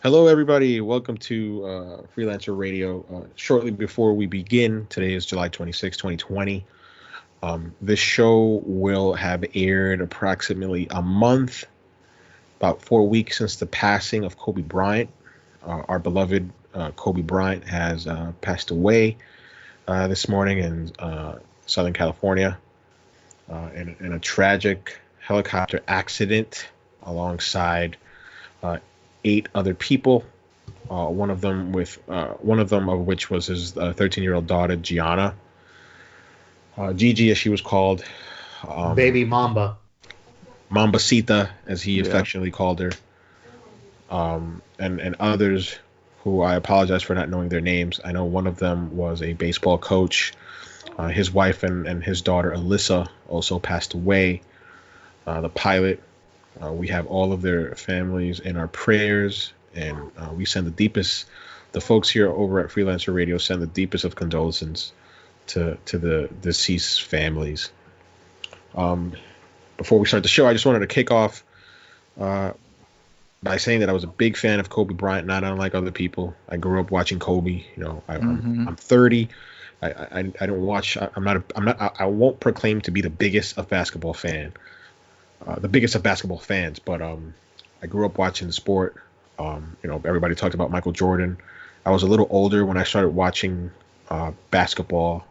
Hello, everybody. Welcome to Freelancer Radio. Shortly before we begin, today is July 26, 2020. This show will have aired approximately a month, about 4 weeks since the passing of Kobe Bryant. Our beloved Kobe Bryant has passed away this morning in Southern California in a tragic helicopter accident alongside uh, eight other people. One of them of which was his 13-year-old daughter Gianna, Gigi as she was called, um, Baby Mamba. Mambasita as he Yeah. affectionately called her, and others who I apologize for not knowing their names. I know one of them was a baseball coach. His wife and his daughter Alyssa also passed away. The pilot. We have all of their families in our prayers, and we send the deepest. The folks here over at Freelancer Radio send the deepest of condolences to the deceased families. Um, Before we start the show, I just wanted to kick off uh, by saying that I was a big fan of Kobe Bryant, not unlike other people. I grew up watching Kobe. hmm I'm 30. I don't watch. I won't proclaim to be the biggest of basketball fan, the biggest of basketball fans, but I grew up watching the sport. Everybody talked about Michael Jordan. I was a little older when I started watching basketball.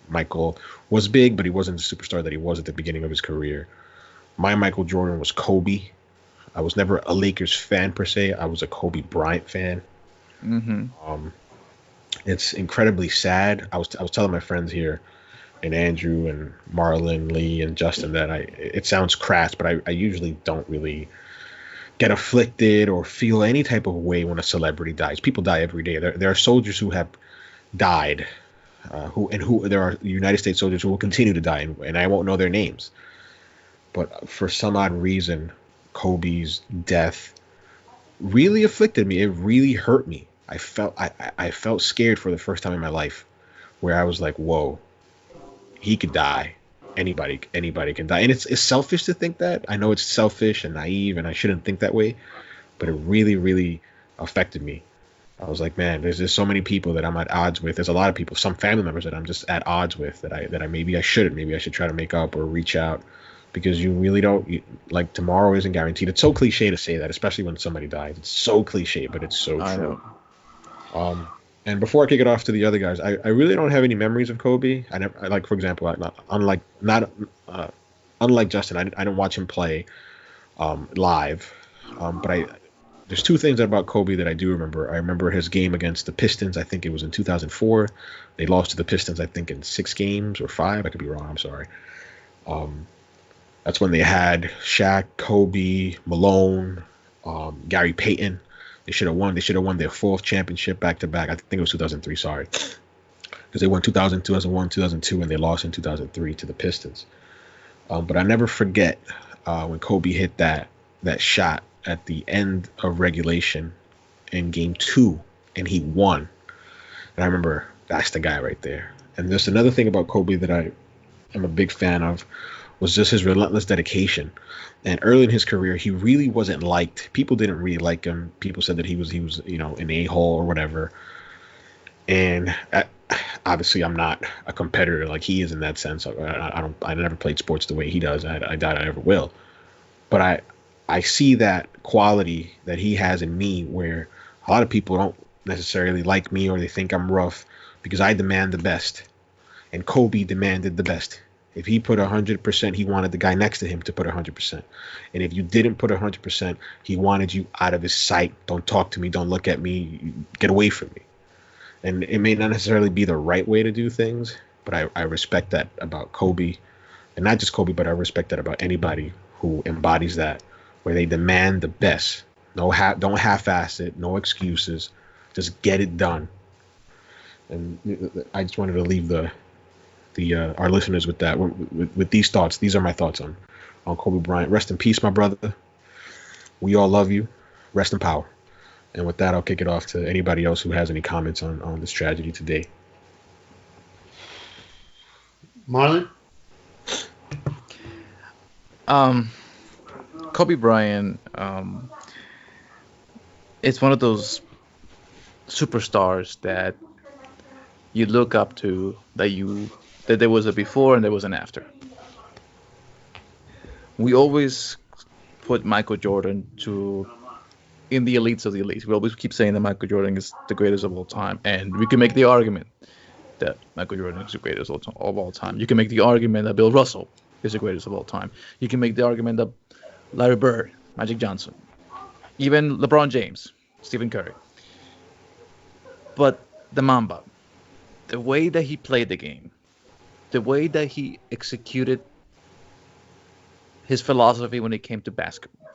Michael was big, but he wasn't the superstar that he was at the beginning of his career. My Michael Jordan was Kobe. I was never a Lakers fan per se. I was a Kobe Bryant fan. hmm Um, it's incredibly sad. I was telling my friends here, and Andrew and Marlon, Lee, and Justin that it sounds crass, but I usually don't really get afflicted or feel any type of way when a celebrity dies. People die every day. There are soldiers who have died, who there are United States soldiers who will continue to die, and I won't know their names. But for some odd reason, Kobe's death really afflicted me. It really hurt me. I felt scared for the first time in my life, where I was like, "Whoa, he could die. Anybody can die." And it's selfish to think that. I know it's selfish and naive, and I shouldn't think that way. But it really affected me. I was like, man, there's just so many people that I'm at odds with. There's a lot of people, some family members that I'm just at odds with that I maybe I shouldn't. Maybe I should try to make up or reach out because you really don't like tomorrow isn't guaranteed. It's so cliche to say that, especially when somebody dies. It's so cliche, but it's so I true. know. Um, and before I kick it off to the other guys, I really don't have any memories of Kobe. Like, for example, not uh, unlike Justin, I didn't watch him play live. But there's two things about Kobe that I do remember. I remember his game against the Pistons. I think it was in 2004. They lost to the Pistons, I think, in 6 games or five. I could be wrong. I'm sorry. Um, that's when they had Shaq, Kobe, Malone, Gary Payton. They should have won. They should have won their fourth championship back to back. I think it was 2003. Sorry, because they won 2000, 2001, 2002, and they lost in 2003 to the Pistons. But I never forget when Kobe hit that shot at the end of regulation in Game Two, and he won. And I remember that's the guy right there. And just another thing about Kobe that I am a big fan of was just his relentless dedication. And early in his career, he really wasn't liked. People didn't really like him. People said that he was an a hole or whatever. And obviously, I'm not a competitor like he is in that sense. I never played sports the way he does. I doubt I ever will. But I see that quality that he has in me, where a lot of people don't necessarily like me or they think I'm rough because I demand the best. And Kobe demanded the best. If he put 100%, he wanted the guy next to him to put 100%. And if you didn't put 100%, he wanted you out of his sight. Don't talk to me. Don't look at me. Get away from me. And it may not necessarily be the right way to do things, but I respect that about Kobe. And not just Kobe, but I respect that about anybody who embodies that, where they demand the best. Don't half-ass it. No excuses. Just get it done. And I just wanted to leave the our listeners with that, with these thoughts. These are my thoughts on Kobe Bryant. Rest in peace, my brother. We all love you. Rest in power. And with that, I'll kick it off to anybody else who has any comments on this tragedy today. Marlon? Um, Kobe Bryant it's one of those superstars that you look up to, that there was a before and there was an after. We always put Michael Jordan to in the elites of the elites. We always keep saying that Michael Jordan is the greatest of all time, and we can make the argument that Michael Jordan is the greatest of all time. You can make the argument that Bill Russell is the greatest of all time. You can make the argument that Larry Bird, Magic Johnson, even LeBron James, Stephen Curry. But the Mamba, the way that he played the game, the way that he executed his philosophy when it came to basketball,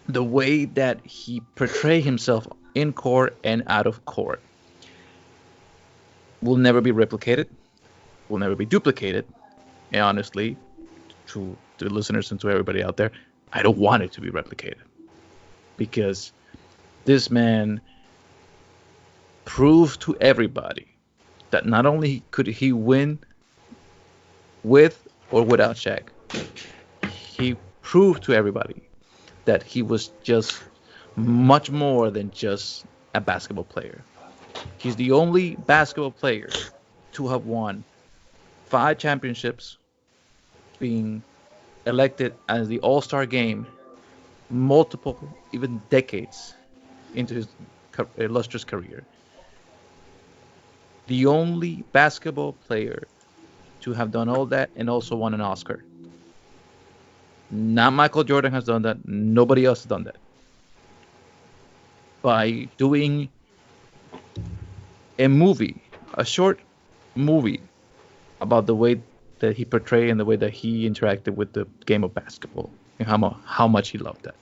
the way that he portrayed himself in court and out of court will never be replicated, will never be duplicated. And honestly, to the listeners and to everybody out there, I don't want it to be replicated. Because this man proved to everybody that not only could he win with or without Shaq, he proved to everybody that he was just much more than just a basketball player. He's the only basketball player to have won 5 championships, being elected as the All-Star game multiple, even decades into his illustrious career. The only basketball player to have done all that and also won an Oscar. Not Michael Jordan has done that. Nobody else has done that. By doing a movie, a short movie about the way that he portrayed and the way that he interacted with the game of basketball and how much he loved that.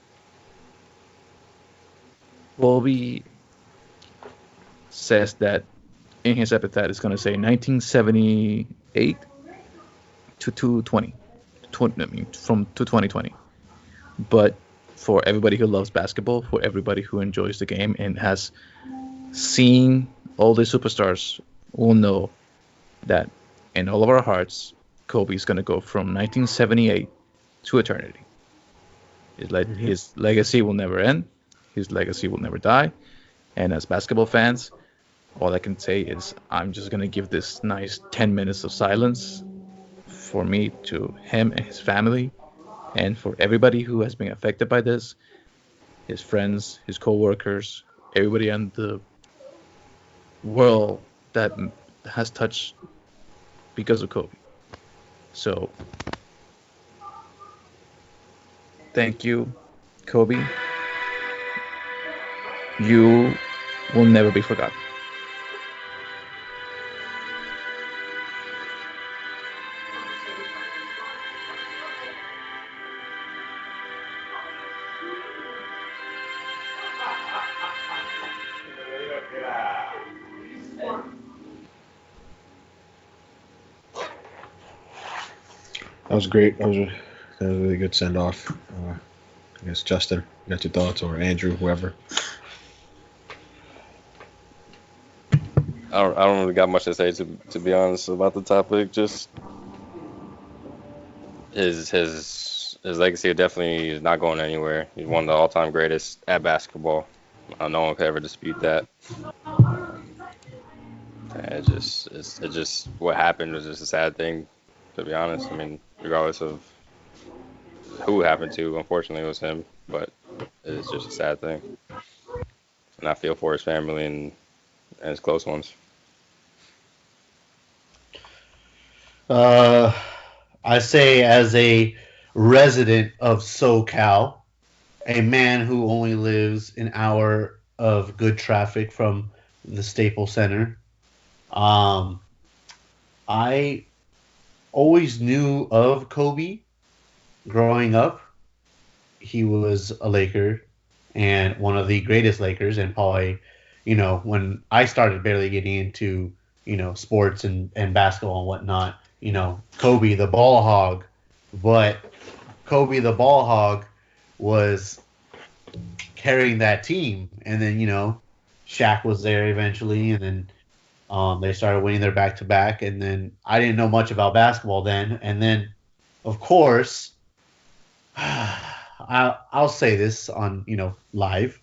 Bobby says that in his epitaph, it's going to say 1978 to 220, from to 2020. But for everybody who loves basketball, for everybody who enjoys the game and has seen all the superstars, will know that in all of our hearts, Kobe is going to go from 1978 to eternity. His legacy will never end. His legacy will never die. And as basketball fans, all I can say is I'm just going to give this nice 10 minutes of silence for me to him and his family, and for everybody who has been affected by this, his friends, his co-workers, everybody in the world that has touched because of Kobe. So, thank you, Kobe. You will never be forgotten. That was great. That was a really good send off. I guess Justin, you got your thoughts, or Andrew, whoever. I don't really got much to say to be honest about the topic. Just his legacy definitely is not going anywhere. He's one of the all-time greatest at basketball. No one could ever dispute that. It's just what happened was just a sad thing, to be honest. I mean, regardless of who it happened to, unfortunately it was him, but it's just a sad thing. And I feel for his family and his close ones. I say, as a resident of SoCal, a man who only lives an hour of good traffic from the Staples Center, I always knew of Kobe growing up. He was a Laker and one of the greatest Lakers, and probably, when I started barely getting into, sports and basketball and whatnot, Kobe the ball hog. But Kobe the ball hog was carrying that team. And then, Shaq was there eventually, and then they started winning their back-to-back. And then I didn't know much about basketball then. And then, of course, I'll say this on, live.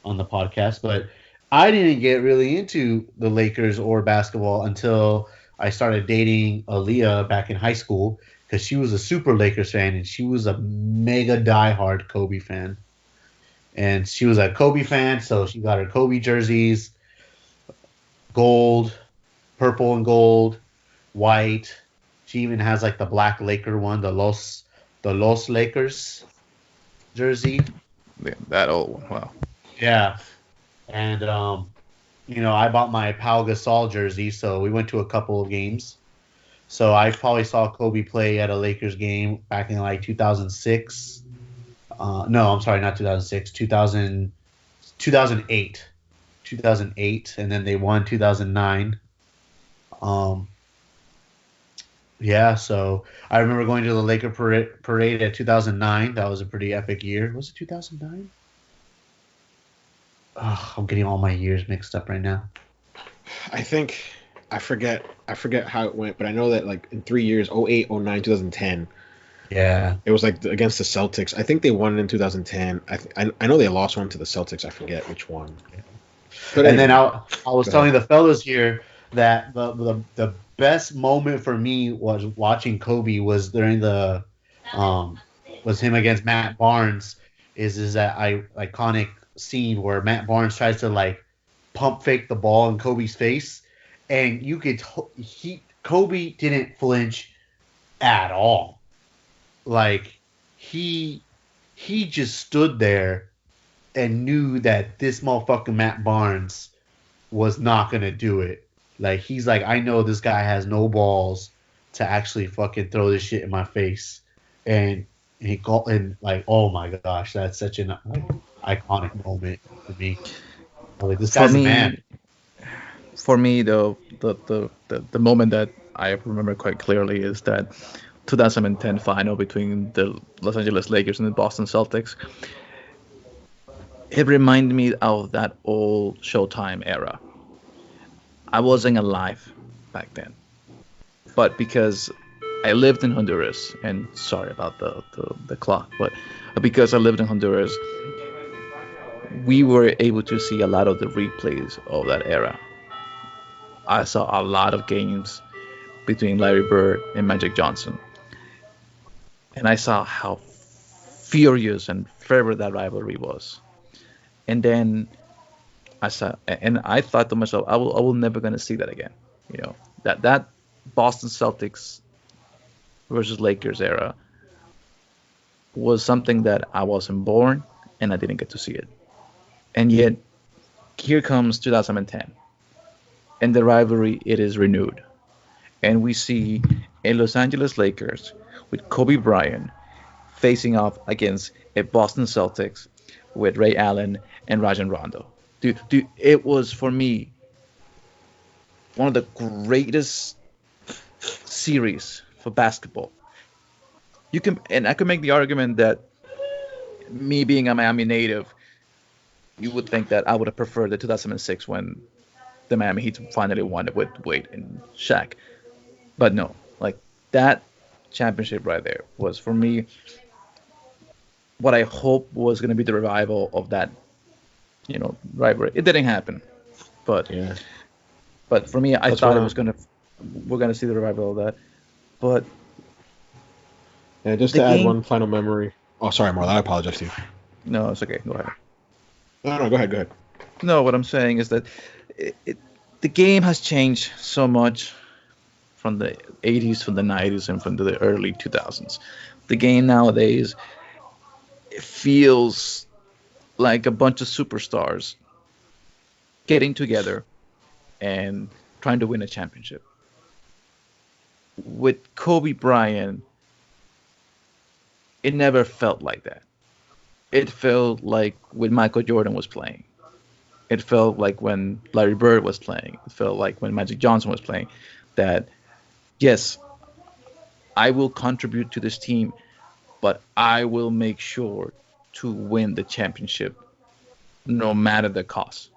on the podcast, but I didn't get really into the Lakers or basketball until I started dating Aaliyah back in high school because she was a super Lakers fan and she was a mega diehard Kobe fan. And she was a Kobe fan, so she got her Kobe jerseys, gold, purple and gold, white. She even has like the black Laker one, the Los Lakers jersey. Yeah, that old one. Wow. Yeah. And I bought my Pau Gasol jersey, so we went to a couple of games. So I probably saw Kobe play at a Lakers game back in like 2006. No, I'm sorry, not 2006, 2008. 2008, and then they won 2009. Um, yeah, so I remember going to the Laker parade at 2009. That was a pretty epic year. Was it 2009? Oh, I'm getting all my years mixed up right now. I think I forget how it went, but I know that like in 3 years, 08, 09, 2010, Yeah. it was like against the Celtics. I think they won in 2010. I know they lost one to the Celtics. I forget which one. But And then anyway, I was go telling ahead. the fellas here that the best moment for me was watching Kobe was during the was him against Matt Barnes is that iconic scene where Matt Barnes tries to like pump fake the ball in Kobe's face, and you could Kobe didn't flinch at all. Like he he just stood there and knew that this motherfucking Matt Barnes was not gonna do it. Like he's like, I know this guy has no balls to actually fucking throw this shit in my face, and he called and like, oh my gosh, that's such an iconic moment for me. I'm like, this For guy's a man. me, the moment that I remember quite clearly is that 2010 final between the Los Angeles Lakers and the Boston Celtics. It reminded me of that old Showtime era. I wasn't alive back then, but because I lived in Honduras, and sorry about the clock, but because I lived in Honduras, we were able to see a lot of the replays of that era. I saw a lot of games between Larry Bird and Magic Johnson, and I saw how furious and fervent that rivalry was. And then I thought to myself, I will never gonna see that again. You know, that Boston Celtics versus Lakers era was something that I wasn't born and I didn't get to see it. And yet here comes 2010, and the rivalry it is renewed, and we see a Los Angeles Lakers with Kobe Bryant facing off against a Boston Celtics with Ray Allen and Rajon Rondo. Dude, it was for me one of the greatest series for basketball. I could make the argument that me being a Miami native, you would think that I would have preferred the 2006 when the Miami Heat finally won it with Wade and Shaq. But no, like that championship right there was for me what I hope was going to be the revival of that, rivalry. It didn't happen, but Yeah, for me, I that's thought what it was gonna we're gonna see the revival of that. But yeah. Just the to add game, one final memory. Oh, sorry, Marlon. I apologize to you. no, it's okay. Go ahead. No, no, go ahead, go ahead. No, what I'm saying is that the game has changed so much from the 80s, from the 90s, and from the early 2000s. The game nowadays it feels like a bunch of superstars getting together and trying to win a championship. With Kobe Bryant, it never felt like that. It felt like when Michael Jordan was playing. It felt like when Larry Bird was playing. It felt like when Magic Johnson was playing. That yes, I will contribute to this team, but I will make sure to win the championship no matter the cost.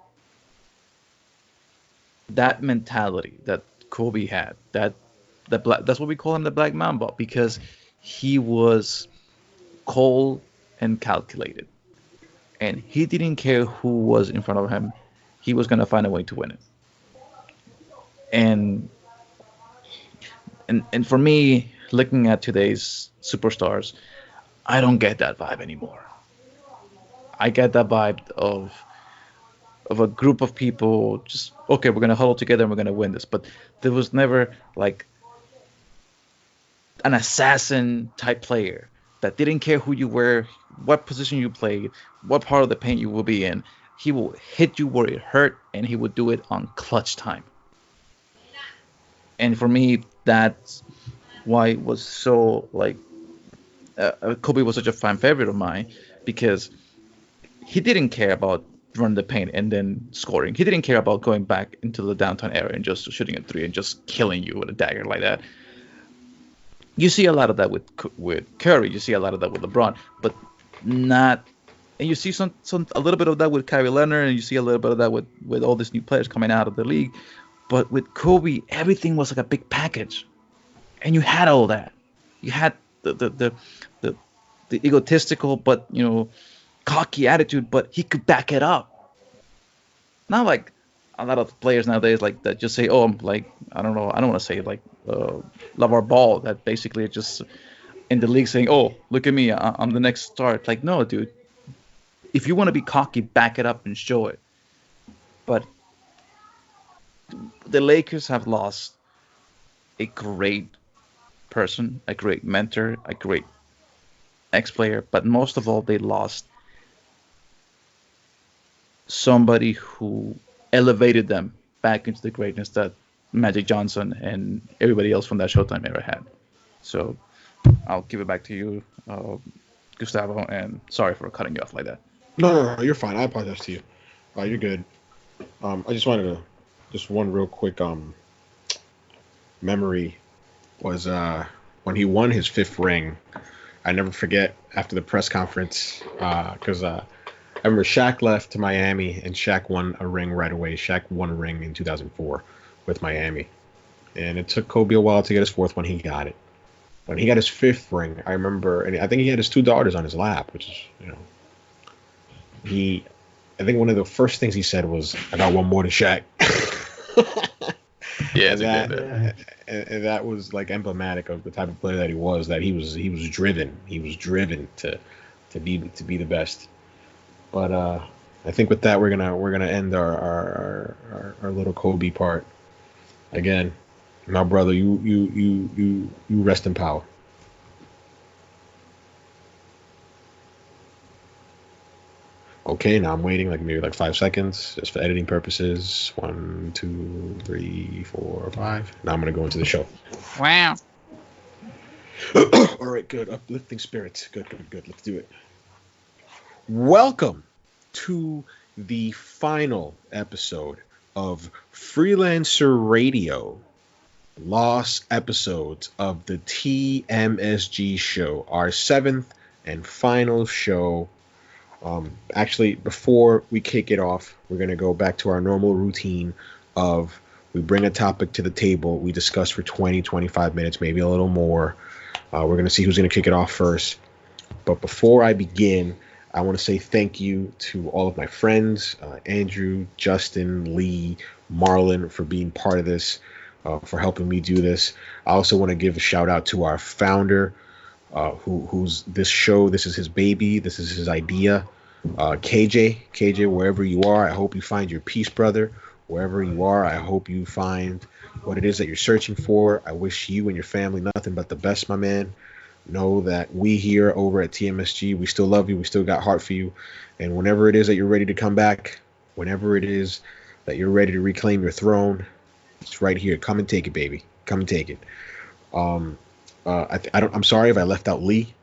That mentality that Kobe had, that's what we call him, the Black Mamba, because he was cold and calculated. and he didn't care who was in front of him. He was gonna find a way to win it. And and for me, looking at today's superstars, I don't get that vibe anymore. I get that vibe of a group of people just okay, we're gonna huddle together and we're gonna win this. But there was never like an assassin type player that didn't care who you were, what position you played, what part of the paint you will be in. He will hit you where it hurt, and he would do it on clutch time. And for me, that's why it was so like Kobe was such a fan favorite of mine because he didn't care about running the paint and then scoring. He didn't care about going back into the downtown area and just shooting a three and just killing you with a dagger like that. You see a lot of that with Curry. You see a lot of that with LeBron, but not. And you see some a little bit of that with Kyrie Leonard, and you see a little bit of that with all these new players coming out of the league. But with Kobe, everything was like a big package, and you had all that. You had the egotistical, but cocky attitude, but he could back it up. Not like a lot of players nowadays like that just say, "Oh, I'm like I don't know, I don't want to say like LeVar Ball," that basically is just in the league saying, "Oh, look at me, I'm the next star." Like, no, dude. If you want to be cocky, back it up and show it. But the Lakers have lost a great person, a great mentor, a great ex-player, but most of all, they lost somebody who elevated them back into the greatness that Magic Johnson and everybody else from that Showtime era had. So I'll give it back to you, Gustavo, and sorry for cutting you off like that. No, you're fine. I apologize to you. You're good. I just wanted to, just one real quick memory was when he won his 5th ring. I never forget after the press conference because I remember Shaq left to Miami and Shaq won a ring right away. Shaq won a ring in 2004 with Miami, and it took Kobe a while to get his 4th one. He got it. When he got his 5th ring, I remember, and I think he had his 2 daughters on his lap, which is I think one of the first things he said was, "I got one more than Shaq." Yeah, and that was like emblematic of the type of player that he was. That he was driven. He was driven to be the best. But I think with that we're gonna end our little Kobe part. Again, my brother, you rest in power. Okay, now I'm waiting maybe 5 seconds just for editing purposes. 1, 2, 3, 4, 5. Now I'm gonna go into the show. Wow. All right, good. Uplifting spirits. Good. Let's do it. Welcome to the final episode of Freelancer Radio. Lost episodes of the TMSG show. Our 7th and final show. Actually, before we kick it off, we're going to go back to our normal routine of we bring a topic to the table, we discuss for 20-25 minutes, maybe a little more. We're going to see who's going to kick it off first. But before I begin, I want to say thank you to all of my friends, Andrew, Justin, Lee, Marlon, for being part of this, for helping me do this. I also want to give a shout out to our founder, who's this show. This is his baby. This is his idea. KJ, wherever you are, I hope you find your peace, brother. Wherever you are, I hope you find what it is that you're searching for. I wish you and your family nothing but the best, my man. Know that we here over at TMSG, we still love you. We still got heart for you. And whenever it is that you're ready to come back, whenever it is that you're ready to reclaim your throne, it's right here. Come and take it, baby. Come and take it. I'm sorry if I left out Lee.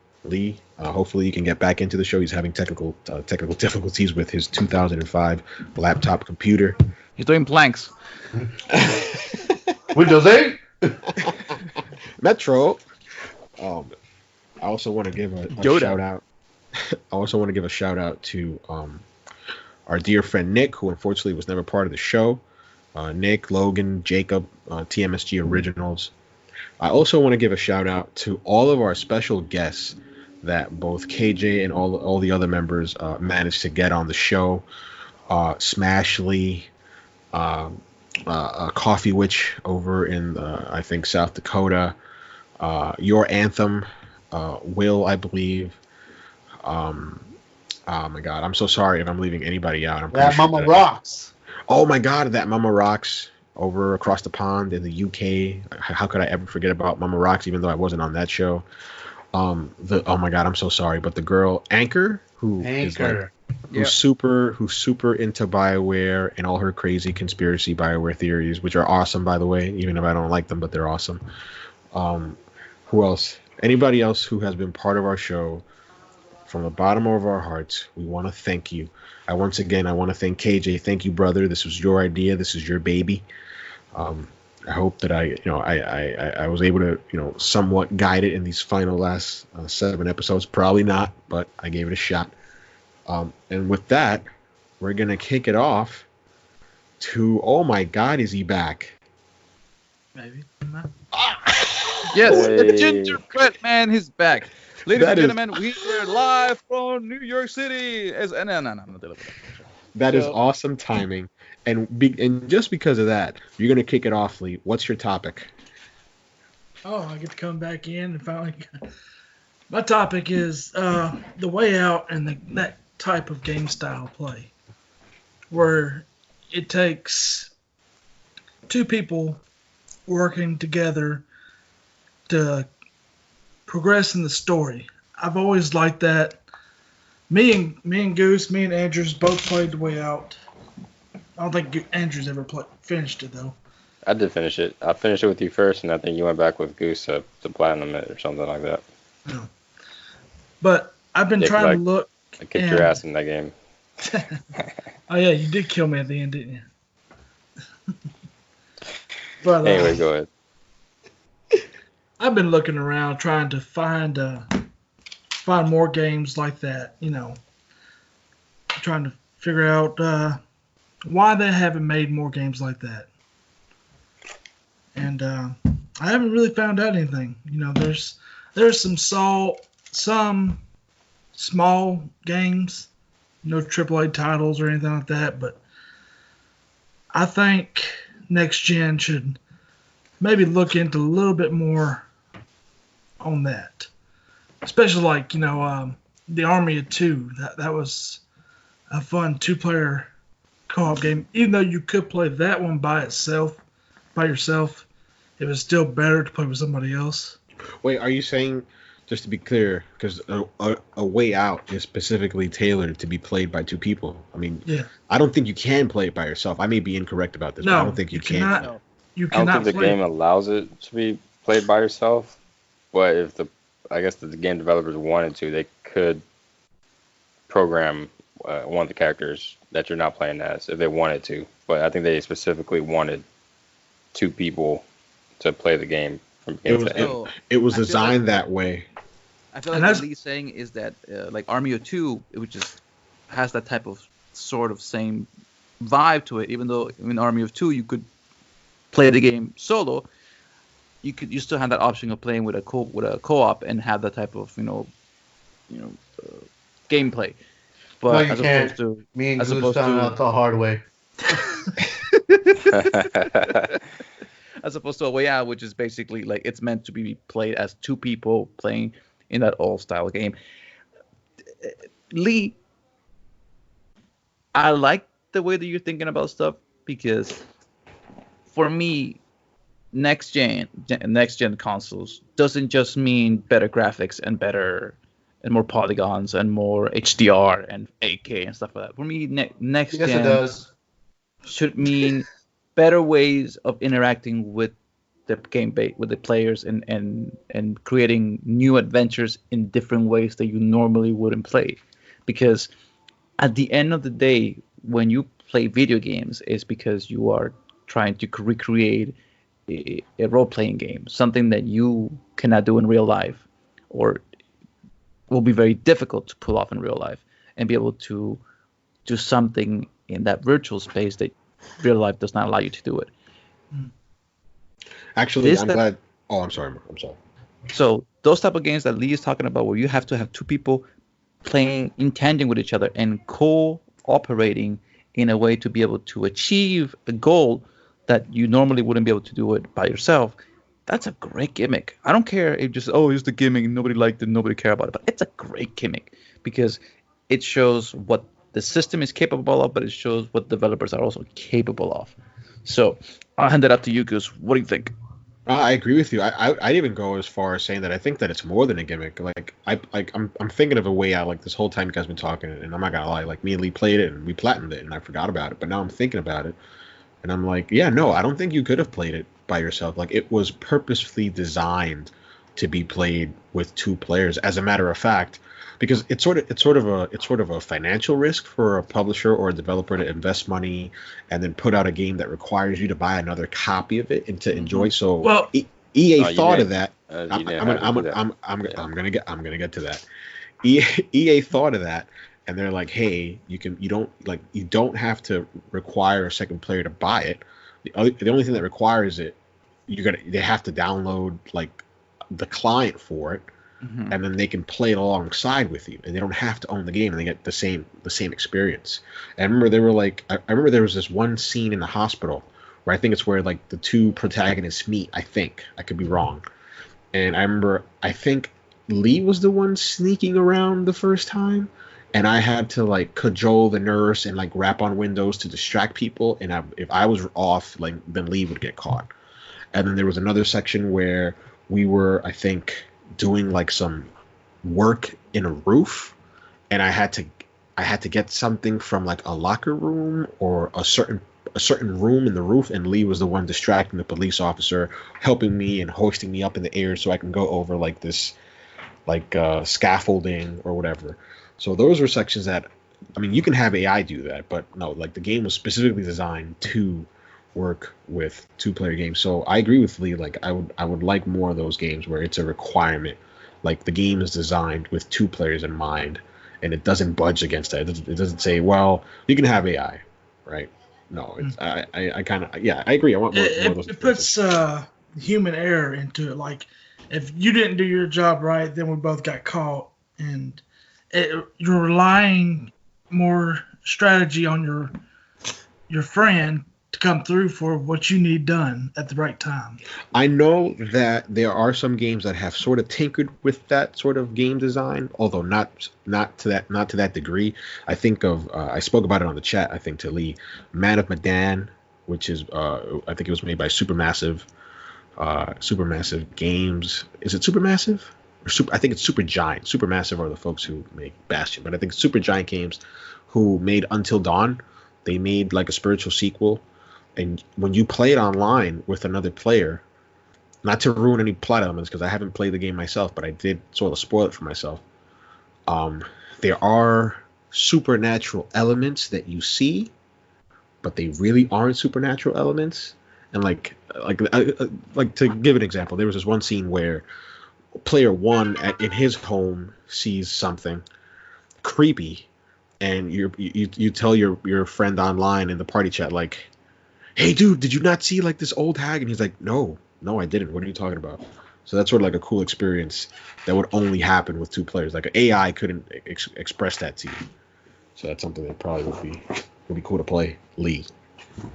Hopefully you can get back into the show. He's having technical difficulties with his 2005 laptop computer. He's doing planks. Windows 8. Metro. I also want to give a shout out. I also want to give a shout out to our dear friend Nick, who unfortunately was never part of the show. Nick, Logan, Jacob, TMSG Originals. I also want to give a shout out to all of our special guests that both KJ and all the other members managed to get on the show. Smash Lee, Coffee Witch over in I think South Dakota, Your Anthem, Will, I believe. Oh my God, I'm so sorry if I'm leaving anybody out. I'm pretty That sure Mama Rocks. Oh my God, that Mama Rocks over across the pond in the UK. How could I ever forget about Mama Rocks, even though I wasn't on that show? Oh my God, I'm so sorry, but the girl Anchor, is like Anchor. who's super into BioWare and all her crazy conspiracy BioWare theories, which are awesome, by the way, even if I don't like them, but they're awesome. Who else? Anybody else who has been part of our show from the bottom of our hearts, we want to thank you. I want to thank KJ. Thank you, brother. This was your idea. This is your baby. I hope that I was able to, somewhat guide it in these final last 7 episodes. Probably not, but I gave it a shot. And with that, we're going to kick it off to, oh my God, is he back? Maybe. Yes, Hey. the gingerbread man is back. Ladies That and is- gentlemen, we are live from New York City. No, I'm not doing that. That is So- awesome timing. And just because of that, you're going to kick it off, Lee. What's your topic? Oh, I get to come back in and finally. My topic is the way out and that type of game style play, where it takes 2 people working together to progress in the story. I've always liked that. Me and Goose, me and Andrews both played the way out. I don't think Andrews ever finished it though. I did finish it. I finished it with you first, and I think you went back with Goose to platinum it or something like that. No. But I've been Yeah, trying to like- look. I kicked your ass in that game. Oh yeah, you did kill me at the end, didn't you? But Anyway, go ahead. I've been looking around trying to find more games like that. Trying to figure out why they haven't made more games like that. And I haven't really found out anything. There's some small games, no AAA titles or anything like that, but I think next gen should maybe look into a little bit more on that. Especially like, the Army of Two. That was a fun 2-player co-op game. Even though you could play that one by yourself, it was still better to play with somebody else. Wait, are you saying, just to be clear, because a way out is specifically tailored to be played by 2 people? I mean, Yeah. I don't think you can play it by yourself. I may be incorrect about this, but No, I don't think you can. cannot. No. You I don't cannot think the play. game allows it to be played by yourself, but if I guess the game developers wanted to, they could program one of the characters that you're not playing as if they wanted to. But I think they specifically wanted 2 people to play the game from beginning to end. So, It was I feel designed like- that way. I feel And like that's- what Lee's saying is that like Army of Two, which has that type of sort of same vibe to it. Even though in Army of Two you could play the game solo, you still have that option of playing with a co-op and have that type of gameplay. But No, you as can't. opposed to Me and As Goose opposed found to- out the hard way. as opposed to a way out, which is basically like it's meant to be played as 2 people playing in that old style game. Lee, I like the way that you're thinking about stuff because for me, next gen consoles doesn't just mean better graphics and better and more polygons and more HDR and 8K and stuff like that. For me, next Yes, gen it does. should mean better ways of interacting with the with the players and creating new adventures in different ways that you normally wouldn't play. Because at the end of the day, when you play video games, it's because you are trying to recreate a role-playing game, something that you cannot do in real life, or will be very difficult to pull off in real life, and be able to do something in that virtual space that real life does not allow you to do it. Actually, This I'm that- glad. Oh, I'm sorry. I'm sorry. So those type of games that Lee is talking about, where you have to have two people playing in tandem with each other and cooperating in a way to be able to achieve a goal that you normally wouldn't be able to do it by yourself. That's a great gimmick. I don't care if just it's the gimmick and nobody liked it, nobody cared about it, but it's a great gimmick because it shows what the system is capable of, but it shows what developers are also capable of. So I'll hand it up to you, Goose. What do you think? I agree with you. I'd even go as far as saying that I think that it's more than a gimmick. I'm thinking of a way out. Like this whole time you guys been talking, and I'm not gonna lie. Like me and Lee played it and we platinumed it, and I forgot about it. But now I'm thinking about it, and I'm like, yeah, no, I don't think you could have played it by yourself. Like it was purposefully designed to be played with two players. As a matter of fact, because it's sort of a financial risk for a publisher or a developer to invest money and then put out a game that requires you to buy another copy of it and to enjoy. So Well, EA No, you thought of didn't. that. You didn't have to do that. I'm gonna get to that. EA thought of that, and they're like, hey, you don't have to require a second player to buy it. The only thing that requires it, they have to download like the client for it, Mhm. and then they can play it alongside with you, and they don't have to own the game, and they get the same experience. And I remember they were like, I remember there was this one scene in the hospital where I think it's where like the two protagonists meet. I think I could be wrong, and I think Lee was the one sneaking around the first time, and I had to like cajole the nurse and like rap on windows to distract people, and if I was off, like then Lee would get caught. And then there was another section where we were, I think, doing like some work in a roof, and I had to get something from like a locker room or a certain room in the roof, and Lee was the one distracting the police officer, helping me and hoisting me up in the air so I can go over like this like scaffolding or whatever. So those were sections that, I mean, you can have AI do that, but no, like the game was specifically designed to work with two-player games. So I agree with Lee. Like I would like more of those games where it's a requirement. Like the game is designed with two players in mind, and it doesn't budge against that. It doesn't say, well, you can have AI, right? No, it's I kind of, yeah, I agree. I want more of those it experiences. puts human error into it. Like if you didn't do your job right, then we both got caught, and you're relying more strategy on your friend to come through for what you need done at the right time. I know that there are some games that have sort of tinkered with that sort of game design, although not to that degree. I think of I spoke about it on the chat. I think to Lee, Man of Medan, which is I think it was made by Supermassive Games. Is it Supermassive? Or I think it's Supergiant. Supermassive are the folks who make Bastion, but I think Supergiant Games, who made Until Dawn, they made like a spiritual sequel. And when you play it online with another player, not to ruin any plot elements because I haven't played the game myself, but I did sort of spoil it for myself. There are supernatural elements that you see, but they really aren't supernatural elements. And like to give an example, there was this one scene where player one in his home sees something creepy, and you tell your friend online in the party chat like, hey dude, did you not see like this old hag? And he's like, no, I didn't. What are you talking about? So that's sort of like a cool experience that would only happen with two players. Like an AI couldn't express that to you. So that's something that probably would be cool to play. Lee.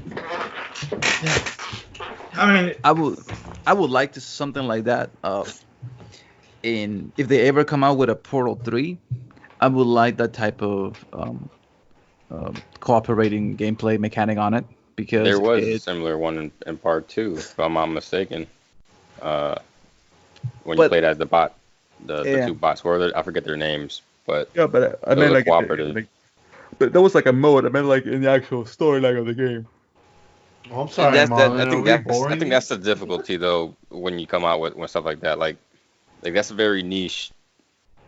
Yeah. I mean, I would like to something like that. If they ever come out with a Portal 3, I would like that type of cooperating gameplay mechanic on it, because There was a similar one in part 2, if I'm not mistaken. When you played as the bot, the two bots, I forget their names, but yeah, but I it meant was like cooperative. but that was like a mode. I meant like in the actual storyline of the game. Oh, I'm And sorry, Marlon. I think that's the difficulty though when you come out with stuff like that. Like that's a very niche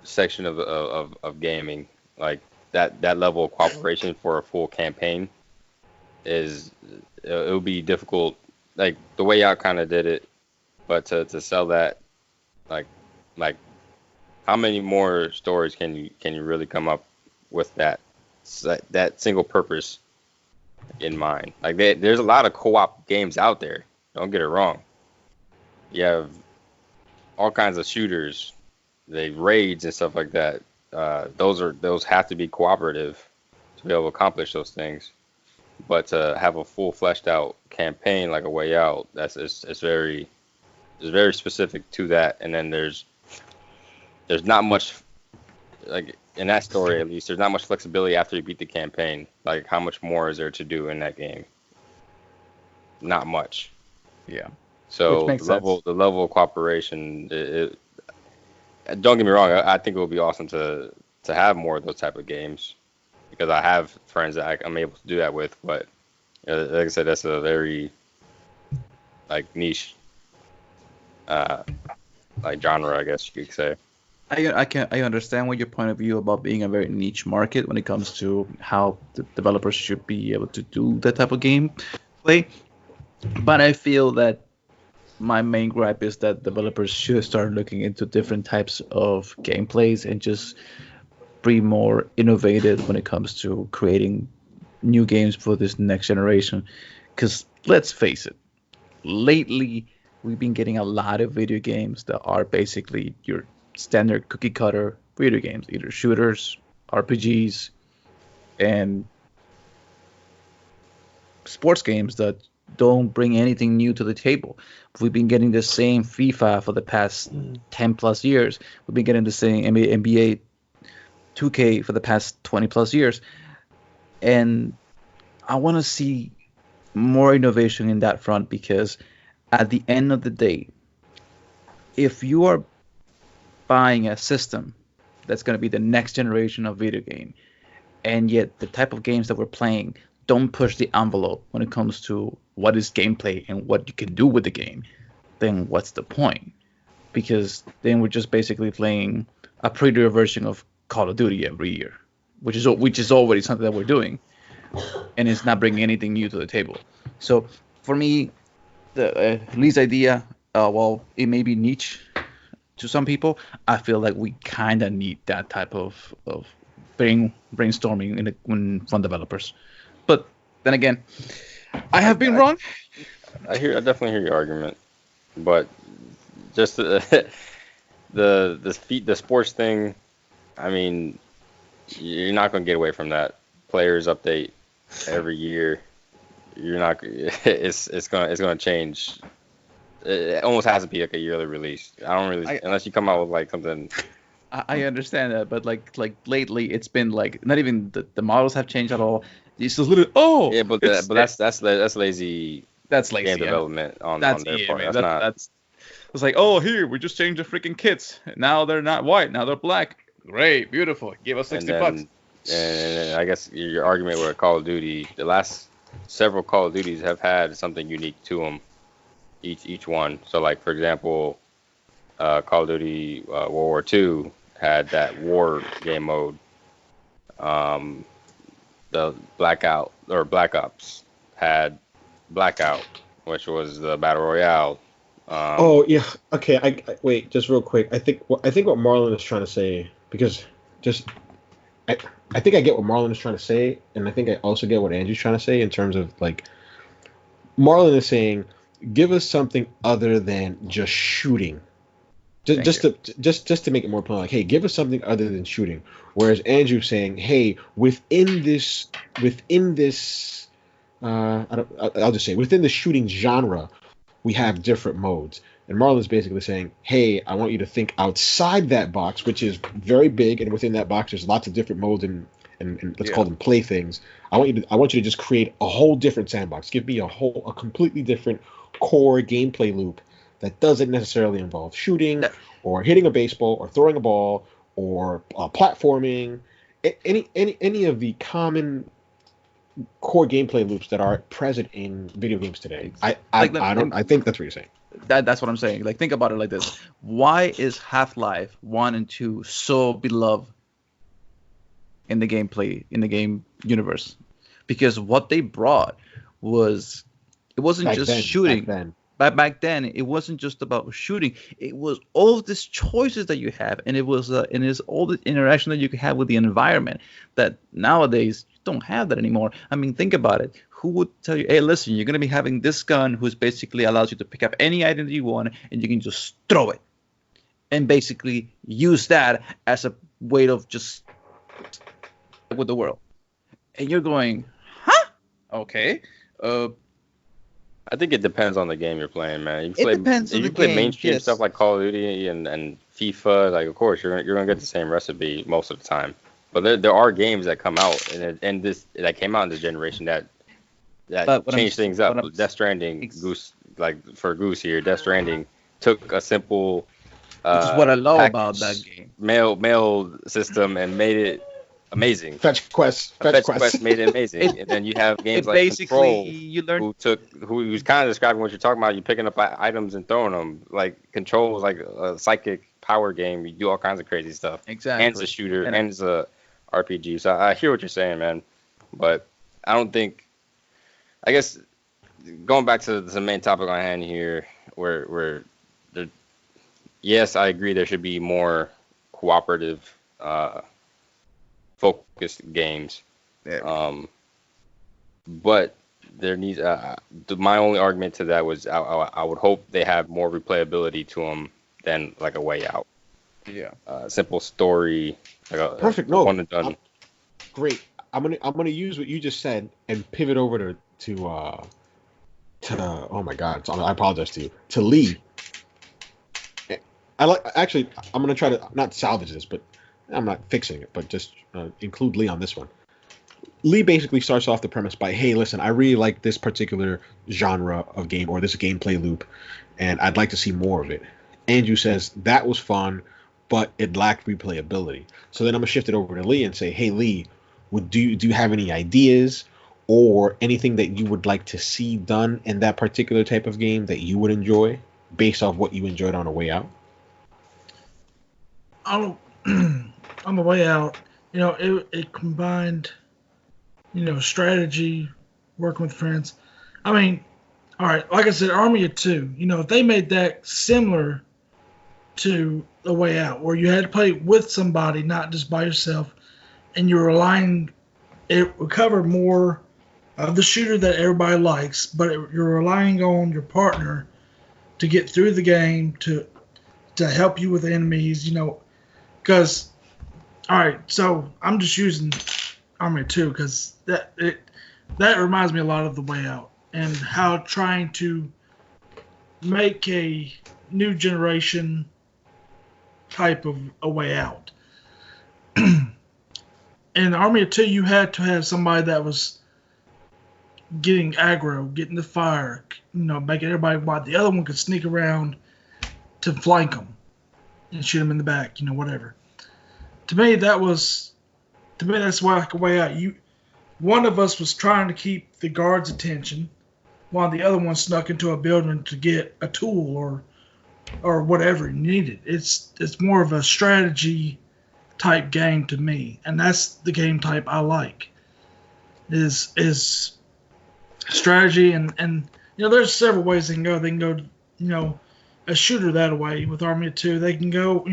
section of gaming. Like that level of cooperation for a full campaign it would be difficult. Like the way y'all kind of did it, but to sell that, like how many more stories can you really come up with that single purpose in mind? Like there's a lot of co-op games out there. Don't get it wrong. You have all kinds of shooters, they raids and stuff like that. Those have to be cooperative to be able to accomplish those things. But to have a full fleshed out campaign like a way out, it's very specific to that. And then there's not much, like in that story at least, there's not much flexibility after you beat the campaign. Like how much more is there to do in that game? Not much. Yeah. Which So makes sense. the level of cooperation, don't get me wrong, I think it would be awesome to have more of those type of games because I have friends that I'm able to do that with. But like I said, that's a very like niche like genre, I guess you could say. I understand what your point of view about being a very niche market when it comes to how the developers should be able to do that type of game play. But I feel that my main gripe is that developers should start looking into different types of gameplays and just be more innovative when it comes to creating new games for this next generation. Because let's face it, lately we've been getting a lot of video games that are basically your standard cookie cutter video games, either shooters, RPGs, and sports games that don't bring anything new to the table. We've been getting the same FIFA for the past 10 plus years. We've been getting the same NBA 2K for the past 20 plus years. And I want to see more innovation in that front because at the end of the day, if you are buying a system that's going to be the next generation of video game, and yet the type of games that we're playing don't push the envelope when it comes to what is gameplay and what you can do with the game, then what's the point? Because then we're just basically playing a prettier version of Call of Duty every year, which is already something that we're doing, and it's not bringing anything new to the table. So for me, the Lee's idea, while it may be niche to some people, I feel like we kind of need that type of brainstorming from developers. But then again, I have been wrong. I definitely hear your argument, but just the sports thing. I mean, you're not gonna get away from that. Players update every year. You're not. It's gonna change. It almost has to be like a yearly release. I don't really unless you come out with like something. I understand that, but like lately it's been like not even the models have changed at all. It's just literally Yeah, but that's lazy. That's lazy game development on their part. Man, that's not. That's it's like, oh, here we just changed the freaking kits. Now they're not white. Now they're black. Great, beautiful. Give us $60. And I guess your argument with Call of Duty, the last several Call of Duties have had something unique to them, each one. So like for example, Call of Duty World War II had that war game mode. The Black Ops had Blackout, which was the battle royale. Oh yeah, okay. I wait, just real quick. I think what Marlon is trying to say, because I think I get what Marlon is trying to say, and I think I also get what Andrew's trying to say in terms of like Marlon is saying, give us something other than just shooting. Just to make it more plain, like, hey, give us something other than shooting. Whereas Andrew's saying, hey, within this, I'll just say within the shooting genre, we have different modes. And Marlon's basically saying, hey, I want you to think outside that box, which is very big, and within that box, there's lots of different modes and let's call them playthings. I want you to just create a whole different sandbox. Give me a completely different core gameplay loop that doesn't necessarily involve shooting or hitting a baseball or throwing a ball or platforming, any of the common core gameplay loops that are present in video games today. I think that's what you're saying. That's what I'm saying. Like, think about it like this: why is Half-Life 1 and 2 so beloved in the game universe? Because what they brought was, it wasn't just shooting. Back then, it wasn't just about shooting. It was all of these choices that you have, and it was all the interaction that you can have with the environment that nowadays you don't have that anymore. I mean, think about it. Who would tell you, hey, listen, you're going to be having this gun who's basically allows you to pick up any item that you want, and you can just throw it. and basically use that as a way of just with the world. And you're going, huh? Okay. I think it depends on the game you're playing, man. It depends on if the you play game, mainstream yes. stuff like Call of Duty and FIFA, like of course you're gonna get the same recipe most of the time. But there are games that come out that came out in this generation that But what I'm- changed things what up. I'm- Death Stranding, Ex- Goose here, Death Stranding took a simple Which is what I love package, about that game. mail system and made it amazing. Fetch quest. Fetch Quest made it amazing, and then you have games It like basically Control, you learn who's kind of describing what you're talking about. You're picking up items and throwing them. Like Control is like a psychic power game. You do all kinds of crazy stuff. exactly. And it's a shooter, And- and it's a RPG. So I hear what you're saying, man. But I don't think. I guess going back to the main topic on hand here, where yes, I agree there should be more cooperative, focused games. Yeah. But there needs. My only argument to that was I would hope they have more replayability to them than like a Way Out. Yeah. Simple story. Like Perfect. No. One and done. Great. I'm gonna use what you just said and pivot over to oh my god, I apologize to Lee. I'm gonna try to not salvage this, but I'm not fixing it, but just include Lee on this one. Lee basically starts off the premise by, hey, listen, I really like this particular genre of game or this gameplay loop, and I'd like to see more of it. Andrew says that was fun, but it lacked replayability. So then I'm gonna shift it over to Lee and say, hey, Lee, do you have any ideas or anything that you would like to see done in that particular type of game that you would enjoy based off what you enjoyed on A Way Out? On the Way Out, it combined, strategy, working with friends. I mean, all right, like I said, Army of Two. If they made that similar to The Way Out, where you had to play with somebody, not just by yourself, and you're relying, it would cover more of the shooter that everybody likes, but you're relying on your partner to get through the game, to help you with enemies, because, all right, so I'm just using Army of Two because that reminds me a lot of The Way Out and how trying to make a new generation type of A Way Out. In Army of Two, you had to have somebody that was getting aggro, getting the fire, making everybody watch. The other one could sneak around to flank them and shoot them in the back, whatever. To me, that's why like A Way Out. One of us was trying to keep the guard's attention, while the other one snuck into a building to get a tool or whatever he needed. It's more of a strategy type game to me, and that's the game type I like. Is strategy and there's several ways they can go. They can go a shooter that way with Army of Two. They can go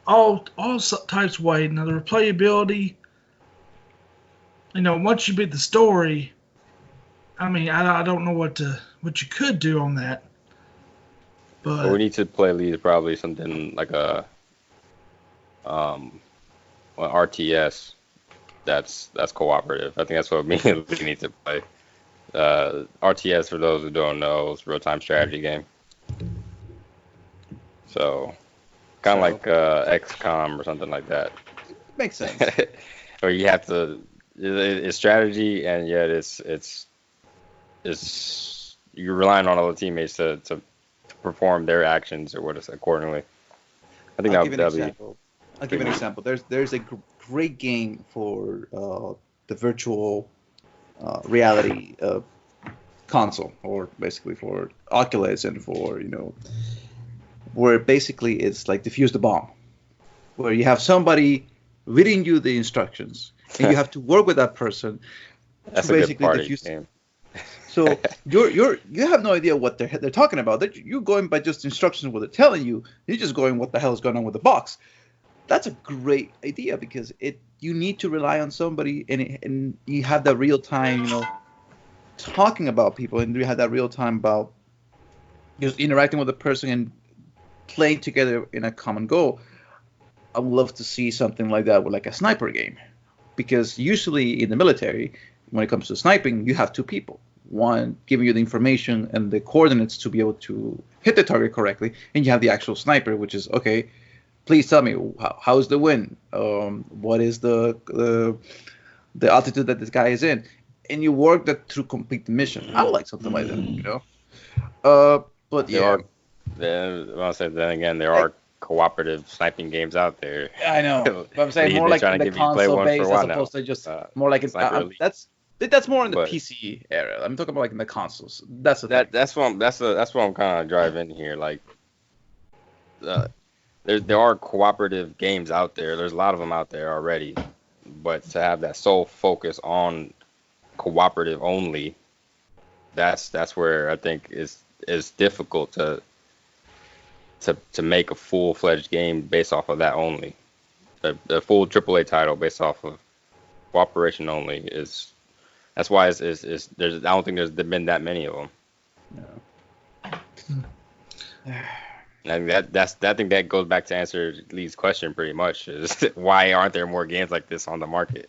all types of way. Now the replayability, once you beat the story, I mean I don't know what you could do on that. But What we need to play lead probably something like a RTS that's cooperative. I think that's what we need to play. RTS, for those who don't know, is a real-time strategy game. So kind of like XCOM or something like that. Makes sense. Where you have to, it's strategy, and yet it's you're relying on all the teammates to perform their actions or what is accordingly. I think I'll give that'll an be. example. I'll give an example. There's a great game for the virtual reality console, or basically for Oculus and for where basically it's like defuse the bomb, where you have somebody reading you the instructions and you have to work with that person That's to a good basically party defuse. game. So you have no idea what they're talking about. You're going by just instructions what they're telling you. You're just going, what the hell is going on with the box? That's a great idea because you need to rely on somebody and you have that real time, talking about people, and you have that real time about just interacting with the person and playing together in a common goal. I would love to see something like that with like a sniper game, because usually in the military, when it comes to sniping, you have two people, one giving you the information and the coordinates to be able to hit the target correctly, and you have the actual sniper, which is okay. Please tell me how's the wind, what is the altitude that this guy is in, and you work that to complete the mission. I would like something like that, you know. But There yeah, are, then again, there are cooperative sniping games out there. I know. But I'm saying They've more been like trying in to the give you play console one for a base as while now. opposed to just more like Sniper Elite. that's more in the But- PC era. I'm talking about like in the consoles. That's the thing. That's what I'm kind of driving here. Like, there are cooperative games out there. There's a lot of them out there already, but to have that sole focus on cooperative only, that's where I think is difficult to make a full-fledged game based off of that only. The full AAA title based off of cooperation only is. That's why it's there's. I don't think there's been that many of them. And I think that goes back to answer Lee's question pretty much, is why aren't there more games like this on the market?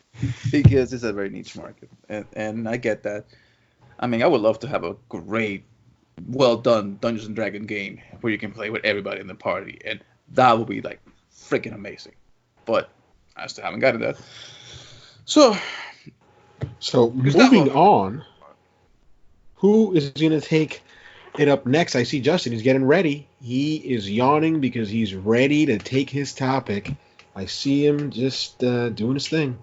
Because it's a very niche market, and I get that. I mean, I would love to have a great, well done Dungeons and Dragon game where you can play with everybody in the party, and that would be like freaking amazing. But I still haven't gotten that. So moving on, who is going to take it up next? I see Justin. He's getting ready. He is yawning because he's ready to take his topic. I see him just doing his thing.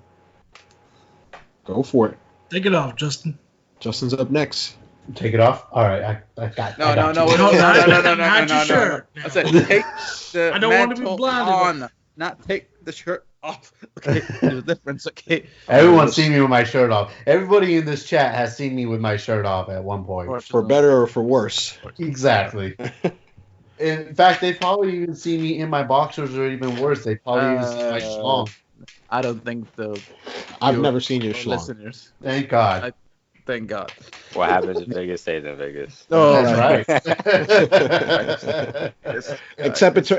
Go for it. Take it off, Justin. Justin's up next. Take it off. All right, I got. No. Hide your shirt. I said take the I don't want to be mantle blinded. on, not take the shirt off. Okay, there's a difference. Okay. Everyone's seen me with my shirt off. Everybody in this chat has seen me with my shirt off at one point. For better or for worse. Exactly. In fact, they probably even see me in my boxers, or even worse, they probably even see my schlong. I don't think I've your never seen your schlong. listeners. Thank God. Thank God. What happens in Vegas stays in Vegas. Oh, That's right. Except if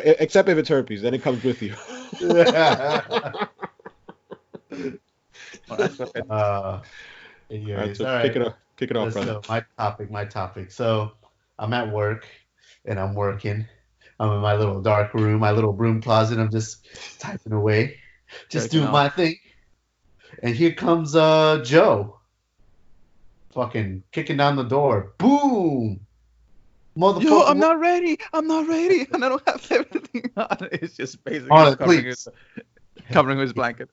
it's herpes, then it comes with you. Anyways, So all right. kick it off, Let's brother. go. My topic. So I'm at work and I'm working. I'm in my little dark room, my little broom closet. I'm just typing away, just Jerking doing my thing. And here comes Joe, fucking kicking down the door. Boom, motherfucker! Yo, I'm not ready, and I don't have everything on. It's just basically On it, covering his blanket.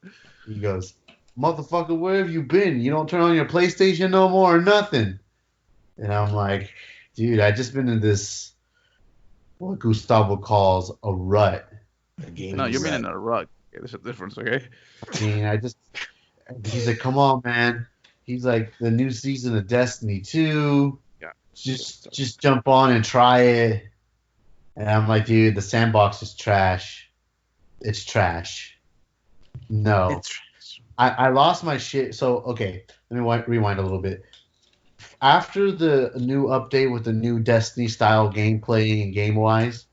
He goes, motherfucker, where have you been? You don't turn on your PlayStation no more or nothing. And I'm like, dude, I just been in this, what Gustavo calls a rut. No, you're meaning a rug. Okay, there's a difference, okay? I mean, he's like, come on, man. He's like, the new season of Destiny 2. Yeah. Just jump on and try it. And I'm like, dude, the sandbox is trash. It's trash. No. It's trash. I lost my shit. So, okay, let me rewind a little bit. After the new update with the new Destiny-style gameplay and game-wise,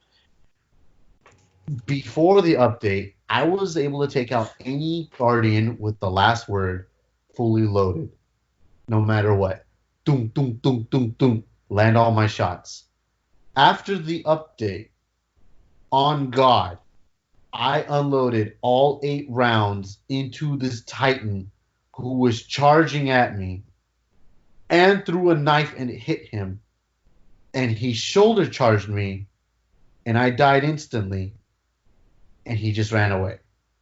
before the update, I was able to take out any Guardian with the last word fully loaded, no matter what. Doom, doom, doom, doom, doom. Land all my shots. After the update, on God, I unloaded all 8 rounds into this Titan who was charging at me and threw a knife and it hit him. And he shoulder charged me and I died instantly. And he just ran away.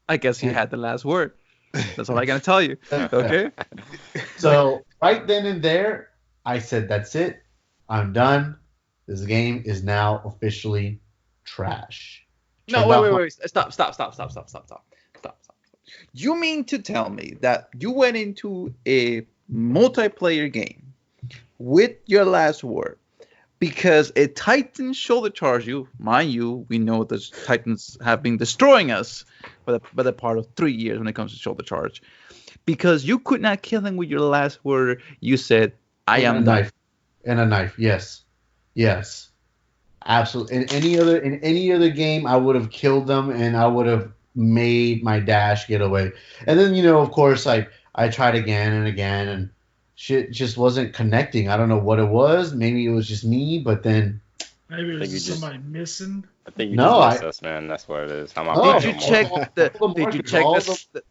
I guess he had the last word. That's all I gotta tell you. Okay. So right then and there, I said, that's it. I'm done. This game is now officially trash. No, wait. Stop. You mean to tell me that you went into a multiplayer game with your last word because a Titan shoulder charged you? Mind you, we know the Titans have been destroying us for the part of 3 years when it comes to shoulder charge. Because you could not kill him with your last word, you said, I am a done. knife. And a knife, yes. Absolutely. In any other game, I would have killed them and I would have made my dash get away. And then of course, I tried again and again, and shit just wasn't connecting. I don't know what it was. Maybe it was just me, but then Maybe it I was think you just just somebody missing. I think you no, just I miss us, man. That's what it is. I'm not no. Did playing you no more. check the? All the Did you markers, check all the?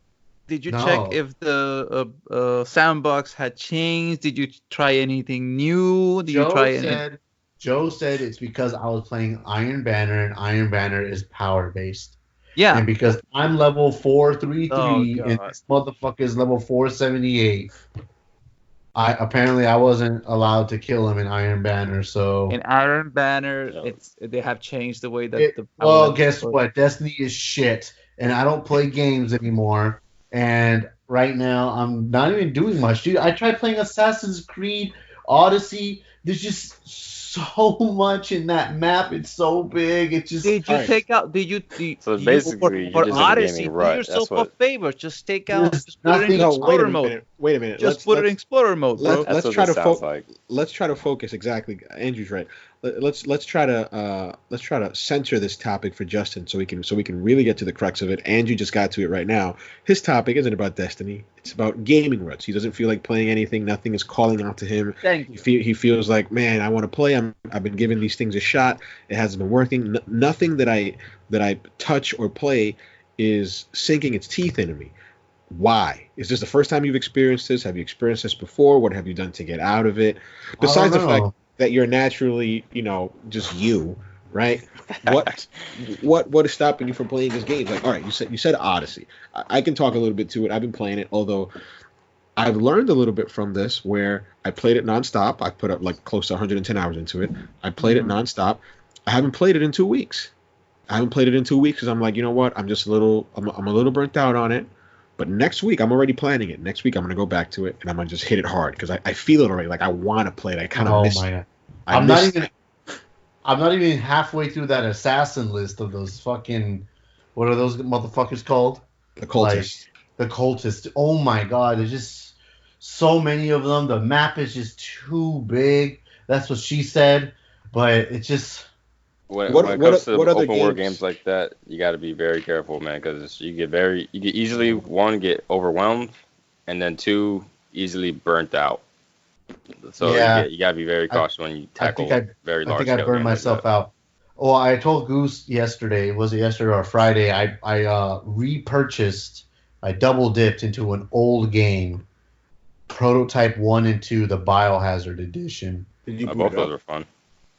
Did you No. check if the sandbox had changed? Did you try anything new? Did you Joe try any? said Joe said it's because I was playing Iron Banner, and Iron Banner is power based. Yeah. And because I'm level 433 Oh, and God. this motherfucker is level 478, I wasn't allowed to kill him in Iron Banner. So In Iron Banner, No. they have changed the way that the power well, levels guess work. what? Destiny is shit, and I don't play games anymore. And right now, I'm not even doing much, dude. I tried playing Assassin's Creed Odyssey. There's just so much in that map. It's so big. It's just Did you Alright. take out? Did you? So do basically, you're for just in a Odyssey? gaming Do rut. yourself That's a what. favor. Just take out. There's Just put it in nothing- No, Explorer mode. Wait a minute. Just put it in Explorer mode, bro. Let's That's try what to it sounds like. let's try to focus exactly. Andrew's right. Let's try to center this topic for Justin so we can really get to the crux of it. Andrew just got to it right now. His topic isn't about Destiny. It's about gaming ruts. He doesn't feel like playing anything. Nothing is calling out to him. Thank you. He feels like, man, I want to play. I've been giving these things a shot. It hasn't been working. Nothing that I touch or play is sinking its teeth into me. Why? Is this the first time you've experienced this? Have you experienced this before? What have you done to get out of it? Besides the fact that you're naturally, just you, right? What is stopping you from playing this game? Like, all right, you said Odyssey. I can talk a little bit to it. I've been playing it, although I've learned a little bit from this where I played it nonstop. I put up like close to 110 hours into it. I played it nonstop. I haven't played it in 2 weeks. I haven't played it in 2 weeks because I'm like, you know what? I'm a little burnt out on it. But next week, I'm already planning it. Next week, I'm going to go back to it, and I'm going to just hit it hard because I feel it already. Like, I want to play it. I kind of miss it. I'm not even halfway through that assassin list of those fucking, what are those motherfuckers called? The cultist. The cultists. Oh my god, there's just so many of them. The map is just too big. That's what she said. But it's just When it What comes to other open world games? games like that, you got to be very careful, man, because you get easily get overwhelmed, and then two, easily burnt out. So Yeah. you got to be very cautious when you tackle very I large. think I scale burned games like myself that. out. Oh, I told Goose yesterday. Was it yesterday or Friday? I repurchased. I double dipped into an old game, Prototype 1 and 2, the Biohazard edition. Did you boot Both it of up? those are fun.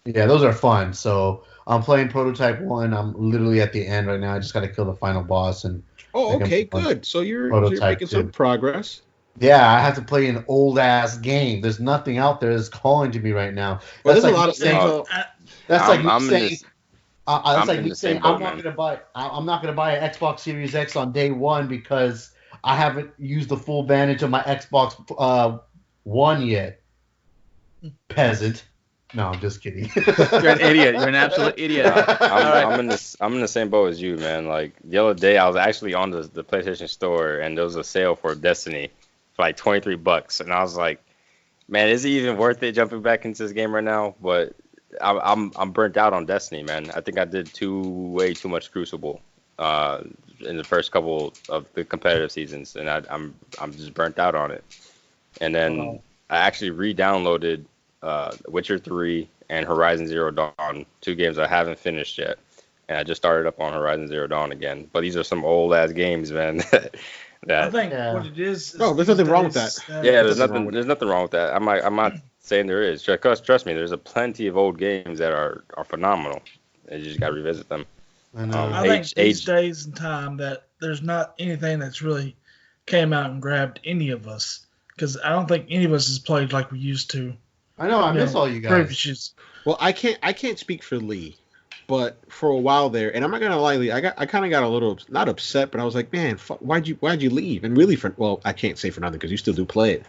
Yeah, those are fun. So I'm playing Prototype 1. I'm literally at the end right now. I just got to kill the final boss. And Oh, I can okay, play good. So you're Prototype making some 2. progress. yeah, I have to play an old ass game. There's nothing out there that's calling to me right now. Well, That's there's a like lot me of saying. well, That's like me I'm in saying. this. That's I'm like in me the saying same boat, I'm not man. gonna buy. I'm not gonna buy an Xbox Series X on day one because I haven't used the full advantage of my Xbox One yet. Peasant. No, I'm just kidding. You're an idiot. You're an absolute idiot. I'm in the same boat as you, man. Like the other day, I was actually on the PlayStation Store, and there was a sale for Destiny for like $23, and I was like, man, is it even worth it jumping back into this game right now? But I'm burnt out on Destiny, man. I think I did way too much Crucible in the first couple of the competitive seasons, and I'm just burnt out on it. And then I actually re-downloaded Witcher 3 and Horizon Zero Dawn, 2 games I haven't finished yet. And I just started up on Horizon Zero Dawn again. But these are some old ass games, man. I think Yeah. what it is. No, there's nothing wrong with that. Yeah, there's nothing wrong nothing with there's nothing wrong with that. I'm not saying there is. Trust me, there's a plenty of old games that are phenomenal. You just gotta revisit them. I know. I think these days and time that there's not anything that's really came out and grabbed any of us because I don't think any of us has played like we used to. I know. I miss all you guys. Previous years. Well, I can't speak for Lee, but for a while there, and I'm not gonna lie, Lee, I kind of got a little not upset, but I was like, man, why'd you leave? And really, I can't say for nothing because you still do play it.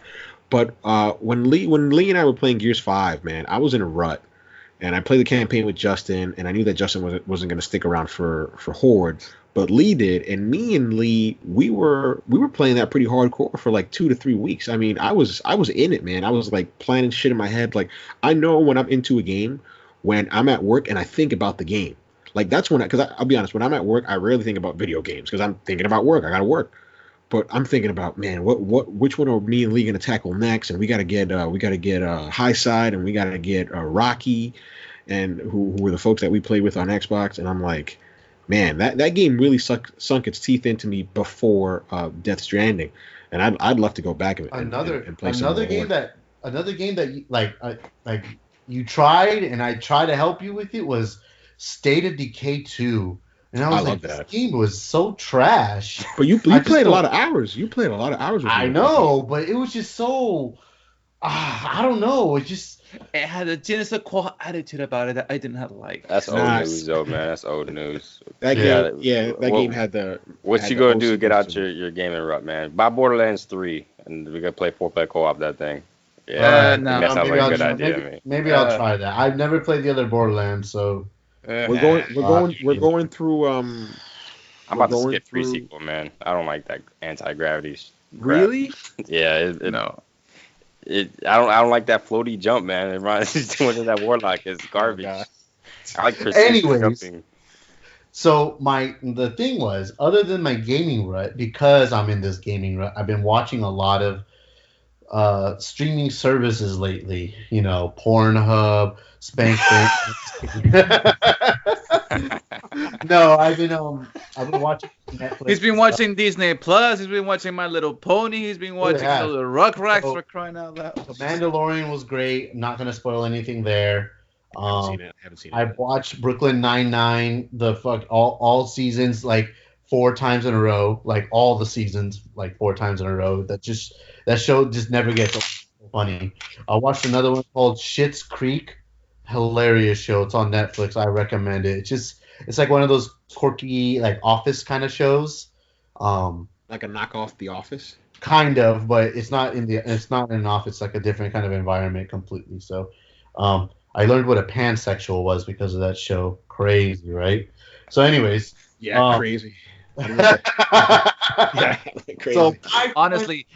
But when Lee and I were playing Gears 5, man, I was in a rut, and I played the campaign with Justin, and I knew that Justin wasn't gonna stick around for Horde, but Lee did, and me and Lee, we were playing that pretty hardcore for like 2 to 3 weeks. I mean, I was in it, man. I was like planning shit in my head. Like I know when I'm into a game, when I'm at work and I think about the game. Like that's when, because I'll be honest, when I'm at work, I rarely think about video games because I'm thinking about work. I gotta work, but I'm thinking about, man, which one are me and Lee gonna tackle next? And we gotta get High Side, and we gotta get Rocky, and who were the folks that we played with on Xbox. And I'm like, man, that game really sunk its teeth into me before Death Stranding, and I'd love to go back and play some another more. Another game that like you tried and I tried to help you with it was State of Decay 2. And I was like, this game was so trash. But you played a lot of hours. You played a lot of hours with me. I know, but it was just so I don't know. It had a je ne sais quoi attitude about it that I did not like. That's old news, though, man. That's old news. That game had the. What you gonna do to get out your gaming rut, man? Buy Borderlands 3, and we gonna play 4-player co-op that thing. Yeah, no, that sounds like a good idea to me. Maybe I'll try that. I've never played the other Borderlands, so we're going through. I'm about to skip 3 sequel, man. I don't like that anti-gravity. Really? Yeah, No. I don't like that floaty jump, man. It reminds me too much of that Warlock. It's garbage. I like precision jumping. So the thing was, other than my gaming rut, because I'm in this gaming rut, I've been watching a lot of streaming services lately. You know, Pornhub, Spank. No, I've been watching Netflix. He's been watching Disney Plus. He's been watching My Little Pony. He's been watching the Rugrats for crying out loud. The Mandalorian was great. I'm not gonna spoil anything there. I haven't seen it. I've watched Brooklyn Nine-Nine, all seasons like 4 times in a row, like all the seasons like 4 times in a row. That show just never gets funny. I watched another one called Schitt's Creek. Hilarious show. It's on Netflix. I recommend it. It's like one of those quirky like Office kind of shows. Like a knockoff The Office. Kind of, but it's not in an office. It's like a different kind of environment completely. So, I learned what a pansexual was because of that show. Crazy, right? So, anyways, crazy. Crazy. So honestly,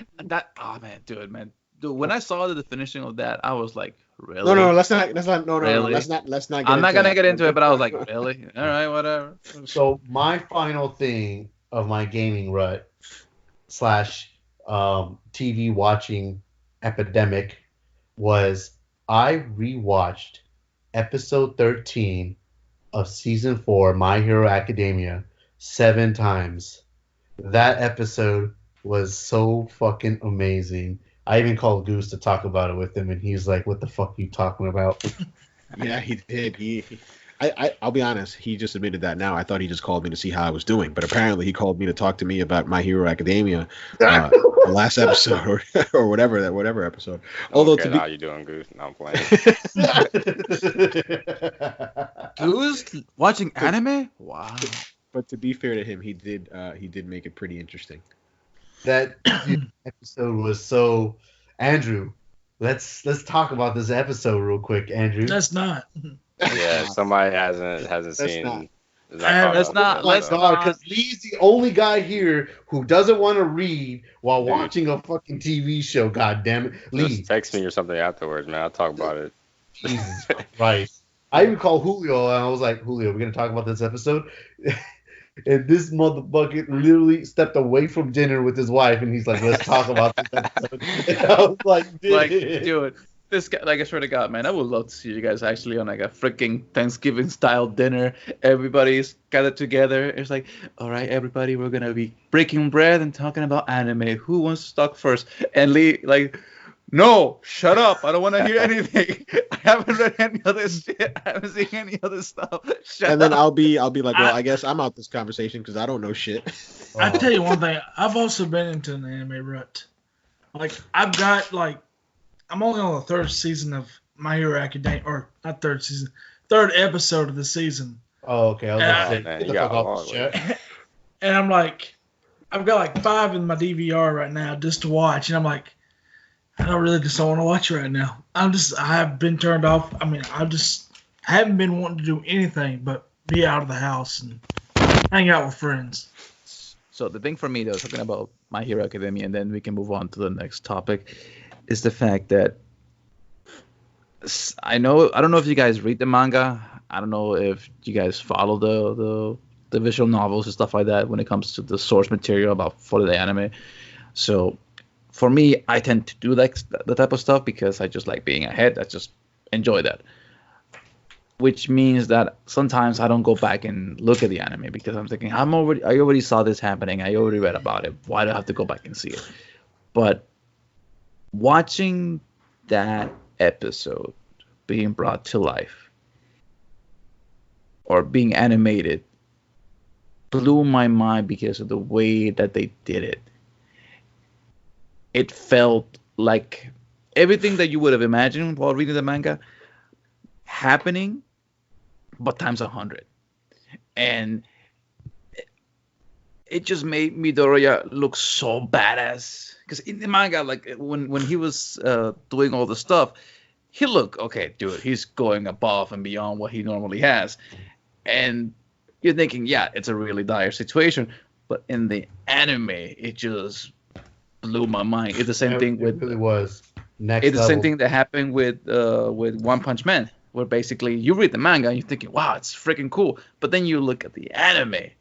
dude, when I saw the definition of that, I was like, really? No, let's not. Really? Let's not. I'm not gonna get into it, but I was like, really? All right, whatever. So my final thing of my gaming rut / TV watching epidemic was I rewatched episode 13 of season 4 My Hero Academia 7 times. That episode was so fucking amazing. I even called Goose to talk about it with him, and he's like, "What the fuck are you talking about?" Yeah, he did. I'll be honest. He just admitted that now. I thought he just called me to see how I was doing, but apparently he called me to talk to me about My Hero Academia, the last episode or whatever episode. Although how you doing, Goose? No, I'm playing. Goose watching anime? Wow. But to be fair to him, he did make it pretty interesting. That episode was so. Andrew, let's talk about this episode real quick, Andrew. That's not. Yeah, somebody hasn't seen. Let's not. Because Lee's the only guy here who doesn't want to read while watching a fucking TV show. God damn it, Lee! Just text me or something afterwards, man. I'll talk about it. Jesus Christ! I even called Julio and I was like, Julio, we're gonna talk about this episode. And this motherfucker literally stepped away from dinner with his wife, and he's like, "Let's talk about this episode." And I was like, dude, this guy, like, I swear to God, man, I would love to see you guys actually on like a freaking Thanksgiving style dinner. Everybody's gathered together. It's like, all right, everybody, we're gonna be breaking bread and talking about anime. Who wants to talk first? And Lee, like, no, shut up. I don't want to hear anything. I haven't read any other shit. I haven't seen any other stuff. And then I'll be like, well, I guess I'm out this conversation because I don't know shit. I tell you one thing. I've also been into an anime rut. Like, I'm only on the 3rd season of My Hero Academia, or not 3rd season, 3rd episode of the season. Oh, okay. And I'm like, I've got like 5 in my DVR right now just to watch, and I'm like, I really just don't want to watch it right now. I have been turned off. I mean, I haven't been wanting to do anything but be out of the house and hang out with friends. So the thing for me, though, talking about My Hero Academia, and then we can move on to the next topic, is the fact that I don't know if you guys read the manga. I don't know if you guys follow the visual novels and stuff like that when it comes to the source material about for the anime. So for me, I tend to do like the type of stuff because I just like being ahead. I just enjoy that. Which means that sometimes I don't go back and look at the anime because I'm thinking I already saw this happening. I already read about it. Why do I have to go back and see it? But watching that episode being brought to life or being animated blew my mind because of the way that they did it. It felt like everything that you would have imagined while reading the manga happening, but times 100. And it just made Midoriya look so badass. Because in the manga, like when he was doing all the stuff, he looked okay, dude. He's going above and beyond what he normally has, and you're thinking, yeah, it's a really dire situation. But in the anime, it just blew my mind. It's the same thing with. It really was next It's the level. same thing that happened with One Punch Man, where basically you read the manga and you're thinking, wow, it's freaking cool. But then you look at the anime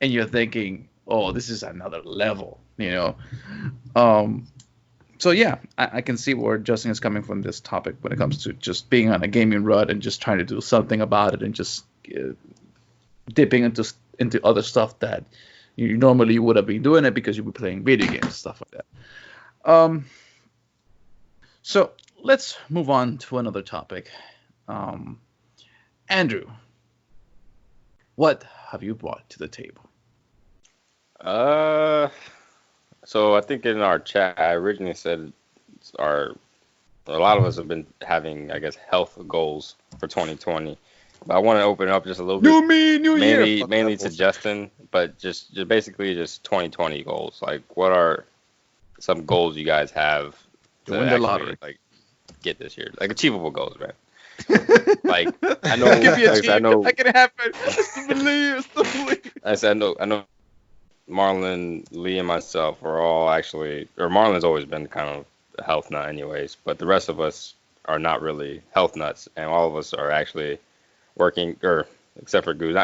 and you're thinking, oh, this is another level, you know. So yeah, I can see where Justin is coming from this topic when it comes to just being on a gaming rut and just trying to do something about it and just dipping into other stuff that you normally would have been doing it because you'd be playing video games, stuff like that. So let's move on to another topic. Andrew, what have you brought to the table? So I think in our chat, I originally said a lot of us have been having, I guess, health goals for 2020. But I want to open it up just a little bit. New year. Mainly to Justin, but just basically just 2020 goals. Like, what are some goals you guys have to win the actually lottery. like get this year? Like achievable goals, man. Like I know, That can be like, achieved. I know, That can happen. I still believe. I said I know. Marlon, Lee, and myself are all actually, or Marlon's always been kind of a health nut, anyways. But the rest of us are not really health nuts, and all of us are actually working, or except for Goose.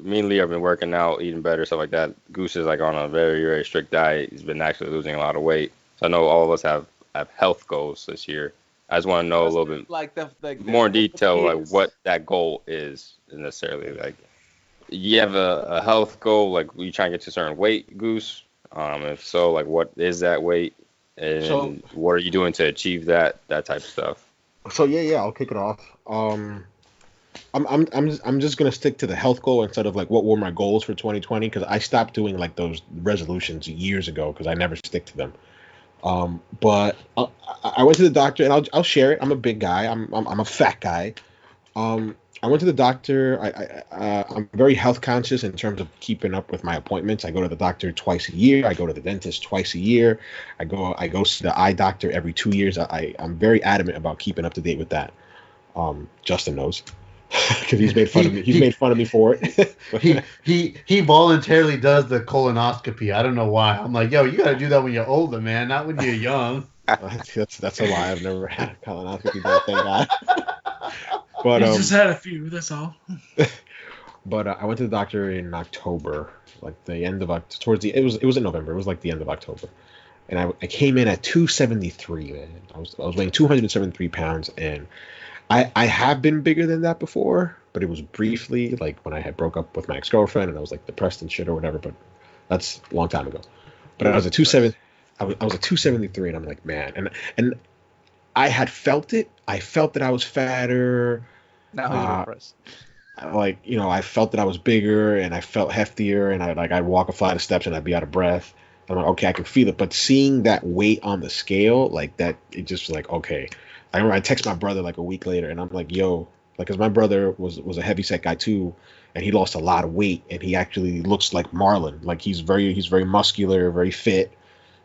Me and Lee have been working out, eating better, stuff like that. Goose is like on a very, very strict diet. He's been actually losing a lot of weight. So I know all of us have health goals this year. I just want to know a little bit more in detail, like what that goal is necessarily. Like, you have a health goal, like you trying to get to a certain weight, Goose? If so, like what is that weight, and what are you doing to achieve that type of stuff? So yeah, I'll kick it off. I'm just gonna stick to the health goal instead of like what were my goals for 2020, because I stopped doing like those resolutions years ago because I never stick to them. But I went to the doctor, and I'll share it. I'm a big guy. I'm a fat guy. I went to the doctor. I'm very health conscious in terms of keeping up with my appointments. I go to the doctor twice a year. I go to the dentist twice a year. I go see the eye doctor every 2 years. I'm very adamant about keeping up to date with that. Justin knows because he's made fun of me. He's made fun of me for it. he voluntarily does the colonoscopy. I don't know why. I'm like, yo, you got to do that when you're older, man, not when you're young. That's a lie. I've never had a colonoscopy, but thank God. But He's just had a few. That's all. But I went to the doctor in October, like the end of October. It was in November. It was like the end of October, and I came in at 273. Man, I was weighing 273 pounds, and I have been bigger than that before, but it was briefly, like when I had broke up with my ex-girlfriend and I was like depressed and shit or whatever. But that's a long time ago. But I was at 273, and I'm like, man, and I had felt it. I felt that I was fatter. Now you're depressed. Like, I felt that I was bigger, and I felt heftier, and I'd walk a flight of steps and I'd be out of breath. I'm like, okay, I can feel it. But seeing that weight on the scale, like that, it just was like, okay. I remember I text my brother like a week later, and I'm like, yo, like, because my brother was a heavy set guy too, and he lost a lot of weight, and he actually looks like Marlon. Like he's very muscular, very fit.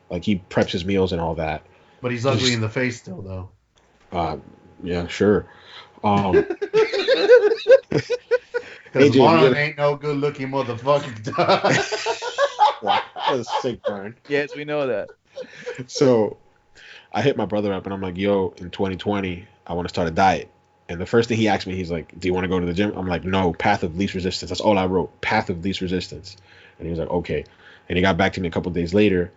Like he preps his meals and all that. But he's ugly in the face still, though. Yeah, sure. Because AJ, Marlon ain't no good-looking motherfucker. Wow, that was a sick burn. Yes, we know that. So I hit my brother up, and I'm like, yo, in 2020, I want to start a diet. And the first thing he asked me, he's like, "Do you want to go to the gym?" I'm like, "No, path of least resistance." That's all I wrote, path of least resistance. And he was like, "Okay." And he got back to me a couple days later,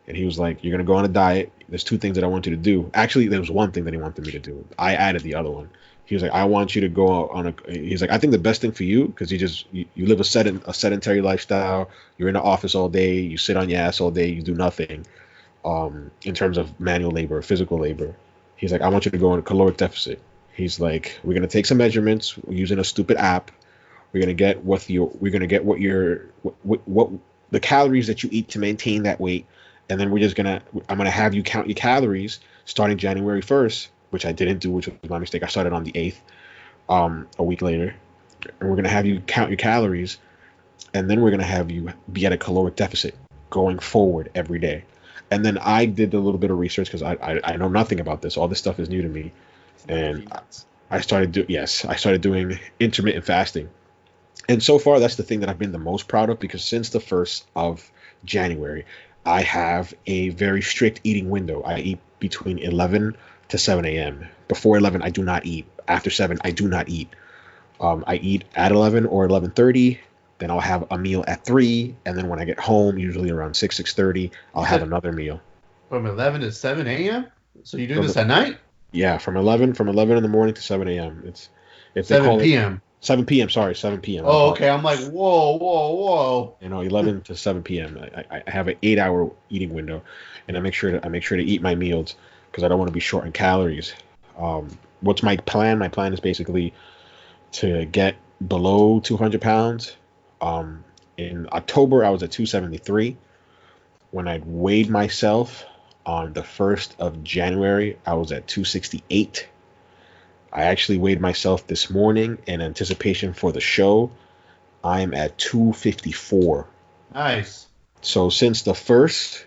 and he was like, "You're gonna go on a diet. There's two things that I want you to do." Actually, there was one thing that he wanted me to do. I added the other one. He was like, "I want you to go on a." He's like, "I think the best thing for you, because you live a sedentary lifestyle. You're in the office all day. You sit on your ass all day. You do nothing. In terms of manual labor, physical labor." He's like, "I want you to go on a caloric deficit." He's like, "We're gonna take some measurements using a stupid app. We're gonna get what the calories that you eat to maintain that weight, and then I'm gonna have you count your calories starting January 1st, which I didn't do, which was my mistake. I started on the 8th, a week later, and we're gonna have you count your calories, and then we're gonna have you be at a caloric deficit going forward every day." And then I did a little bit of research because I know nothing about this. All this stuff is new to me, and I started doing intermittent fasting. And so far, that's the thing that I've been the most proud of, because since the 1st of January, I have a very strict eating window. I eat between 11 to 7 a.m. Before 11, I do not eat. After 7, I do not eat. I eat at 11 or 11:30. Then I'll have a meal at 3. And then when I get home, usually around 6:30, I'll have another meal. From 11 to 7 a.m.? So you do From this at night? Yeah, from 11 in the morning to 7 a.m. It's if they 7 call it p.m. 7 p.m. Sorry, 7 p.m. Oh, okay. I'm like, whoa. 11 to 7 p.m. I have an 8-hour eating window, and I make sure to eat my meals because I don't want to be short in calories. What's my plan? My plan is basically to get below 200 pounds. In October, I was at 273. When I weighed myself on the 1st of January, I was at 268. I actually weighed myself this morning in anticipation for the show. I am at 254. Nice. So since the 1st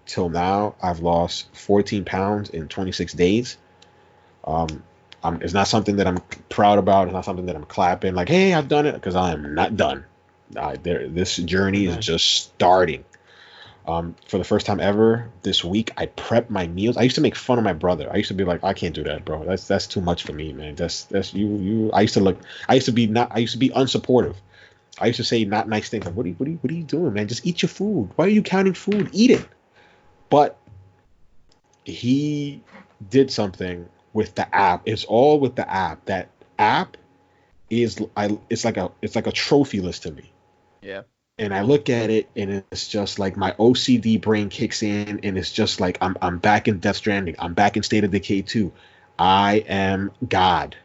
till now, I've lost 14 pounds in 26 days. It's not something that I'm proud about. It's not something that I'm clapping like, "Hey, I've done it," because I am not done. This journey is just starting. For the first time ever this week, I prep my meals. I used to make fun of my brother. I used to be like, "I can't do that, bro. That's too much for me, man. That's you. I used to be unsupportive. I used to say not nice things like, what are you doing, man? Just eat your food. Why are you counting food? Eat it." But he did something with the app. It's all with the app. That app it's like a trophy list to me. Yeah. And I look at it, and it's just like my OCD brain kicks in, and it's just like I'm back in Death Stranding. I'm back in State of Decay 2. I am God,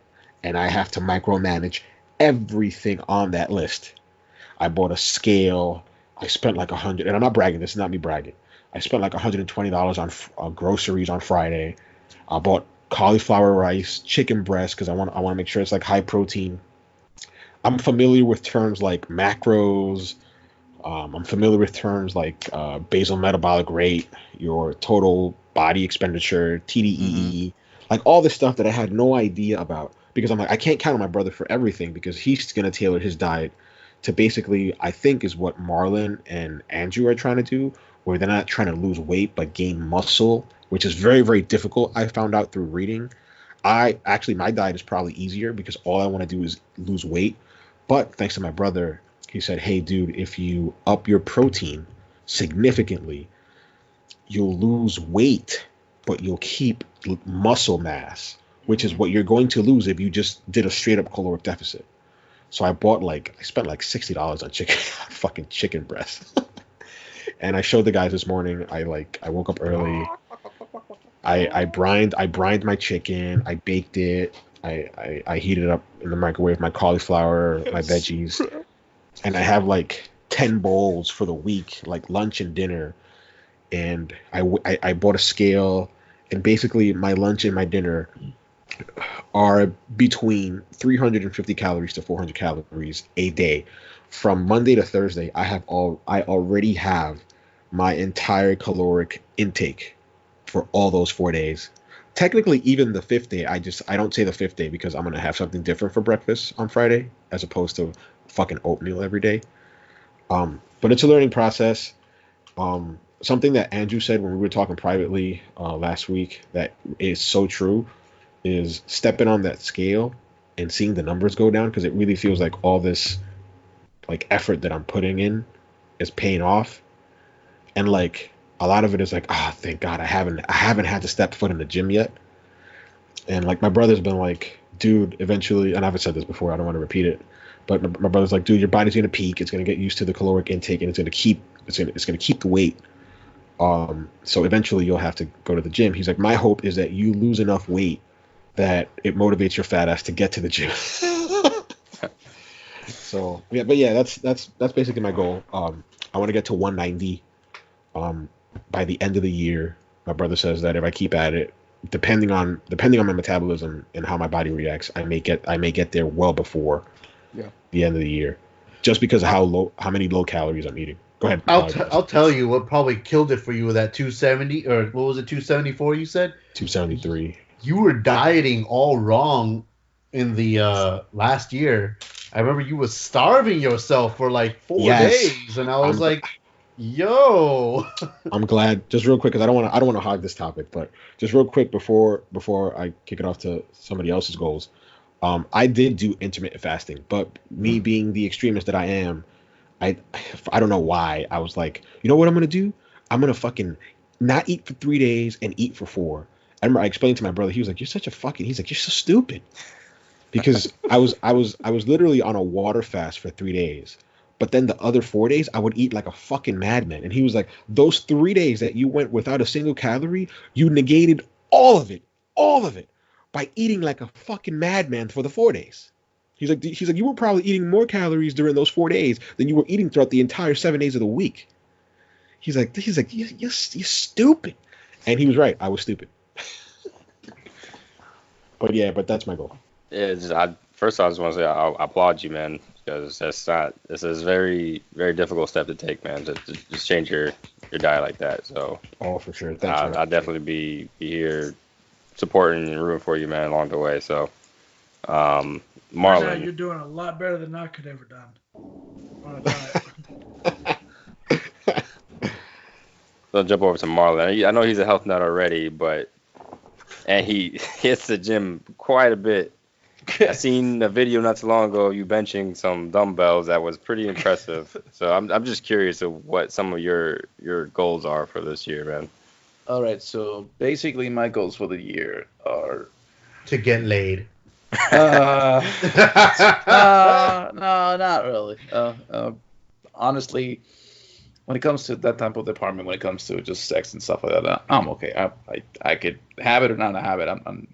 and I have to micromanage everything on that list. I bought a scale. I spent like 100, and I'm not bragging. This is not me bragging. I spent like $120 on groceries on Friday. I bought cauliflower rice, chicken breast, because I want to make sure it's like high protein. I'm familiar with terms like macros. I'm familiar with terms like basal metabolic rate, your total body expenditure, TDEE, like all this stuff that I had no idea about, because I'm like, I can't count on my brother for everything, because he's going to tailor his diet to basically, I think, is what Marlon and Andrew are trying to do, where they're not trying to lose weight but gain muscle, which is very, very difficult. I found out through reading. My diet is probably easier because all I want to do is lose weight. But thanks to my brother, he said, "Hey, dude, if you up your protein significantly, you'll lose weight, but you'll keep muscle mass, which is what you're going to lose if you just did a straight up caloric deficit." So I spent like $60 on fucking chicken breast. And I showed the guys this morning. I woke up early. I brined my chicken. I baked it. I heated it up in the microwave, my cauliflower, my veggies. And I have like 10 bowls for the week, like lunch and dinner. And I bought a scale, and basically my lunch and my dinner are between 350 calories to 400 calories a day. From Monday to Thursday, I already have my entire caloric intake for all those 4 days. Technically, even the 5th day, I don't say the 5th day because I'm gonna have something different for breakfast on Friday as opposed to fucking oatmeal every day. But it's a learning process. Something that Andrew said when we were talking privately last week that is so true is stepping on that scale and seeing the numbers go down, because it really feels like all this like effort that I'm putting in is paying off. And like a lot of it is like, oh, thank God I haven't had to step foot in the gym yet. And like my brother's been like, dude, eventually, and I've said this before, I don't want to repeat it, but my brother's like, dude, your body's gonna peak, it's gonna get used to the caloric intake, and it's gonna keep the weight. So eventually you'll have to go to the gym. He's like, my hope is that you lose enough weight that it motivates your fat ass to get to the gym. So yeah, but yeah, that's basically my goal. I want to get to 190 by the end of the year. My brother says that if I keep at it, depending on my metabolism and how my body reacts, I may get there well before the end of the year, just because of how many low calories I'm eating. Go ahead. I'll tell you what probably killed it for you with that 270, or what was it, 274 you said? 273. You were dieting all wrong in the last year. I remember you was starving yourself for like 4 days, and I was like, yo. I'm glad. Just real quick, because I don't want to hog this topic, but just real quick before I kick it off to somebody else's goals. I did do intermittent fasting, but me being the extremist that I am, I don't know why. I was like, you know what I'm gonna do? I'm gonna fucking not eat for 3 days and eat for 4. I remember I explained to my brother. He was like, he's like, you're so stupid. Because I was literally on a water fast for 3 days. But then the other 4 days, I would eat like a fucking madman. And he was like, those 3 days that you went without a single calorie, you negated all of it, by eating like a fucking madman for the 4 days. He's like, you were probably eating more calories during those 4 days than you were eating throughout the entire 7 days of the week. He's like, you're stupid. And he was right. I was stupid. But that's my goal. Yeah, first I just want to say I applaud you, man, because this is very, very difficult step to take, man, to just change your diet like that. So for sure. Thanks. I'll definitely be here supporting and rooting for you, man, along the way. So Marlon, right now you're doing a lot better than I could ever done on a diet. So jump over to Marlon. I know he's a health nut already, and he hits the gym quite a bit. I seen a video not too long ago of you benching some dumbbells that was pretty impressive. So I'm just curious of what some of your goals are for this year, man. All right, so basically my goals for the year are to get laid. No, not really. Honestly, when it comes to that type of department, when it comes to just sex and stuff like that, I'm okay. I could have it or not have it.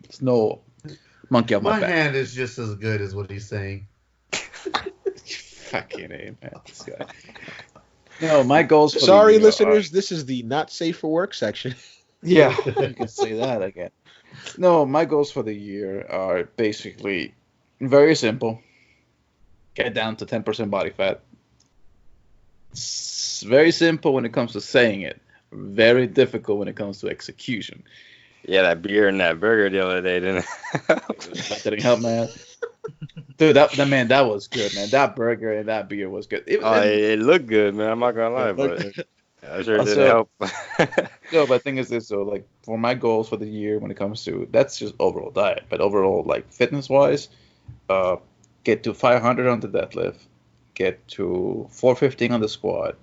It's no monkey on my back. My hand is just as good as what he's saying. Fucking A, man. This guy. No, my goals for Sorry, the year listeners, this is the not safe for work section. Yeah, you can say that again. No, my goals for the year are basically very simple. Get down to 10% body fat. It's very simple when it comes to saying it. Very difficult when it comes to execution. Yeah, that beer and that burger the other day didn't. That didn't help, man. Dude, that was good, man. That burger and that beer was good. It looked good, man. I'm not gonna lie, but I sure didn't help. No, but the thing is this, so like for my goals for the year when it comes to that's just overall diet, but overall like fitness wise, get to 500 on the deadlift, get to 415 on the squat,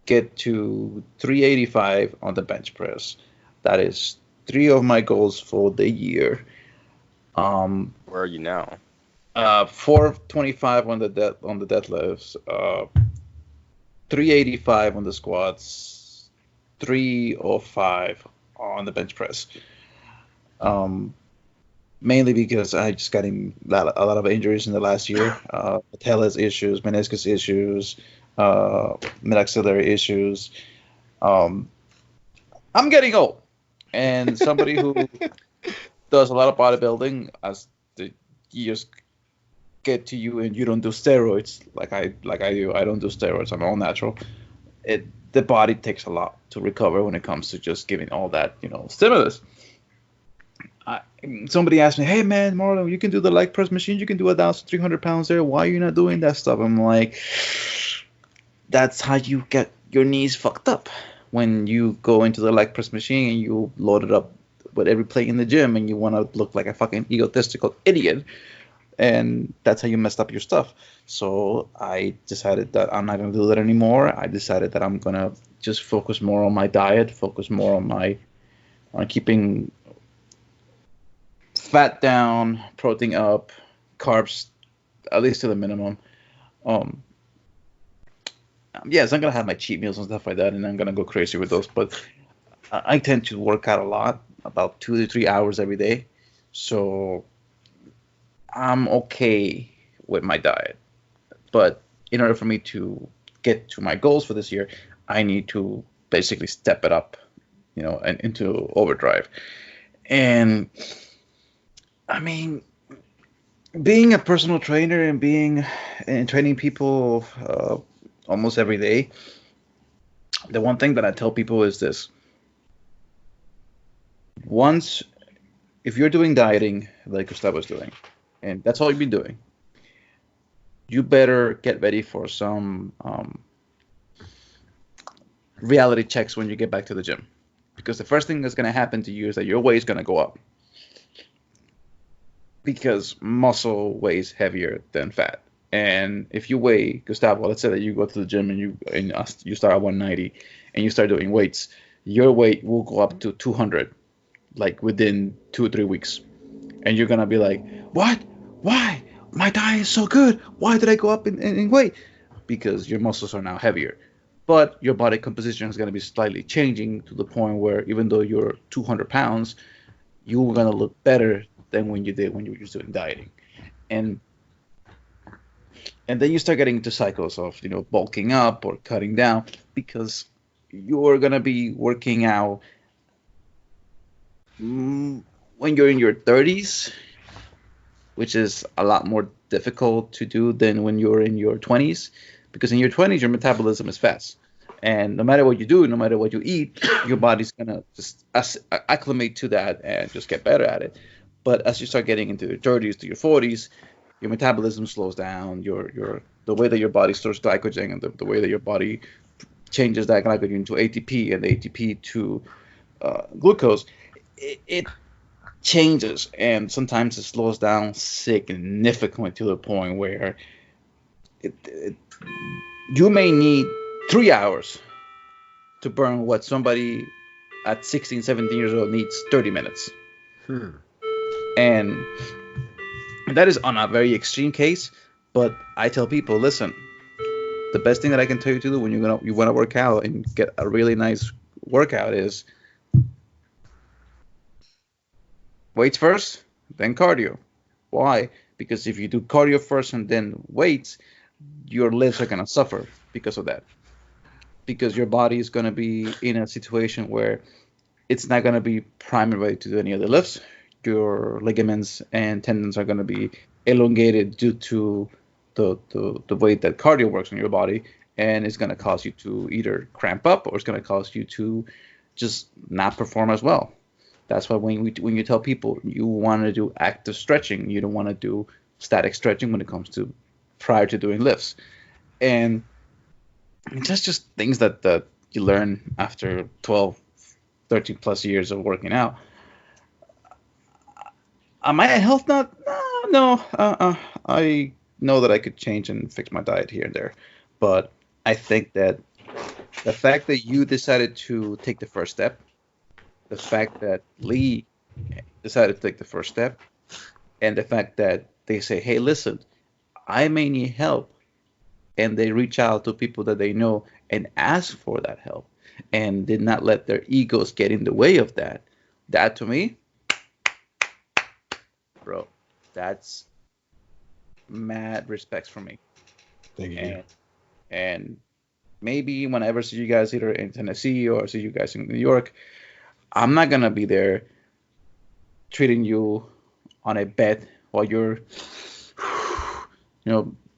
get to 385 on the bench press. That is 3 of my goals for the year. Where are you now? 425 on the deadlifts, 385 on the squats, 305 on the bench press. Mainly because I just got a lot of injuries in the last year. Patellas issues, meniscus issues, mid-axillary issues. I'm getting old, and somebody who does a lot of bodybuilding, as the years get to you and you don't do steroids like I do. I don't do steroids. I'm all natural. The body takes a lot to recover when it comes to just giving all that stimulus. Somebody asked me, "Hey man, Marlon, you can do the leg press machine. You can do 1,300 pounds there. Why are you not doing that stuff?" I'm like, that's how you get your knees fucked up when you go into the leg press machine and you load it up with every play in the gym, and you want to look like a fucking egotistical idiot, and that's how you messed up your stuff. So I decided that I'm not gonna do that anymore. I decided that I'm gonna just focus more on my diet, focus more on keeping fat down, protein up, carbs at least to the minimum. Um, yes, I'm gonna have my cheat meals and stuff like that, and I'm gonna go crazy with those. But I tend to work out a lot, about 2 to 3 hours every day, so I'm okay with my diet. But in order for me to get to my goals for this year, I need to basically step it up, and into overdrive. And I mean, being a personal trainer and training people almost every day, the one thing that I tell people is this: once, if you're doing dieting like Gustavo's doing, and that's all you've been doing, you better get ready for some reality checks when you get back to the gym, because the first thing that's going to happen to you is that your weight is going to go up, because muscle weighs heavier than fat. And if you weigh, Gustavo, let's say that you go to the gym and you start at 190 and you start doing weights, your weight will go up to 200 like within 2 or 3 weeks, and you're gonna be like, what? Why? My diet is so good. Why did I go up in weight? Because your muscles are now heavier, but your body composition is going to be slightly changing to the point where even though you're 200 pounds, you're going to look better than when you did when you were just doing dieting. And then you start getting into cycles of bulking up or cutting down, because you're going to be working out when you're in your 30s, which is a lot more difficult to do than when you're in your 20s, because in your 20s your metabolism is fast, and no matter what you do, no matter what you eat, your body's gonna just acclimate to that and just get better at it. But as you start getting into your 30s to your 40s, your metabolism slows down, the way that your body stores glycogen, and the way that your body changes that glycogen to ATP and ATP to glucose, it changes, and sometimes it slows down significantly to the point where you may need 3 hours to burn what somebody at 16, 17 years old needs 30 minutes. And that is on a very extreme case, but I tell people, listen, the best thing that I can tell you to do when you want to work out and get a really nice workout is weights first, then cardio. Why? Because if you do cardio first and then weights, your legs are going to suffer because of that. Because your body is going to be in a situation where it's not going to be primed ready to do any other lifts. Your ligaments and tendons are going to be elongated due to the way that cardio works on your body, and it's going to cause you to either cramp up or it's going to cause you to just not perform as well. That's why when you tell people you want to do active stretching, you don't want to do static stretching when it comes to prior to doing lifts. And that's just things that you learn after 12, 13 plus years of working out. Am I a health nut? No. I know that I could change and fix my diet here and there. But I think that the fact that you decided to take the first step, the fact that Lee decided to take the first step, and the fact that they say, hey, listen, I may need help, and they reach out to people that they know and ask for that help, and did not let their egos get in the way of that. That, to me, bro, that's mad respects for me. Thank you. And maybe when I ever see you guys either in Tennessee or see you guys in New York, I'm not gonna be there treating you on a bed while you're,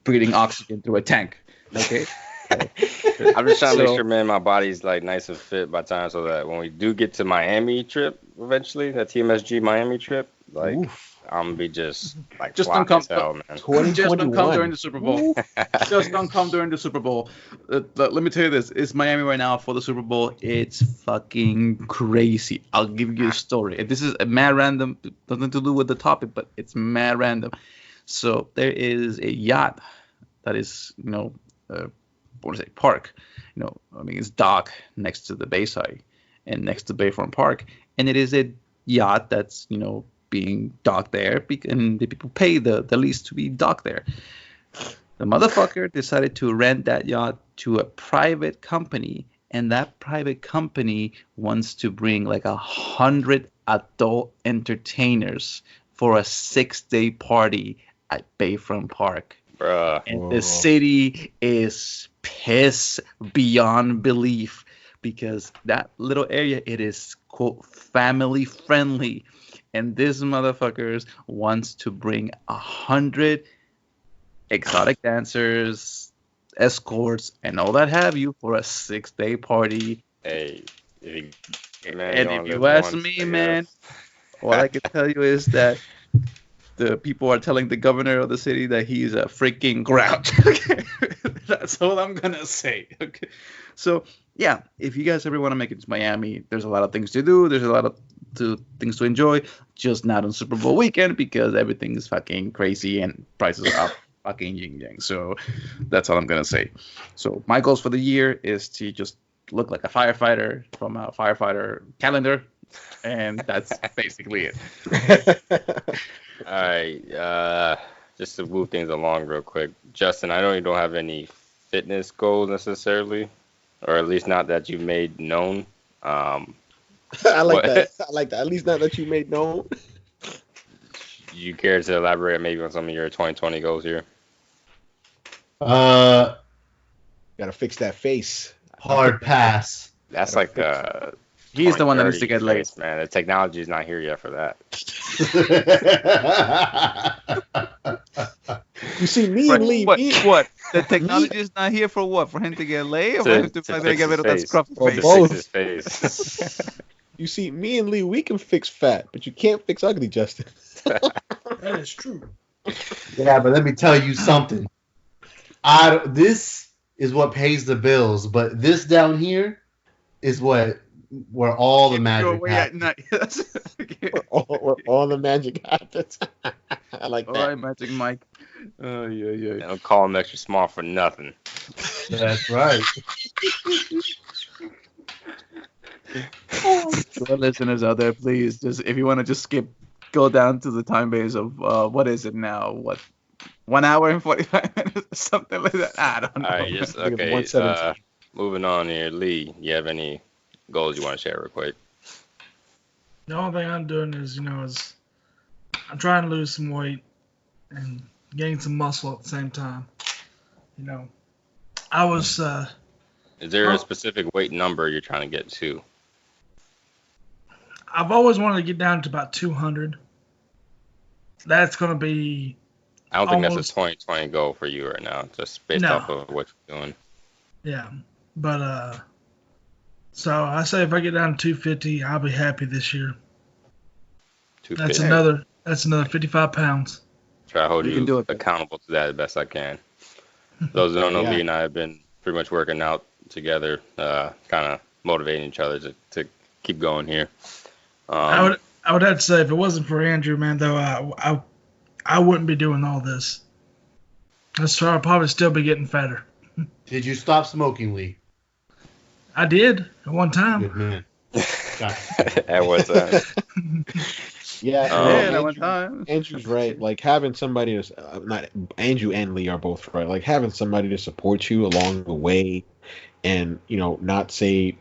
breathing oxygen through a tank. Okay. I'm just trying to make sure, man, my body's like nice and fit by time, so that when we do get to Miami trip eventually, that TMSG Miami trip, Like Oof. I'm gonna be just like Just don't floppy as come- hell, man. Just don't come during 2021. the Super Bowl. Just don't come during the Super Bowl. Let me tell you this: it's Miami right now for the Super Bowl. It's fucking crazy. I'll give you a story. This is a mad random, nothing to do with the topic, but it's mad random. So there is a yacht that is, what is it? Park. I mean, it's dock next to the Bayside and next to Bayfront Park, and it is a yacht that's being docked there, and the people pay the lease to be docked there. The motherfucker decided to rent that yacht to a private company, and that private company wants to bring like 100 adult entertainers for a 6-day party at Bayfront Park. Bruh. And Whoa. the city is pissed beyond belief because that little area, it is quote family friendly, and this motherfuckers wants to bring 100 exotic dancers, escorts, and all that have you for a 6-day party. Hey, if you, man, And you if only you live ask once, me, I man, guess. all I can tell you is that the people are telling the governor of the city that he's a freaking grouch. Okay, that's all I'm gonna say. Okay, so yeah, if you guys ever want to make it to Miami, there's a lot of things to do. There's a lot of things to enjoy. Just not on Super Bowl weekend because everything is fucking crazy and prices are up fucking yin yang. So that's all I'm gonna say. So my goals for the year is to just look like a firefighter from a firefighter calendar, and that's basically it. All right, just to move things along real quick, Justin, I know you don't have any fitness goals necessarily, or at least not that you made known. I like What? that. I like that. At least not that you made known. You care to elaborate maybe on some of your 2020 goals here? Gotta Gotta fix that face. hard pass. That's Gotta like fix He's the one that needs to 2030 get laid. face, man. The technology is not here yet for that. You see, me and Lee, What? me, What? The technology is not here for what? For him to get laid, or for him to finally fix get rid his of that face. scruffy Or face? To both. fix his face. you see, me and Lee, we can fix fat, but you can't fix ugly, Justin. That is true. Yeah, but let me tell you something. This is what pays the bills, but this down here is where all the Go magic away at happens. night. Where all the magic happens. I like All that. right, Magic Mike. Yeah. Don't call him extra small for nothing. That's right. To our listeners out there, please, just if you want to just go down to the time base of what is it now? What, 1 hour and 45 minutes, or something like that? I don't know. All right, just I think it's okay. 117. Moving on here, Lee. You have any goals you want to share real quick? The only thing I'm doing is I'm trying to lose some weight and gain some muscle at the same time. I was Is there a specific weight number you're trying to get to? I've always wanted to get down to about 200. That's going to be I don't think that's almost- a 2020 goal for you right now, just based No. off of what you're doing. yeah, but so I say if I get down to 250, I'll be happy this year. 250. That's another 55 pounds. Try to hold You you, can do it, bro. accountable to that as best I can. Those who don't know, Yeah. Lee and I have been pretty much working out together, kind of motivating each other to keep going here. I would have to say if it wasn't for Andrew, man, though, I wouldn't be doing all this. That's why I'd probably still be getting fatter. Did you stop smoking, Lee? I did at one time. Good man. At what time? Yeah, At one time. Andrew's right. Like having somebody to not Andrew and Lee are both right. Like having somebody to support you along the way, and not say.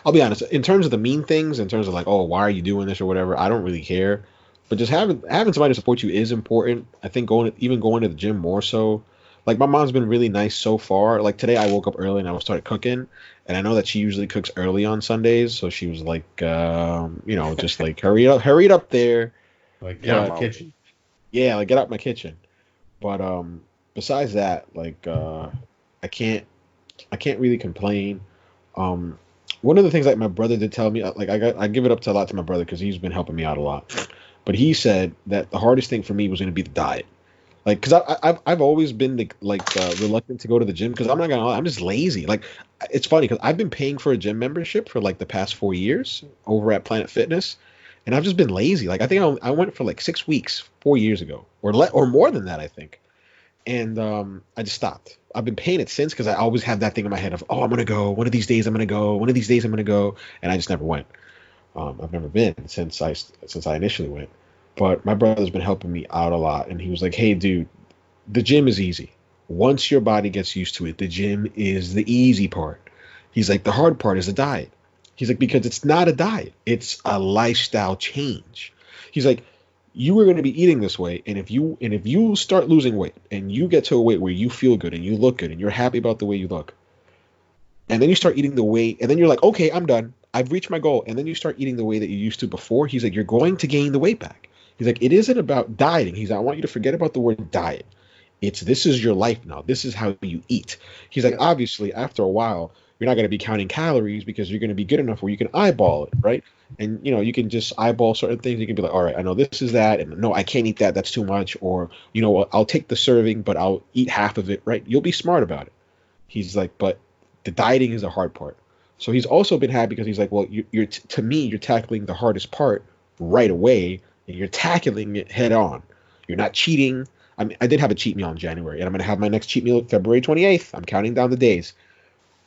I'll be honest. In terms of the mean things, in terms of like, oh, why are you doing this or whatever, I don't really care. But just having somebody to support you is important. I think going to the gym more so. Like my mom's been really nice so far. Like today, I woke up early and I started cooking, and I know that she usually cooks early on Sundays, so she was like, just like hurry it up there. Like, Yeah, yeah, Mom. kitchen. Yeah, like get out my kitchen. But besides that, like I can't really complain. One of the things like my brother did tell me, like I give it up to a lot to my brother because he's been helping me out a lot. but he said that the hardest thing for me was going to be the diet. Like, because I've always been reluctant to go to the gym because I'm not gonna lie, I'm just lazy. Like, it's funny because I've been paying for a gym membership for like the past 4 years over at Planet Fitness, and I've just been lazy. Like, I think I went for like 6 weeks 4 years ago, or more than that, I think. And I just stopped. I've been paying it since because I always have that thing in my head of, oh, I'm gonna go. One of these days I'm gonna go. One of these days I'm gonna go, and I just never went. I've never been since I initially went. But my brother's been helping me out a lot, and he was like, "Hey, dude, the gym is easy. Once your body gets used to it, the gym is the easy part." He's like, "The hard part is the diet." He's like, "Because it's not a diet; it's a lifestyle change." He's like, "You were going to be eating this way, and if you start losing weight, and you get to a weight where you feel good and you look good and you're happy about the way you look, and then you start eating the way, and then you're like, okay, I'm done. I've reached my goal," and then you start eating the way that you used to before. He's like, "You're going to gain the weight back." He's like, "It isn't about dieting." He's like, "I want you to forget about the word diet. This is your life now. This is how you eat." He's like, "Obviously, after a while, you're not going to be counting calories because you're going to be good enough where you can eyeball it, right? And you can just eyeball certain things. You can be like, all right, I know this is that, and no, I can't eat that. That's too much. Or I'll take the serving, but I'll eat half of it, right? You'll be smart about it." He's like, "But the dieting is the hard part." So he's also been happy because he's like, "Well, to me, you're tackling the hardest part right away, and you're tackling it head on. You're not cheating." I mean, I did have a cheat meal in January, and I'm going to have my next cheat meal February 28th. I'm counting down the days.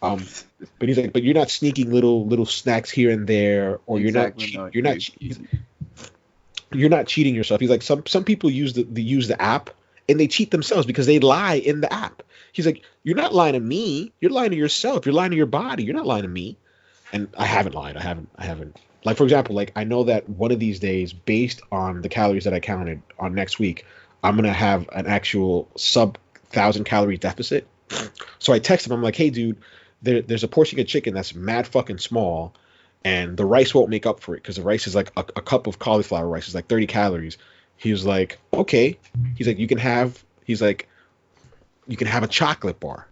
But he's like, "But you're not sneaking little snacks here and there, or Exactly, no, you're not cheating yourself." He's like, some people use the app and they cheat themselves because they lie in the app. He's like, "You're not lying to me. You're lying to yourself. You're lying to your body. You're not lying to me." And I haven't lied. I haven't. Like, for example, like, I know that one of these days, based on the calories that I counted on next week, I'm gonna have an actual sub 1,000 calorie deficit. So I text him. I'm like, "Hey, dude, there's a portion of chicken that's mad fucking small, and the rice won't make up for it because the rice is like a cup of cauliflower rice is like 30 calories." He was like, "Okay." He's like, you can have a chocolate bar.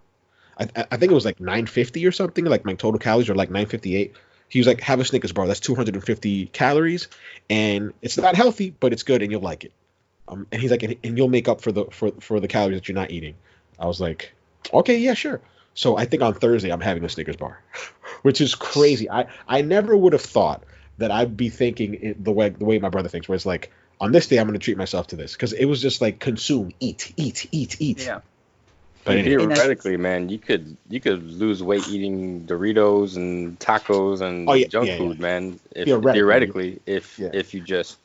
I think it was like 950 or something. Like, my total calories are like 958. He was like, "Have a Snickers bar. That's 250 calories, and it's not healthy, but it's good, and you'll like it." And he's like, "And you'll make up for the calories that you're not eating." I was like, "Okay, yeah, sure." So I think on Thursday I'm having a Snickers bar, which is crazy. I never would have thought that I'd be thinking the way my brother thinks, where it's like, on this day I'm going to treat myself to this, because it was just like, consume, eat. Yeah. But anyway, Theoretically, man, you could lose weight eating Doritos and tacos and junk food, man. Theoretically, if you just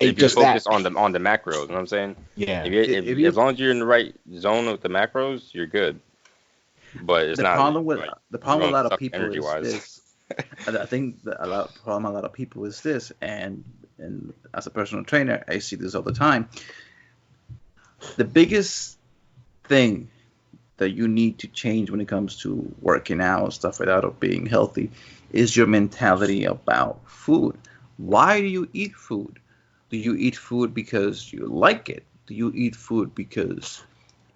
focus on the macros, you know what I'm saying? Yeah. If as long as you're in the right zone with the macros, you're good. But it's the not problem with like, the problem with a lot of people energy-wise. is this. I think the problem a lot of people is this, and as a personal trainer, I see this all the time. The biggest thing that you need to change when it comes to working out and stuff like that, or being healthy, is your mentality about food. Why do you eat food? Do you eat food because you like it? Do you eat food because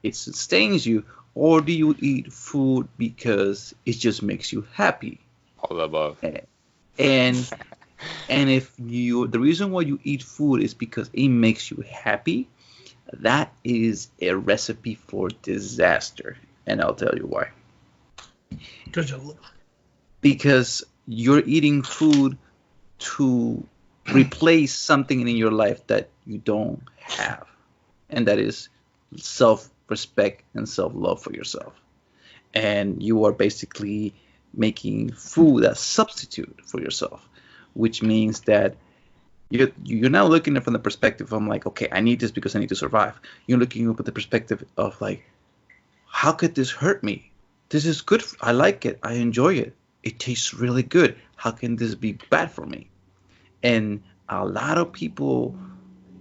it sustains you? Or do you eat food because it just makes you happy? All the above. And if the reason why you eat food is because it makes you happy, that is a recipe for disaster. And I'll tell you why. Because you're eating food to replace something in your life that you don't have, and that is self-respect and self-love for yourself. And you are basically making food a substitute for yourself, which means that you're not looking at it from the perspective of like, okay, I need this because I need to survive. You're looking up at the perspective of like, how could this hurt me? This is good. I like it. I enjoy it. It tastes really good. How can this be bad for me? And a lot of people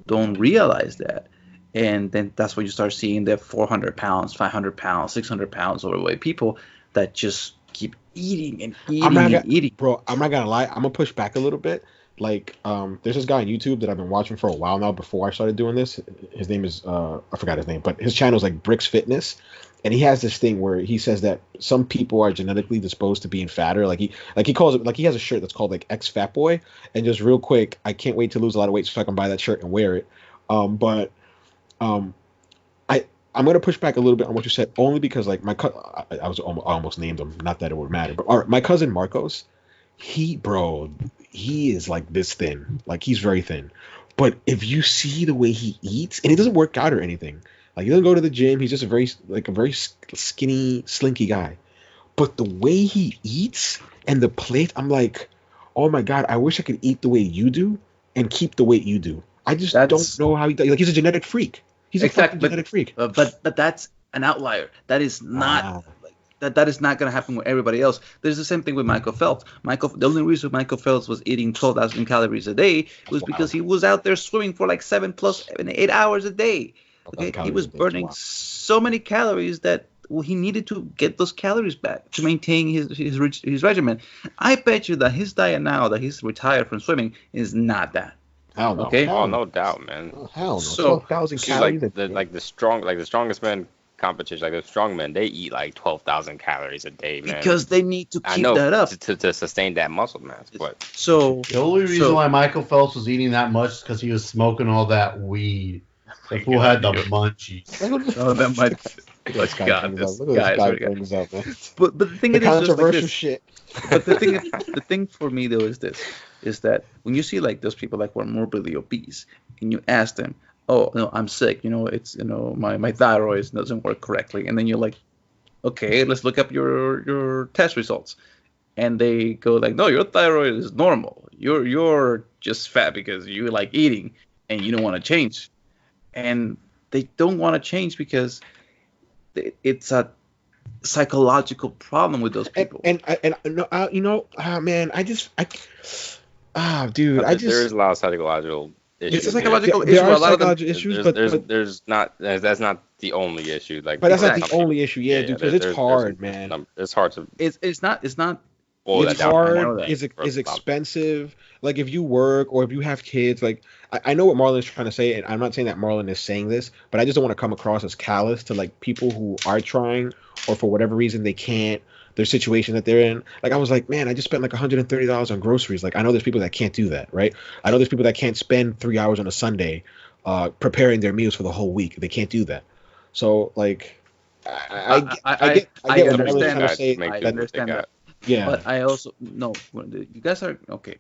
don't realize that. And then that's when you start seeing the 400 pounds, 500 pounds, 600 pounds overweight people that just keep eating and eating and eating. Bro, I'm not going to lie. I'm going to push back a little bit, like there's this guy on YouTube that I've been watching for a while now before I started doing this. His name is I forgot his name, but his channel is like Bricks Fitness, and he has this thing where he says that some people are genetically disposed to being fatter. He calls it, like, he has a shirt that's called like X Fat Boy. And just real quick, I can't wait to lose a lot of weight so I can buy that shirt and wear it. But I'm gonna push back a little bit on what you said, only because like I almost named him, not that it would matter, but all right, my cousin Marcos, he is like this thin, like he's very thin, but if you see the way he eats, and he doesn't work out or anything, like he doesn't go to the gym, he's just a very skinny, slinky guy, but the way he eats and the plate, I'm like, oh my god, I wish I could eat the way you do and keep the weight you do. I just don't know how he does. Like, he's a genetic freak. He's a fucking genetic freak. But that's an outlier. That is not that is not going to happen with everybody else. There's the same thing with Michael Phelps. The only reason Michael Phelps was eating 12,000 calories a day was because he was out there swimming for like 7 plus 8 hours a day. Okay, he was burning so many calories that he needed to get those calories back to maintain his regimen. I bet you that his diet now that he's retired from swimming is not that. Hell no. Okay. Oh, no doubt, man. Oh, hell no. So 12,000 calories. Like the strongest men competition, like the strong men, they eat like 12,000 calories a day, man. Because they need to keep that up to sustain that muscle mass. But so the only reason why Michael Phelps was eating that much is because he was smoking all that weed. The fool had the munchies. Oh, that might. This guy brings up, man. But the thing is, controversial shit. But the thing for me though is that when you see like those people like who are morbidly obese, and you ask them, oh no, I'm sick, it's my thyroid doesn't work correctly, and then you're like, okay, let's look up your test results, and they go like, no, your thyroid is normal, you're just fat because you like eating and you don't want to change, and they don't want to change because it's a psychological problem with those people. And man, dude, there is a lot of psychological issues. It's a psychological issue. There are a lot psychological of issues, that's not the only issue. Like, but that's not the only issue, dude. Because it's hard, man. It's hard to. It's not. It's hard. It's expensive. Like, if you work or if you have kids, like I know what Marlon is trying to say, and I'm not saying that Marlon is saying this, but I just don't want to come across as callous to like people who are trying, or for whatever reason they can't, their situation that they're in. Like, I was like, man, I just spent like $130 on groceries. Like, I know there's people that can't do that, right? I know there's people that can't spend 3 hours on a Sunday preparing their meals for the whole week. They can't do that. So like, I understand that. Yeah. But I also no, you guys are okay.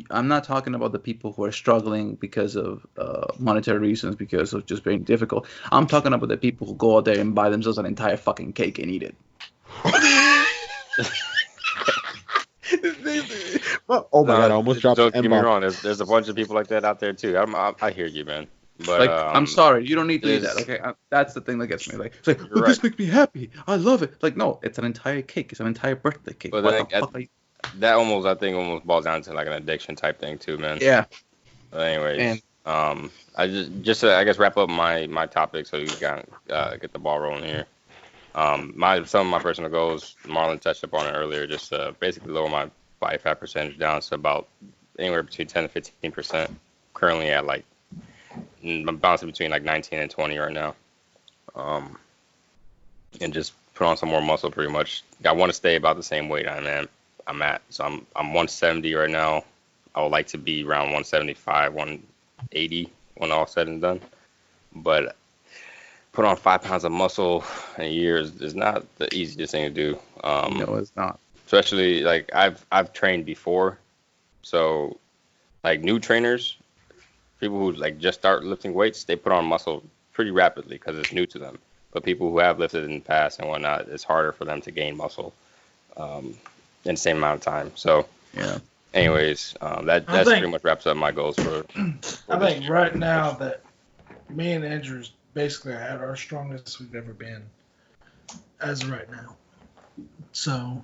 I'm not talking about the people who are struggling because of monetary reasons, because of just being difficult. I'm talking about the people who go out there and buy themselves an entire fucking cake and eat it. Oh my god! I almost dropped. Don't get me wrong. There's a bunch of people like that out there too. I hear you, man. But like, I'm sorry, you don't need to eat that. Okay, that's the thing that gets me. Like, it's like, but this makes me happy. I love it. Like, no, it's an entire cake. It's an entire birthday cake. But that almost boils down to like an addiction type thing too, man. Yeah. But anyways, I just I guess wrap up my topic so you can get the ball rolling here. Some of my personal goals, Marlon touched upon it earlier, just basically lower my body fat percentage down to about anywhere between 10 to 15%. Currently at like, I'm bouncing between like 19 and 20 right now. And just put on some more muscle pretty much. I want to stay about the same weight I'm at. So I'm 170 right now. I would like to be around 175, 180 when all said and done. But put on 5 pounds of muscle in a year is not the easiest thing to do. No, it's not. Especially like I've trained before, so like new trainers, people who like just start lifting weights, they put on muscle pretty rapidly because it's new to them. But people who have lifted in the past and whatnot, it's harder for them to gain muscle in the same amount of time. So yeah. Anyways, that pretty much wraps up my goals for I think right now that me and Andrew's basically at our strongest we've ever been as of right now. So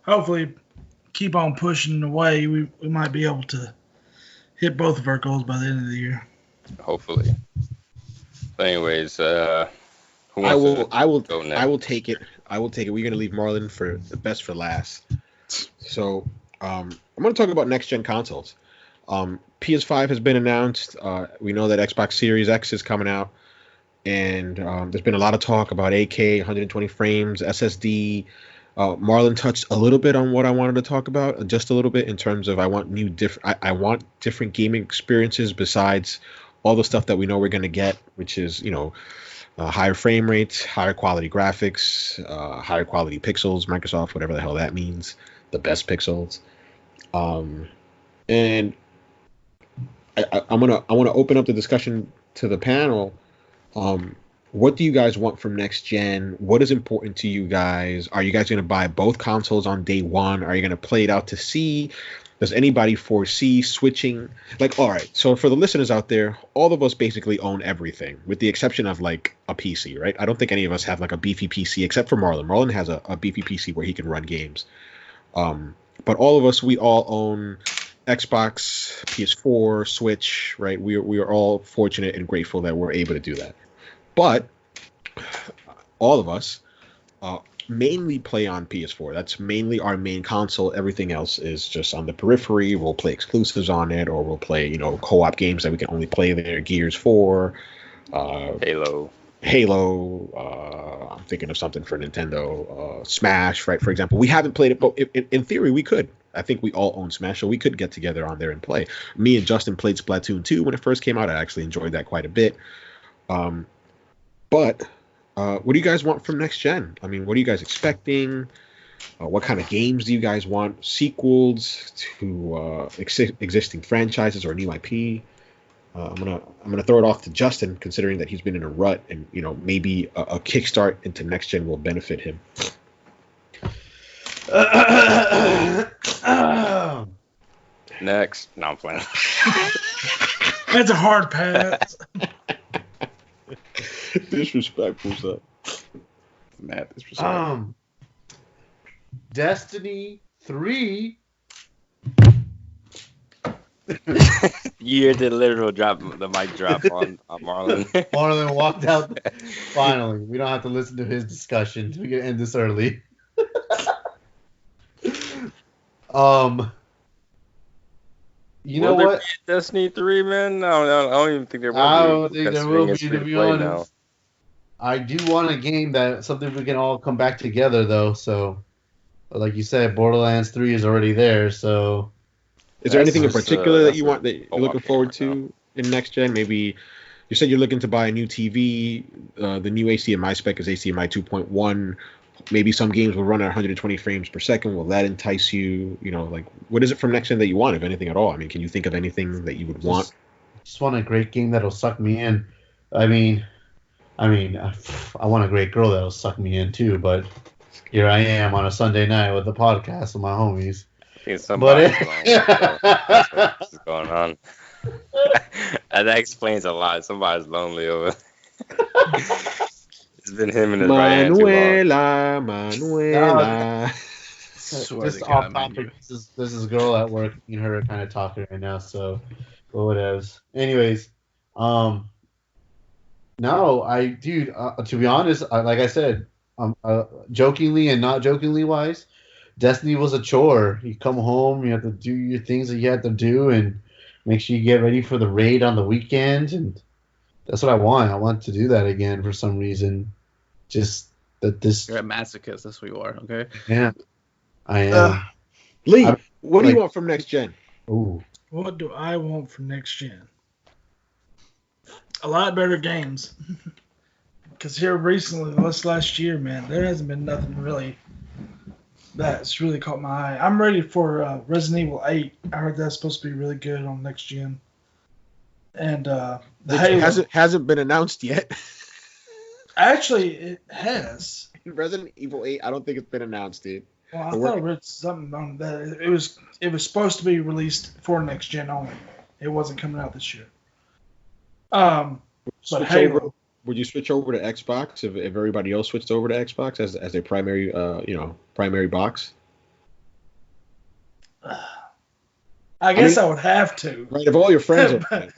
hopefully keep on pushing away. We might be able to hit both of our goals by the end of the year. Hopefully. But anyways, who I will go next? I will take it. We're gonna leave Marlon for the best for last. So I'm gonna talk about next gen consoles. PS5 has been announced. We know that Xbox Series X is coming out, and there's been a lot of talk about 8K, 120 frames, SSD. Marlon touched a little bit on what I wanted to talk about, just a little bit in terms of I want I want different gaming experiences besides all the stuff that we know we're going to get, which is higher frame rates, higher quality graphics, higher quality pixels, Microsoft, whatever the hell that means, the best pixels. And I want to open up the discussion to the panel. What do you guys want from next gen? What is important to you guys? Are you guys going to buy both consoles on day one? Are you going to play it out to see? Does anybody foresee switching? Like, all right, so for the listeners out there, all of us basically own everything, with the exception of like a PC, right? I don't think any of us have like a beefy PC except for Marlon. Marlon has a beefy PC where he can run games. But all of us, we all own Xbox, PS4, Switch, right? We are all fortunate and grateful that we're able to do that. But all of us mainly play on PS4. That's mainly our main console. Everything else is just on the periphery. We'll play exclusives on it, or we'll play, co-op games that we can only play there. Gears 4, Halo. I'm thinking of something for Nintendo. Smash, right? For example, we haven't played it, but in theory we could. I think we all own Smash, so we could get together on there and play. Me and Justin played Splatoon 2 when it first came out. I actually enjoyed that quite a bit. But what do you guys want from next gen? I mean, what are you guys expecting? What kind of games do you guys want? Sequels to existing franchises or new IP? I'm gonna throw it off to Justin, considering that he's been in a rut, and maybe a kickstart into next gen will benefit him. Next. No, I'm playing. That's a hard pass. Disrespectful stuff. Mad disrespectful. Destiny 3. You heard the literal drop, the mic drop on Marlon. Marlon walked out. Finally, we don't have to listen to his discussion. We can end this early. You know what? Destiny 3, man? No, I don't even think there will be. I don't think there will be, Considering to be it's free to play honest. I do want a game something we can all come back together, though. So, like you said, Borderlands 3 is already there. So, is there anything in just, particular that you want that co-op you're looking game forward right to in next gen? Maybe you said you're looking to buy a new TV. The new HDMI spec is HDMI 2.1. Maybe some games will run at 120 frames per second. Will that entice you? Like, what is it from next gen that you want, if anything at all? I mean, can you think of anything that you would want? Just want a great game that'll suck me in. I mean, I want a great girl that'll suck me in too. But here I am on a Sunday night with the podcast with my homies. I think somebody's lonely, so that's what's going on. And that explains a lot. Somebody's lonely over. It's been him and his right hand too long. Manuela. Just off topic. This is a girl at work. You can hear her kind of talking right now. So, whatevs. Anyways, no, to be honest, like I said, jokingly and not jokingly wise, Destiny was a chore. You come home, you have to do your things that you have to do, and make sure you get ready for the raid on the weekend, and that's what I want. I want to do that again for some reason. Just that this. You're a masochist. That's what you are. Okay. Yeah, I am. Lee, what do you want from next gen? Ooh. What do I want for next gen? A lot better games. Because here recently, this last year, man, there hasn't been nothing really that's really caught my eye. I'm ready for Resident Evil 8. I heard that's supposed to be really good on next gen. And the Halo hasn't been announced yet. Actually, it has. Resident Evil 8, I don't think it's been announced, dude. Well, I thought I read something on that. It was supposed to be released for next gen only. It wasn't coming out this year. But Halo. Would you switch over to Xbox if everybody else switched over to Xbox as their primary primary box? I guess I would have to. Right, if all your friends are.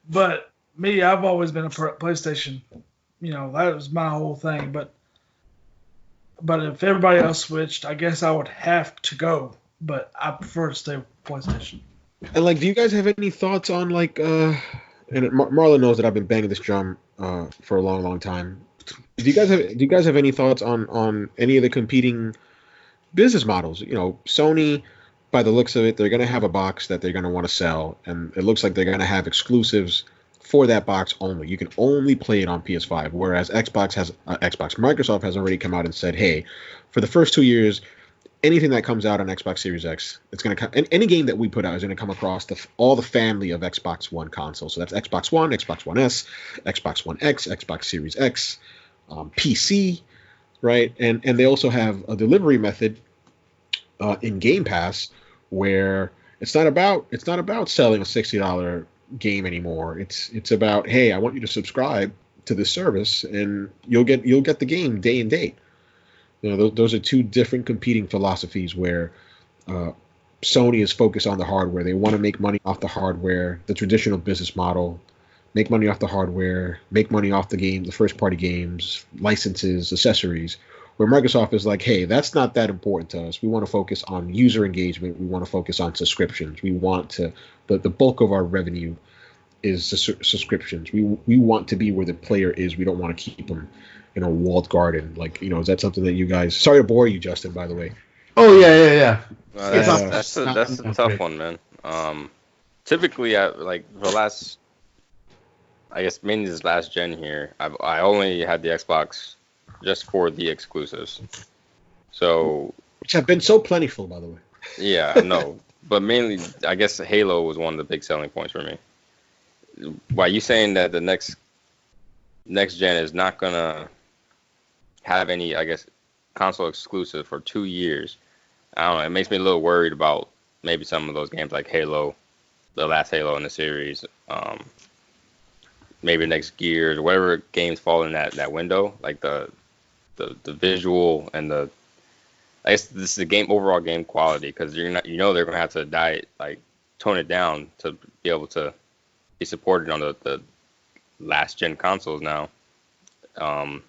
But me, I've always been a PlayStation. That was my whole thing. But if everybody else switched, I guess I would have to go. But I prefer to stay with PlayStation. And like, do you guys have any thoughts on like and Marlon knows that I've been banging this drum for a long, long time. Do you guys have any thoughts on any of the competing business models? You know, Sony, by the looks of it, they're going to have a box that they're going to want to sell, and it looks like they're going to have exclusives for that box only. You can only play it on PS5, whereas Microsoft has already come out and said, hey, for the first 2 years, anything that comes out on Xbox Series X, it's going to come. Any game that we put out is going to come across all the family of Xbox One consoles. So that's Xbox One, Xbox One S, Xbox One X, Xbox Series X, PC, right? And they also have a delivery method in Game Pass where it's not about selling a $60 game anymore. It's about, hey, I want you to subscribe to this service and you'll get the game day and date. You know, those are two different competing philosophies where uh, Sony is focused on the hardware. They want to make money off the hardware, the traditional business model, make money off the hardware, make money off the game, the first party games, licenses, accessories. Where Microsoft is like, hey, that's not that important to us. We want to focus on user engagement. We want to focus on subscriptions. We want to, the bulk of our revenue is the subscriptions. We want to be where the player is. We don't want to keep them in a walled garden. Like, is that something that you guys? Sorry to bore you, Justin. By the way. Oh yeah. Well, It's that's a tough one, man. Typically, like the last, I guess mainly this last gen here, I only had the Xbox just for the exclusives. So Which have been so plentiful, by the way. yeah, no, but mainly I guess Halo was one of the big selling points for me. Why you saying that the next gen is not gonna have any, I guess, console exclusive for 2 years? I don't know. It makes me a little worried about maybe some of those games like Halo, the last Halo in the series, maybe next Gears or whatever games fall in that window, like the visual and the, I guess this is the game overall game quality, because you're not, they're gonna have to tone it down to be able to be supported on the last gen consoles now. And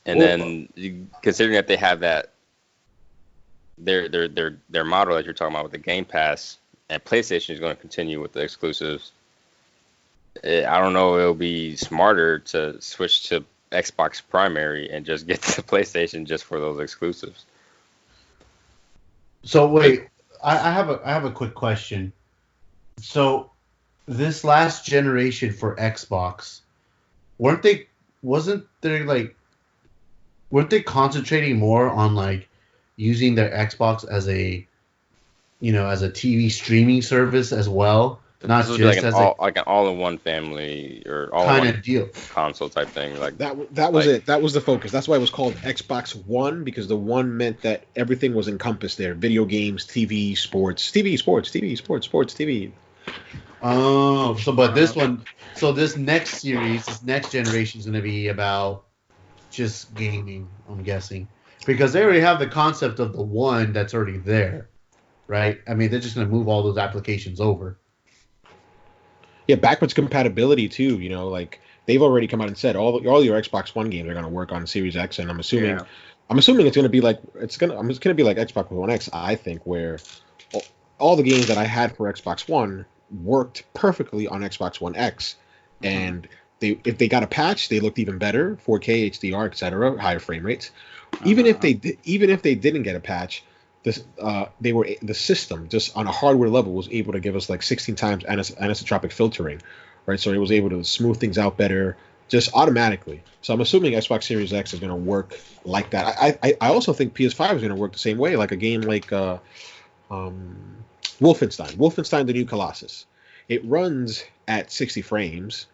then considering that they have that their model that you're talking about with the Game Pass, and PlayStation is going to continue with the exclusives. I don't know. It'll be smarter to switch to Xbox primary and just get the PlayStation just for those exclusives. So wait, I have a quick question. So this last generation for Xbox, weren't they concentrating more on like using their Xbox as a TV streaming service as well? Not This would just be as like an all-in-one family or kind all-in-one of deal. console type thing. Like That was it. That was the focus. That's why it was called Xbox One, because the one meant that everything was encompassed there: video games, TV, sports, TV. Oh, but this one, so this next series, this next generation is going to be about just gaming, I'm guessing, because they already have the concept of the one that's already there, right? I mean, they're just going to move all those applications over. Yeah, backwards compatibility too. Like they've already come out and said all your Xbox One games are going to work on Series X, and I'm assuming it's going to be like it's going to be like Xbox One X. I think where all the games that I had for Xbox One worked perfectly on Xbox One X, and if they got a patch, they looked even better, 4K, HDR, etc., higher frame rates. Even if they didn't get a patch, the system just on a hardware level was able to give us like 16 times anisotropic filtering, right? So it was able to smooth things out better just automatically. So I'm assuming Xbox Series X is going to work like that. I also think PS5 is going to work the same way, like a game like Wolfenstein: The New Colossus. It runs at 60 frames,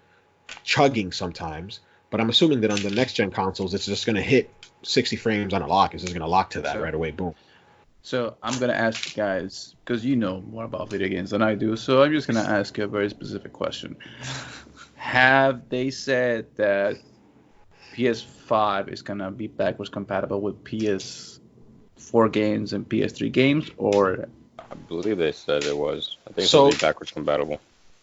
chugging sometimes, but I'm assuming that on the next gen consoles, it's just going to hit 60 frames on a lock. It's just going to lock to that right away. Boom. So I'm gonna ask you guys, because you know more about video games than I do, so I'm just gonna ask you a very specific question. Have they said that PS5 is gonna be backwards compatible with PS4 games and PS3 games, or? I believe they said it was. I think So- it'll be backwards compatible.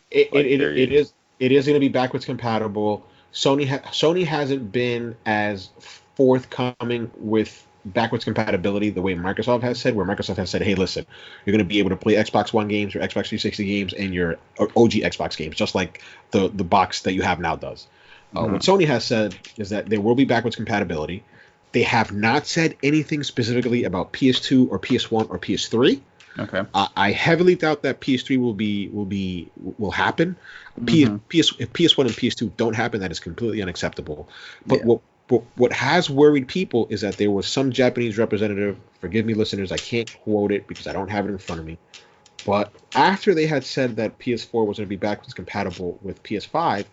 It is going to be backwards compatible. Sony hasn't been as forthcoming with backwards compatibility the way Microsoft has said, where Microsoft has said, hey, listen, you're going to be able to play Xbox One games, your Xbox 360 games, and your OG Xbox games, just like the box that you have now does. What Sony has said is that there will be backwards compatibility. They have not said anything specifically about PS2 or PS1 or PS3. Okay. I heavily doubt that PS3 will happen. If PS1 and PS2 don't happen, that is completely unacceptable. But what has worried people is that there was some Japanese representative. Forgive me, listeners, I can't quote it because I don't have it in front of me. But after they had said that PS4 was going to be backwards compatible with PS5,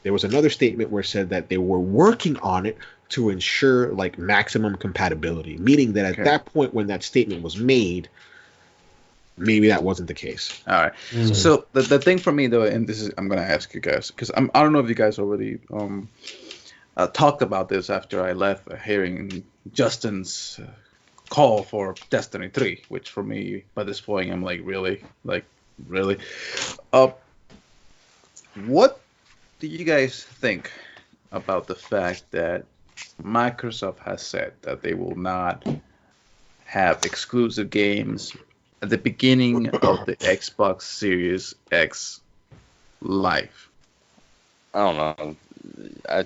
there was another statement where it said that they were working on it to ensure like maximum compatibility, meaning that at that point when that statement was made, maybe that wasn't the case. All right. So the thing for me though, and this is I'm gonna ask you guys because I don't know if you guys already talked about this after I left, hearing Justin's call for Destiny 3, which for me by this point I'm like really. What do you guys think about the fact that Microsoft has said that they will not have exclusive games at the beginning of the Xbox Series X life? I don't know.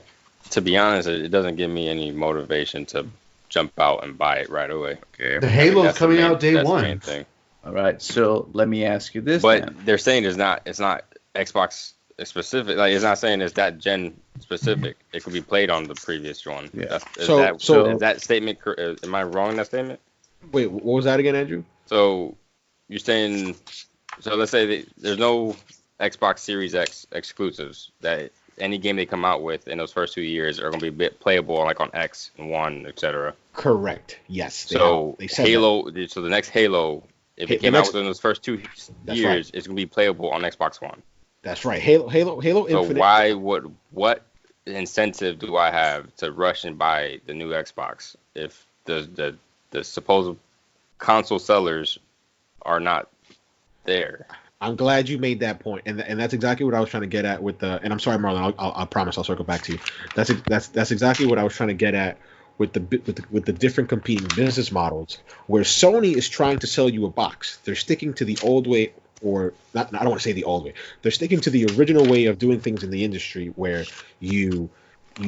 To be honest, it doesn't give me any motivation to jump out and buy it right away. Okay. The Halo's coming out day that's one. The main thing. All right. So let me ask you this. But then. they're saying it's not Xbox specific. Like it's not saying it's that gen specific. It could be played on the previous one. Yeah. Is that statement? Am I wrong in that statement? Wait, what was that again, Andrew? So you're saying, so let's say there's no Xbox Series X exclusives, that any game they come out with in those first 2 years are going to be playable like on X and One, etc. Correct. Yes. They said Halo. That. So the next Halo, if it came out within those first 2 years, it's going to be playable on Xbox One. That's right. Halo Infinite. So what incentive do I have to rush and buy the new Xbox if the supposed console sellers are not there? I'm glad you made that point, and that's exactly what I was trying to get at with the. And I'm sorry, Marlon. I promise I'll circle back to you. That's exactly what I was trying to get at with the different competing business models, where Sony is trying to sell you a box. They're sticking to the old way, or not. I don't want to say the old way. They're sticking to the original way of doing things in the industry, where you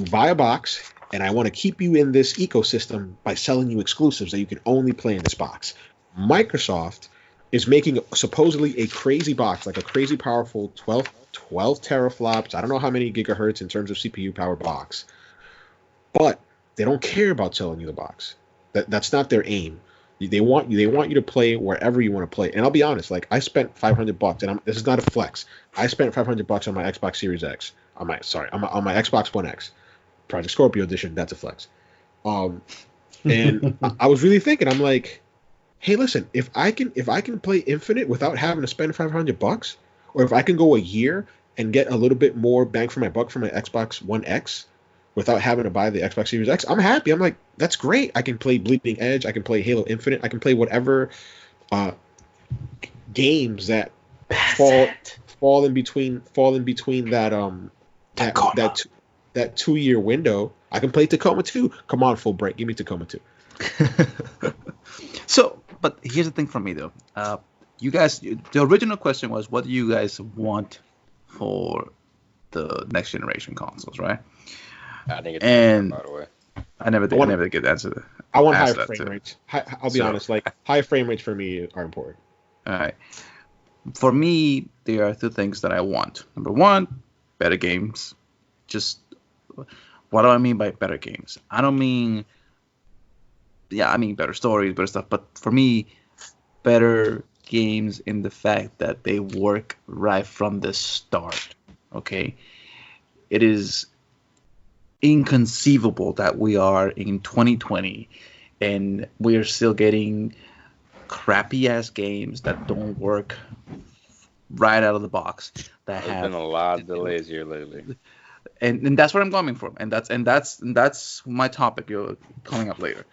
buy a box, and I want to keep you in this ecosystem by selling you exclusives that you can only play in this box. Microsoft is making supposedly a crazy box, like a crazy powerful 12 teraflops. I don't know how many gigahertz in terms of CPU power box, but they don't care about selling you the box. That's not their aim. They want you to play wherever you want to play. And I'll be honest, like I spent $500, and this is not a flex. I spent $500 on my Xbox Series X. On my Xbox One X, Project Scorpio edition. That's a flex. And I was really thinking, I'm like, hey, listen, if I can play Infinite without having to spend $500, or if I can go a year and get a little bit more bang for my buck for my Xbox One X without having to buy the Xbox Series X, I'm happy. I'm like, that's great. I can play Bleeding Edge. I can play Halo Infinite. I can play whatever games that fall in between that 2 year window. I can play Tacoma 2. Come on, full break. Give me Tacoma 2. So, but here's the thing for me though. You guys, the original question was, what do you guys want for the next generation consoles, right? I think it's by the way. I never get the answer. I want high frame rates. I'll be honest, like high frame rates for me are important. All right. For me, there are two things that I want. Number one, better games. Just what do I mean by better games? I don't mean, I mean better stories, better stuff. But for me, better games in the fact that they work right from the start. Okay? It is inconceivable that we are in 2020 and we are still getting crappy ass games that don't work right out of the box. There's been a lot of delays here lately, and that's what I'm coming from, and that's my topic coming up later.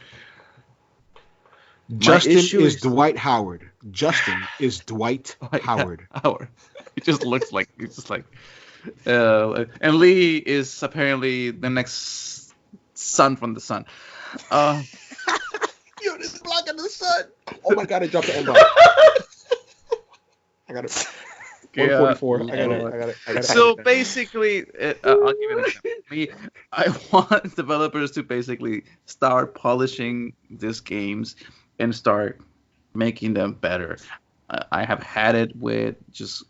Justin is Dwight Howard. Justin is Dwight Howard. It just looks like it's just like. And Lee is apparently the next son from the sun. Oh my god! I dropped the M-bomb. I got it. 144. I got it. So basically, I'll give you an example. I want developers to basically start polishing these games and start making them better. I have had it with just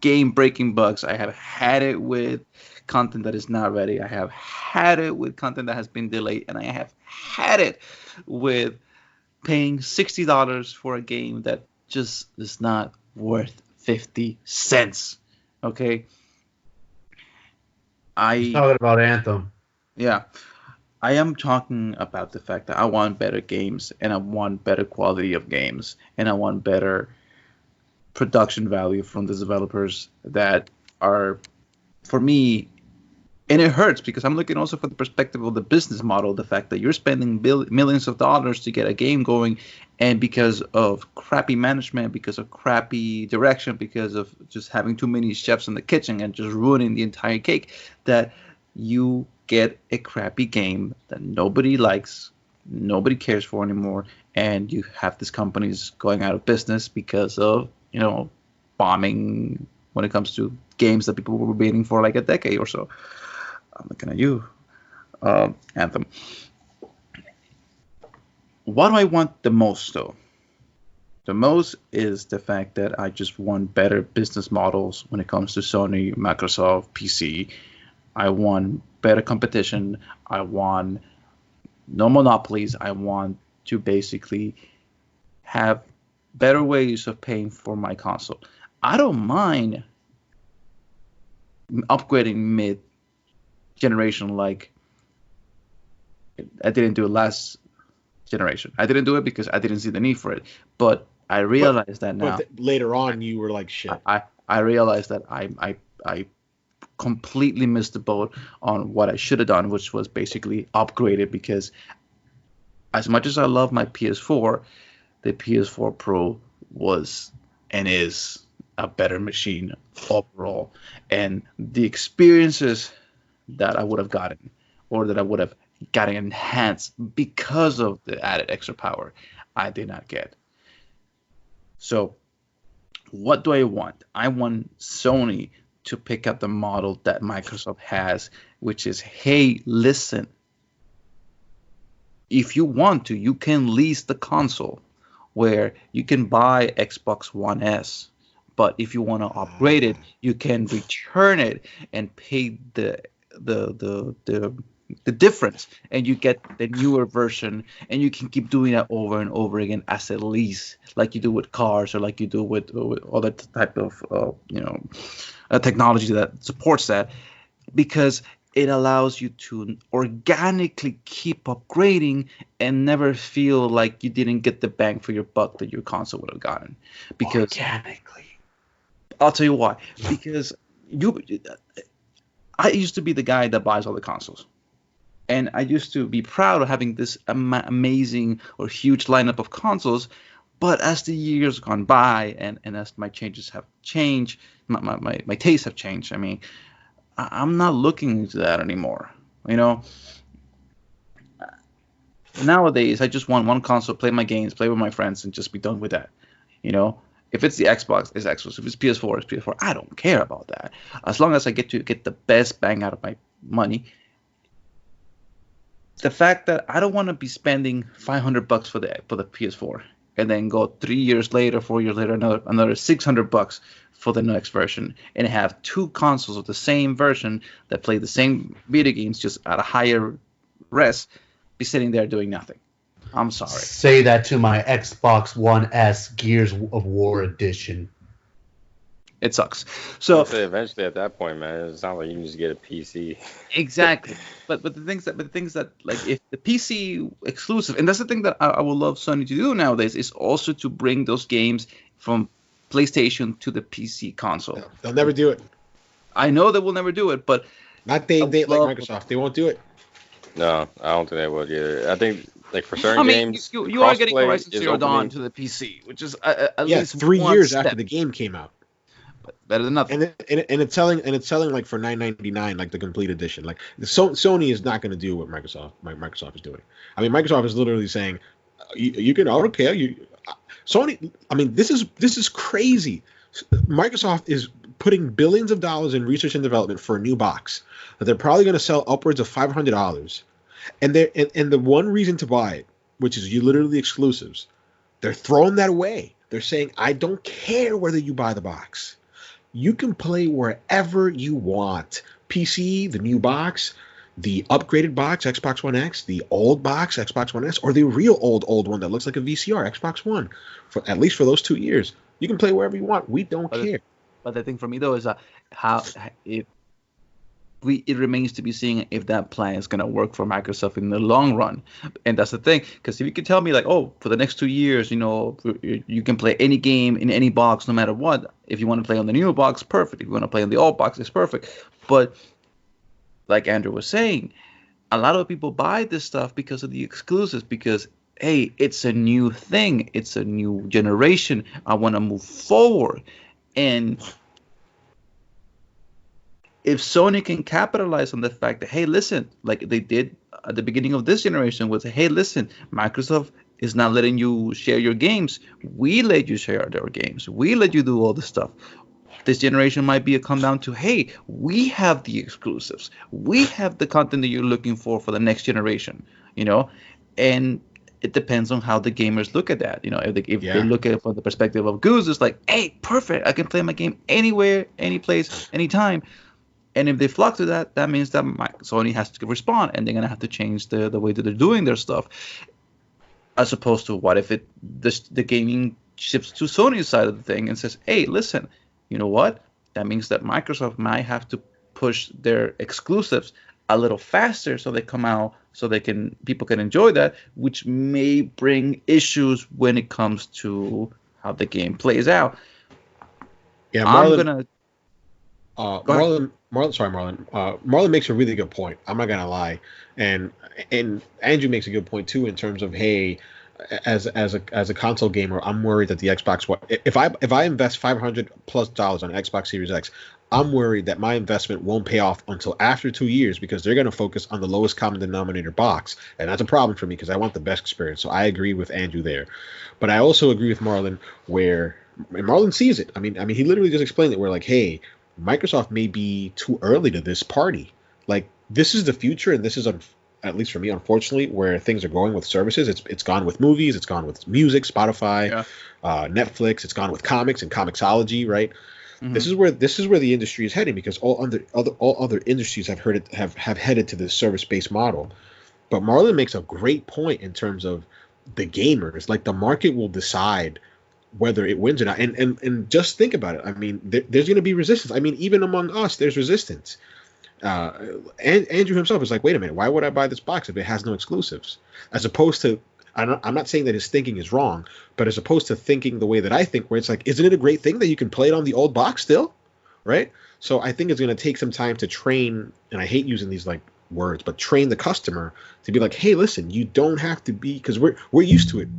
game-breaking bugs. I have had it with content that is not ready. I have had it with content that has been delayed, and I have had it with paying $60 for a game that just is not worth 50 cents. Okay. Talking about Anthem. Yeah. I am talking about the fact that I want better games, and I want better quality of games, and I want better production value from the developers that are, for me, and it hurts because I'm looking also from the perspective of the business model, the fact that you're spending millions of dollars to get a game going, and because of crappy management, because of crappy direction, because of just having too many chefs in the kitchen and just ruining the entire cake, that you get a crappy game that nobody likes, nobody cares for anymore, and you have these companies going out of business because of, bombing when it comes to games that people were waiting for like a decade or so. I'm looking at you, Anthem. What do I want the most, though? The most is the fact that I just want better business models when it comes to Sony, Microsoft, PC. I want better competition. I want no monopolies. I want to basically have better ways of paying for my console. I don't mind upgrading mid-generation like I didn't do it last generation. I didn't do it because I didn't see the need for it. But I realize that now. But later on, you were like, shit. I realized that I completely missed the boat on what I should have done, which was basically upgrade it, because as much as I love my PS4, the PS4 Pro was and is a better machine overall. And the experiences that I would have gotten, or that I would have gotten enhanced because of the added extra power, I did not get. So what do I want? I want Sony to pick up the model that Microsoft has, which is, hey, listen, if you want to, you can lease the console, where you can buy Xbox One S, but if you want to upgrade it, you can return it and pay the difference, and you get the newer version, and you can keep doing that over and over again as a lease, like you do with cars, or like you do with other type of technology that supports that, because it allows you to organically keep upgrading and never feel like you didn't get the bang for your buck that your console would have gotten. Because organically, I'll tell you why. Because I used to be the guy that buys all the consoles. And I used to be proud of having this amazing or huge lineup of consoles. But as the years gone by, and as my changes have changed, my tastes have changed. I mean, I'm not looking into that anymore. Nowadays, I just want one console, play my games, play with my friends, and just be done with that. If it's the Xbox, it's Xbox. If it's PS4, it's PS4. I don't care about that. As long as I get to get the best bang out of my money. The fact that I don't want to be spending $500 for the PS4 and then go 3 years later, 4 years later, another $600 for the next version, and have two consoles of the same version that play the same video games just at a higher res, be sitting there doing nothing. I'm sorry. Say that to my Xbox One S Gears of War edition. It sucks. So eventually, at that point, man, it's not like you can just get a PC. Exactly. But the things that like, if the PC exclusive, and that's the thing that I would love Sony to do nowadays, is also to bring those games from PlayStation to the PC console. No, they'll never do it. I know they will never do it, but not they like Microsoft. They won't do it. No, I don't think they would either. I think, like, for certain games, you are getting Horizon Zero Dawn to the PC, which is at least 3 years after the game came out. But better than nothing. And it's selling like for $9.99, like the complete edition. Like Sony is not going to do what Microsoft is doing. I mean, Microsoft is literally saying, You can auto pay. Sony. I mean, this is crazy. Microsoft is putting billions of dollars in research and development for a new box that they're probably going to sell upwards of $500. And the one reason to buy it, which is you literally exclusives, they're throwing that away. They're saying, I don't care whether you buy the box. You can play wherever you want. PC, the new box, the upgraded box, Xbox One X, the old box, Xbox One S, or the real old one that looks like a VCR, Xbox One. For at least for those 2 years, you can play wherever you want. We don't care. But the thing for me though is how it remains to be seen if that plan is going to work for Microsoft in the long run. And that's the thing, because if you can tell me like, oh, for the next 2 years, you can play any game in any box no matter what. If you want to play on the new box, perfect. If you want to play on the old box, it's perfect. But like Andrew was saying, a lot of people buy this stuff because of the exclusives, because hey, it's a new thing, it's a new generation, I want to move forward. And if Sony can capitalize on the fact that, hey, listen, like they did at the beginning of this generation, was, hey, listen, Microsoft is not letting you share your games. We let you share their games. We let you do all this stuff. This generation might be a come down to, hey, we have the exclusives. We have the content that you're looking for the next generation, and it depends on how the gamers look at that. If they look at it from the perspective of Goose, it's like, hey, perfect. I can play my game anywhere, any place, anytime. And if they flock to that, that means that Sony has to respond, and they're gonna have to change the way that they're doing their stuff. As opposed to, what if the gaming shifts to Sony's side of the thing and says, hey, listen, you know what? That means that Microsoft might have to push their exclusives a little faster so they come out, so people can enjoy that, which may bring issues when it comes to how the game plays out. Yeah, Marlon. Marlon makes a really good point. I'm not gonna lie, and Andrew makes a good point too in terms of, hey, as a console gamer, I'm worried that the Xbox One. If I invest $500+ on Xbox Series X, I'm worried that my investment won't pay off until after 2 years, because they're gonna focus on the lowest common denominator box, and that's a problem for me because I want the best experience. So I agree with Andrew there, but I also agree with Marlon and Marlon sees it. I mean, he literally just explained it. We're like, hey, Microsoft may be too early to this party. Like, this is the future, and this is, at least for me, unfortunately, where things are going with services. It's gone with movies, it's gone with music, Spotify, Netflix. It's gone with comics and comicsology, right? Mm-hmm. This is where the industry is heading, because all other industries have headed to this service-based model. But Marlon makes a great point in terms of the gamers. Like, the market will decide whether it wins or not. And just think about it. I mean, there's going to be resistance. I mean, even among us, there's resistance. And Andrew himself is like, wait a minute, why would I buy this box if it has no exclusives? As opposed to, I'm not saying that his thinking is wrong, but as opposed to thinking the way that I think, where it's like, isn't it a great thing that you can play it on the old box still? Right? So I think it's going to take some time to train, and I hate using these like words, but train the customer to be like, hey, listen, you don't have to be, because we're used to it.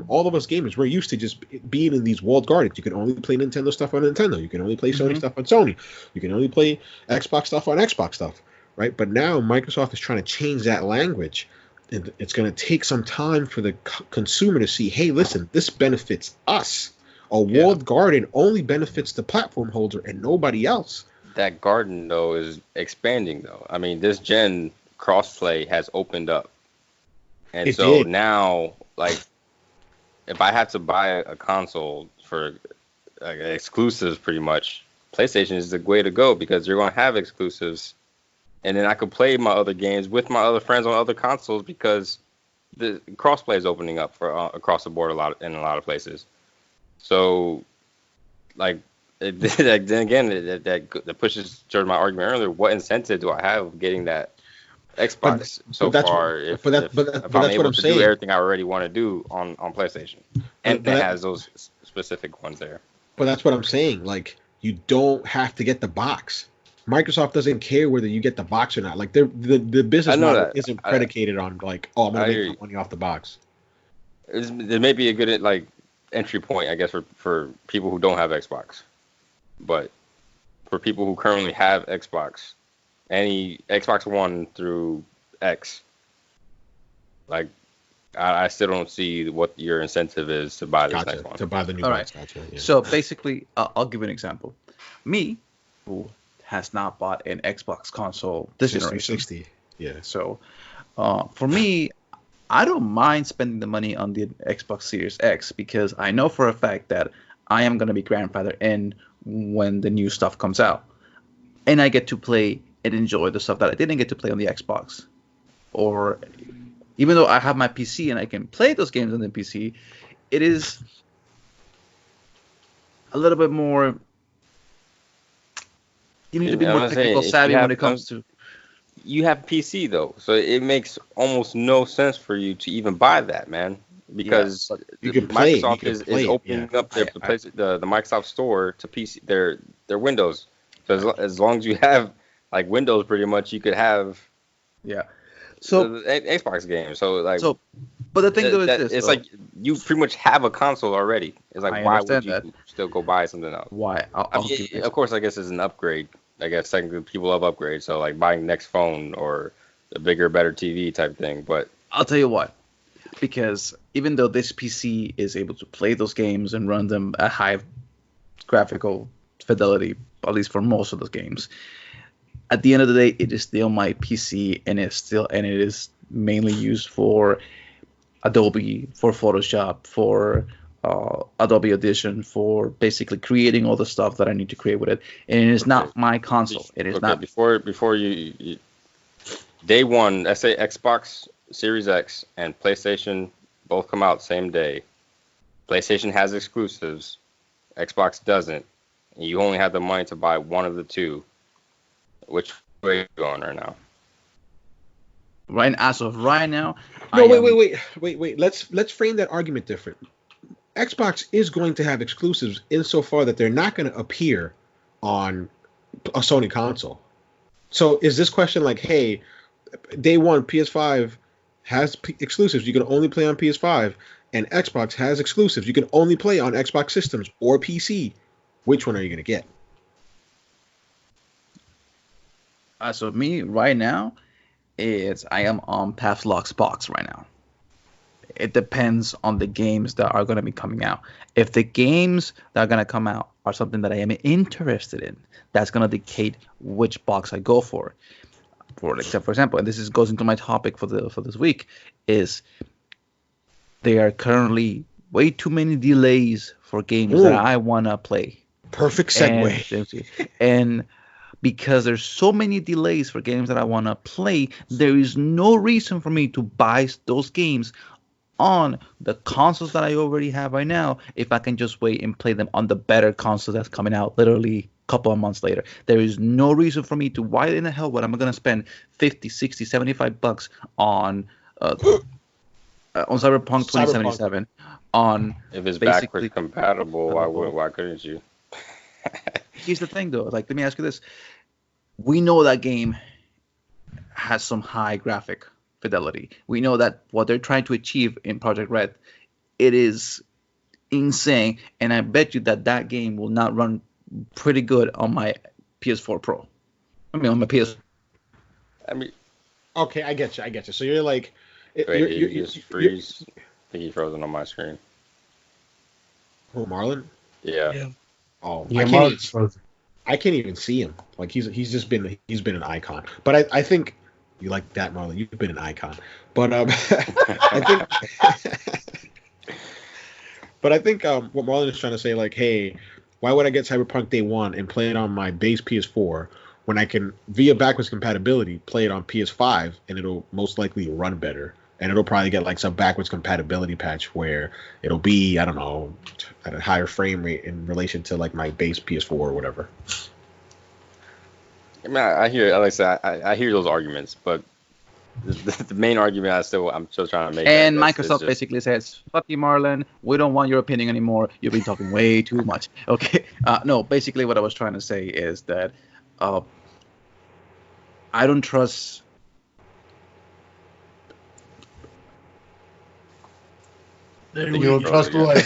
All of us gamers, we're used to just being in these walled gardens. You can only play Nintendo stuff on Nintendo. You can only play Sony stuff on Sony. You can only play Xbox stuff on Xbox stuff, right? But now Microsoft is trying to change that language, and it's going to take some time for the consumer to see, hey, listen, this benefits us. A walled garden only benefits the platform holder and nobody else. That garden, though, is expanding, though. I mean, this gen crossplay has opened up. And now, like, if I have to buy a console for exclusives, pretty much, PlayStation is the way to go, because you're going to have exclusives. And then I could play my other games with my other friends on other consoles, because the crossplay is opening up for across the board in a lot of places. So, like, then again, that pushes towards my argument earlier. What incentive do I have of getting that Xbox so far? If I'm able to do everything I already want to do on PlayStation, and it has those specific ones there. But that's what I'm saying. Like, you don't have to get the box. Microsoft doesn't care whether you get the box or not. Like, the business model isn't predicated on like, oh, I'm gonna make money off the box. There may be a good like entry point, I guess, for people who don't have Xbox. But for people who currently have Xbox, any Xbox One through X, like, I still don't see what your incentive is to buy this Gotcha. next one. To buy the new All box. Gotcha. Yeah. So basically, I'll give you an example. Me, who has not bought an Xbox console this System generation. 60. Yeah. So for me, I don't mind spending the money on the Xbox Series X because I know for a fact that I am going to be grandfathered in when the new stuff comes out. And I get to play and enjoy the stuff that I didn't get to play on the Xbox. Or even though I have my PC and I can play those games on the PC, it is a little bit more. You need to be Yeah, more I'm saying, technical if you savvy when have- it comes to. You have PC though, so it makes almost no sense for you to even buy that, man. Because you can play it, you Microsoft can is play it, opening yeah. up their the Microsoft Store to PC, their Windows. So as long as you have like Windows, pretty much you could have Yeah. So, the Xbox game. So like, but the thing though is this. it's though. like you pretty much have a console already. It's like I why would understand you still go buy something else? Why? I I'll mean, give you of course, I guess it's an upgrade. I guess technically people love upgrades, so like buying next phone or a bigger, better TV type thing. But I'll tell you what. Because even though this PC is able to play those games and run them at high graphical fidelity, at least for most of those games, at the end of the day, it is still my PC, and it is mainly used for Adobe, for Photoshop, for Adobe Audition, for basically creating all the stuff that I need to create with it. And it is not my console. It is not. Before you day one, let's say Xbox Series X and PlayStation both come out same day. PlayStation has exclusives, Xbox doesn't. And you only have the money to buy one of the two. Which way are you going right now? Right as of right now. No, wait. Let's frame that argument different. Xbox is going to have exclusives insofar that they're not going to appear on a Sony console. So is this question like, hey, day one, PS5 has exclusives. You can only play on PS5, and Xbox has exclusives. You can only play on Xbox systems or PC. Which one are you going to get? So me right now, I am on Pavlov's box right now. It depends on the games that are going to be coming out. If the games that are going to come out are something that I am interested in, that's going to dictate which box I go for. For example, and this goes into my topic for this week, is there are currently way too many delays for games that I want to play. Perfect segue. And because there's so many delays for games that I want to play, there is no reason for me to buy those games on the consoles that I already have right now if I can just wait and play them on the better console that's coming out literally couple of months later. There is no reason for me to, why in the hell would I'm going to spend 50, 60, 75 bucks on Cyberpunk 2077 on if it's basically backwards compatible, why couldn't you? Here's the thing though, like let me ask you this. We know that game has some high graphic fidelity. We know that what they're trying to achieve in Project Red, it is insane, and I bet you that game will not run pretty good on my PS4 Pro. I mean, on my PS. I mean, okay, I get you. So you're like, wait, you just freeze. I think he's frozen on my screen. Oh, Marlon? Yeah. Oh, Yeah, Marlon's frozen. I can't even see him. Like he's been an icon. But I think you like that, Marlon. You've been an icon. But I think what Marlon is trying to say, like, hey, why would I get Cyberpunk day one and play it on my base PS4 when I can, via backwards compatibility, play it on PS5 and it'll most likely run better? And it'll probably get like some backwards compatibility patch where it'll be, I don't know, at a higher frame rate in relation to like my base PS4 or whatever. I mean, I hear, like I said, I hear those arguments, but the main argument I'm still trying to make. And Microsoft basically says, "Fuck you, Marlon. We don't want your opinion anymore. You've been talking way too much." Okay. No, basically what I was trying to say is that I don't trust. There You we don't go. trust what?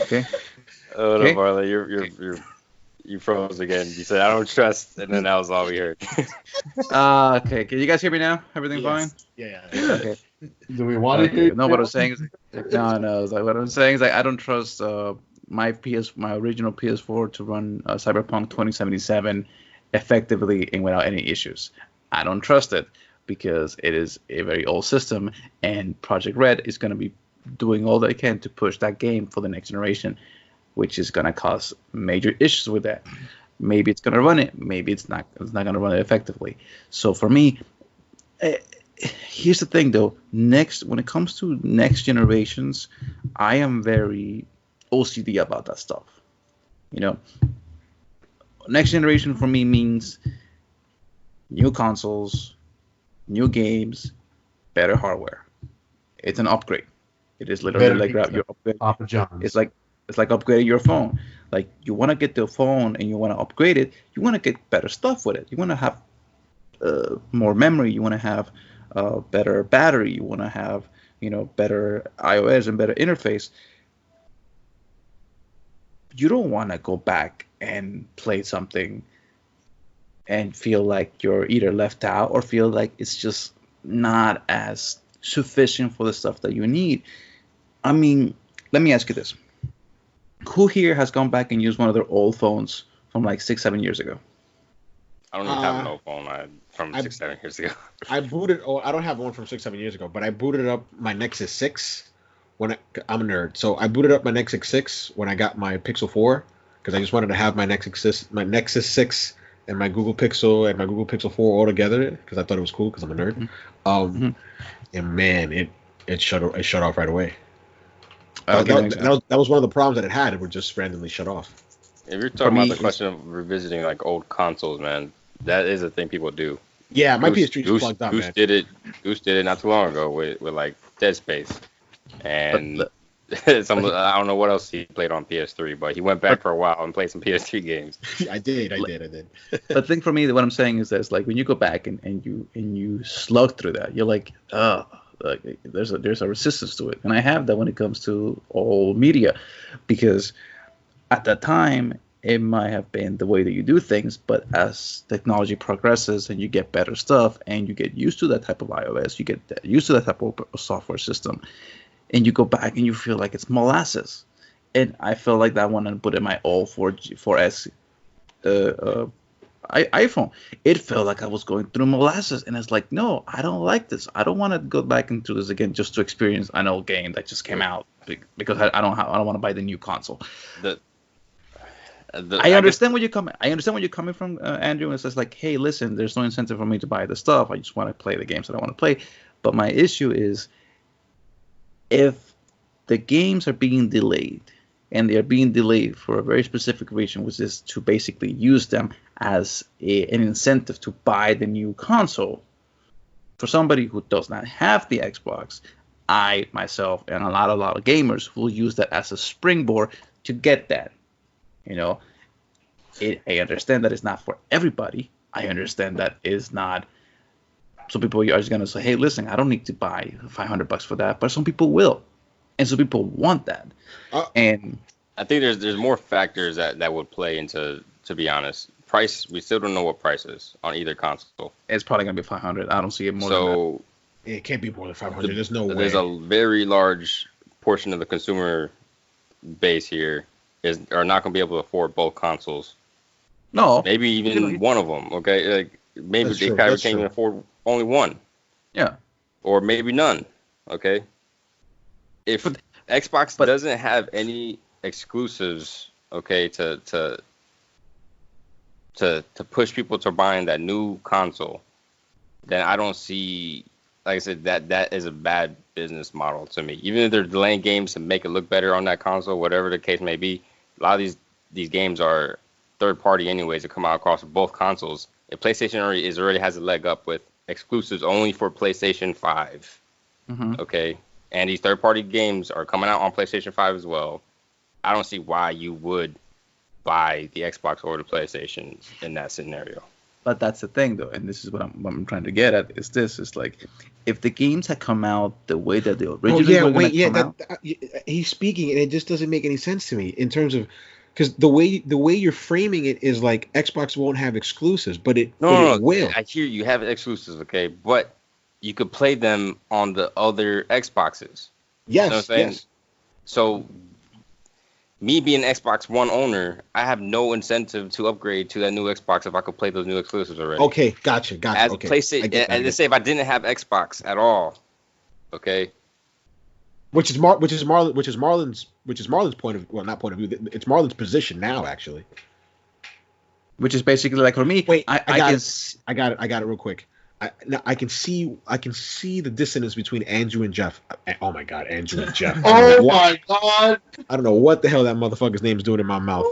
Okay. Oh no, Okay. Marlon, You froze again. You said I don't trust, and then that was all we heard. Okay. Can you guys hear me now? Everything Yes. Yeah. fine? Okay. Do we want to Okay. hear? No, what I'm saying is no. It's like what I'm saying is like I don't trust my original PS4 to run Cyberpunk 2077 effectively and without any issues. I don't trust it because it is a very old system, and Project Red is going to be doing all they can to push that game for the next generation, which is going to cause major issues with that. Maybe it's going to run it. Maybe it's not. It's not going to run it effectively. So for me, here's the thing though. When it comes to next generations, I am very OCD about that stuff. You know, next generation for me means new consoles, new games, better hardware. It's an upgrade. It is literally Better like pizza. your upgrade. Papa John's. It's like upgrading your phone. Like you want to get the phone and you want to upgrade it. You want to get better stuff with it. You want to have more memory. You want to have better battery. You want to have better iOS and better interface. You don't want to go back and play something and feel like you're either left out or feel like it's just not as sufficient for the stuff that you need. I mean, let me ask you this. Who here has gone back and used one of their old phones from like 6-7 years ago? I don't even have an old phone from 6-7 years ago. I don't have one from 6-7 years ago, but I booted up my Nexus 6 I'm a nerd, so I booted up my Nexus 6 when I got my Pixel 4 because I just wanted to have my Nexus 6 and my Google Pixel and my Google Pixel 4 all together because I thought it was cool because I'm a nerd. And man, it shut off right away. That was one of the problems that it had. It would just randomly shut off. If you're talking about the question of revisiting like old consoles, man, that is a thing people do. Yeah, my PS3 is plugged up, man. Goose did it not too long ago with like Dead Space, and I don't know what else he played on PS3, but he went back for a while and played some PS3 games. I did. The thing for me, what I'm saying is that it's like when you go back and you slug through that, you're like, like there's a resistance to it, and I have that when it comes to all media, because at that time it might have been the way that you do things, but as technology progresses and you get better stuff and you get used to that type of iOS, you get used to that type of software system, and you go back and you feel like it's molasses. And I felt like that one I put in my old 4S iPhone. It felt like I was going through molasses, and it's like, no, I don't like this. I don't want to go back into this again just to experience an old game that just came out because I don't want to buy the new console. I understand where you're coming from, Andrew. It's just like, hey, listen, there's no incentive for me to buy the stuff. I just want to play the games that I want to play. But my issue is, if the games are being delayed, and they are being delayed for a very specific reason, which is to basically use them as an incentive to buy the new console, for somebody who does not have the Xbox, I myself and a lot of gamers will use that as a springboard to get that. I understand that it's not for everybody. I understand that it's not. Some people are just gonna say, "Hey, listen, I don't need to buy $500 for that," but some people will, and some people want that. And I think there's more factors that would play into. To be honest, price. We still don't know what price is on either console. It's probably gonna be $500. I don't see it more than that. It can't be more than 500. There's no way. There's a very large portion of the consumer base here are not going to be able to afford both consoles. No. Maybe even one of them, okay? Like maybe they can't even afford only one. Yeah. Or maybe none, okay? If Xbox doesn't have any exclusives, okay, to push people to buying that new console, then I don't see, like I said, that is a bad business model to me. Even if they're delaying games to make it look better on that console, whatever the case may be, a lot of these games are third party anyways that come out across both consoles. If PlayStation already has a leg up with exclusives only for PlayStation 5, okay, and these third party games are coming out on PlayStation 5 as well, I don't see why you would buy the Xbox or the PlayStation in that scenario. But that's the thing, though, and this is what I'm trying to get at. Is like, if the games had come out the way that they originally were going to come out. He's speaking, and it just doesn't make any sense to me in terms of, because the way you're framing it is like Xbox won't have exclusives, but it will. I hear you have exclusives, okay, but you could play them on the other Xboxes. Yes, You know what I'm saying? yes. So, me being an Xbox One owner, I have no incentive to upgrade to that new Xbox if I could play those new exclusives already. Okay, gotcha. As Okay, PlayStation, and let's say if I didn't have Xbox at all, okay. Which is Marlon's point of, well, not point of view. It's Marlon's position now, actually. Which is basically like for me. Wait, I got it real quick. I can see the dissonance between Andrew and Jeff. Oh my God, Andrew and Jeff. Oh my God! I don't know what the hell that motherfucker's name's doing in my mouth.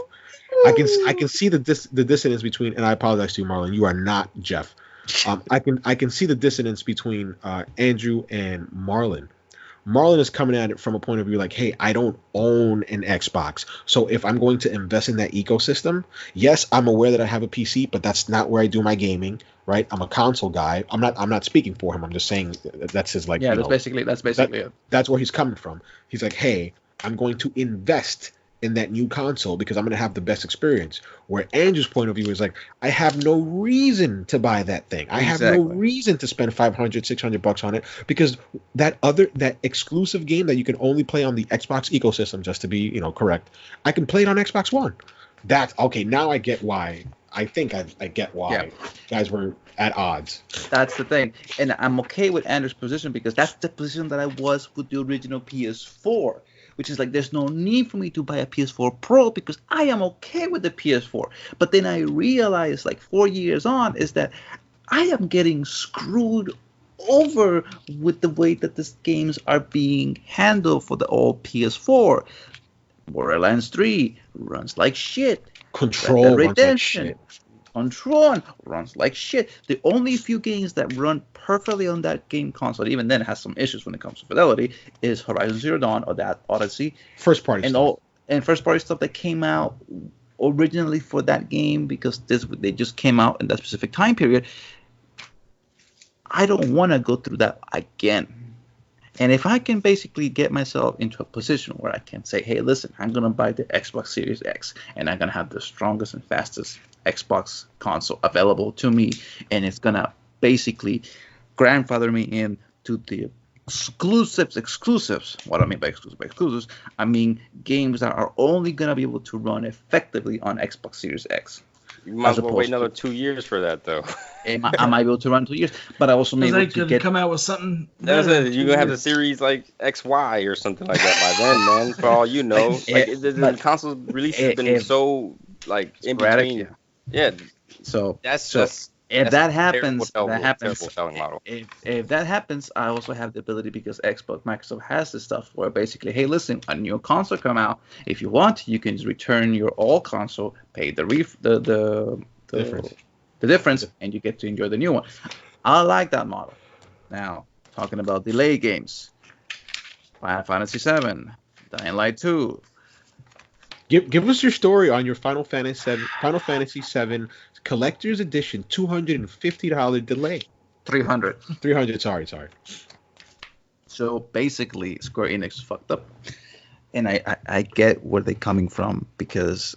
I can see the dissonance between, and I apologize to you, Marlon. You are not Jeff. I can see the dissonance between Andrew and Marlon. Marlon is coming at it from a point of view like, hey, I don't own an Xbox. So if I'm going to invest in that ecosystem, yes, I'm aware that I have a PC, but that's not where I do my gaming, right? I'm a console guy. I'm not speaking for him. I'm just saying that's his like. Yeah, that's basically it. That's where he's coming from. He's like, hey, I'm going to invest in that new console because I'm going to have the best experience. Where Andrew's point of view is like, I have no reason to buy that thing. I have no reason to spend $500-$600 on it because that exclusive game that you can only play on the Xbox ecosystem, just to be, correct, I can play it on Xbox One. That's okay. Now I get why. I think I get why guys were at odds. That's the thing. And I'm okay with Andrew's position because that's the position that I was with the original PS4. Which is like, there's no need for me to buy a PS4 Pro because I am okay with the PS4. But then I realized, like 4 years on, is that I am getting screwed over with the way that these games are being handled for the old PS4. Borderlands 3 runs like shit. Control runs like shit. Control runs like shit. The only few games that run perfectly on that game console, even then has some issues when it comes to fidelity, is Horizon Zero Dawn or that Odyssey. First party stuff. And first party stuff that came out originally for that game because they just came out in that specific time period. I don't want to go through that again. And if I can basically get myself into a position where I can say, hey, listen, I'm going to buy the Xbox Series X and I'm going to have the strongest and fastest Xbox console available to me, and it's going to basically grandfather me into the exclusives. What I mean by exclusives, I mean games that are only going to be able to run effectively on Xbox Series X. You might as well wait another 2 years for that, though. I might be able to run 2 years, but I also may be able to come out with something. You're gonna have the series like XY or something like that by then, man. For all you know, the console release has been so like in between. Yeah. So that's if that happens, terrible selling model. If that happens, I also have the ability because Microsoft has this stuff where basically, hey, listen, a new console come out. If you want, you can just return your old console, pay the difference, and you get to enjoy the new one. I like that model. Now, talking about delay games, Final Fantasy VII, Dying Light 2. Give us your story on your Final Fantasy VII Collector's Edition $250 delay. 300. 300. Sorry. So basically, Square Enix fucked up, and I get where they're coming from because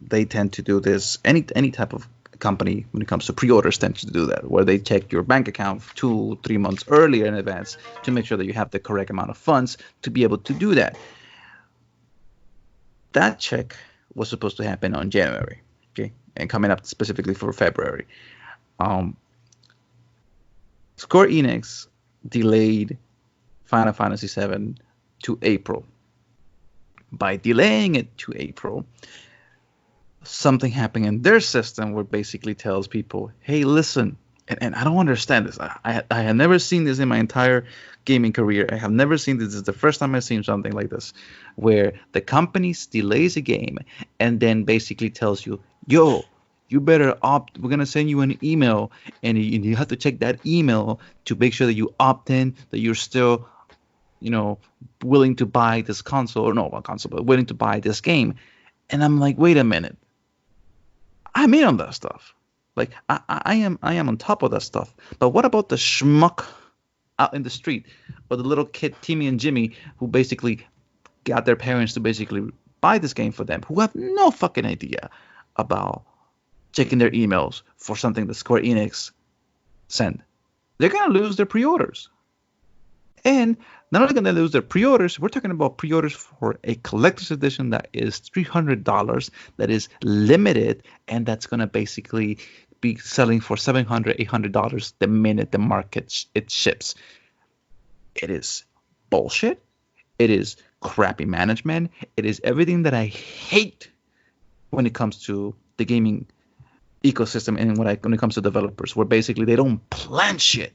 they tend to do this. Any type of company when it comes to pre-orders tends to do that, where they check your bank account 2-3 months earlier in advance to make sure that you have the correct amount of funds to be able to do that. That check was supposed to happen on January, okay, and coming up specifically for February. Square Enix delayed Final Fantasy VII to April. By delaying it to April, something happened in their system where basically tells people, hey, listen, and I don't understand this. I have never seen this in my entire gaming career. I have never seen this. This is the first time I've seen something like this, where the company delays a game and then basically tells you, yo, you better opt. We're going to send you an email, and you have to check that email to make sure that you opt in, that you're still, willing to buy this console, or no, not console, but willing to buy this game. And I'm like, wait a minute. I'm in on that stuff. Like, I am on top of that stuff. But what about the schmuck out in the street, or the little kid Timmy and Jimmy who basically got their parents to basically buy this game for them, who have no fucking idea about checking their emails for something that Square Enix sent, they're going to lose their pre-orders. And not only going to lose their pre-orders, we're talking about pre-orders for a collector's edition that is $300, that is limited, and that's going to basically be selling for $700, $800 the minute the market it ships. It is bullshit. It is crappy management. It is everything that I hate when it comes to the gaming ecosystem and when it comes to developers, where basically they don't plan shit.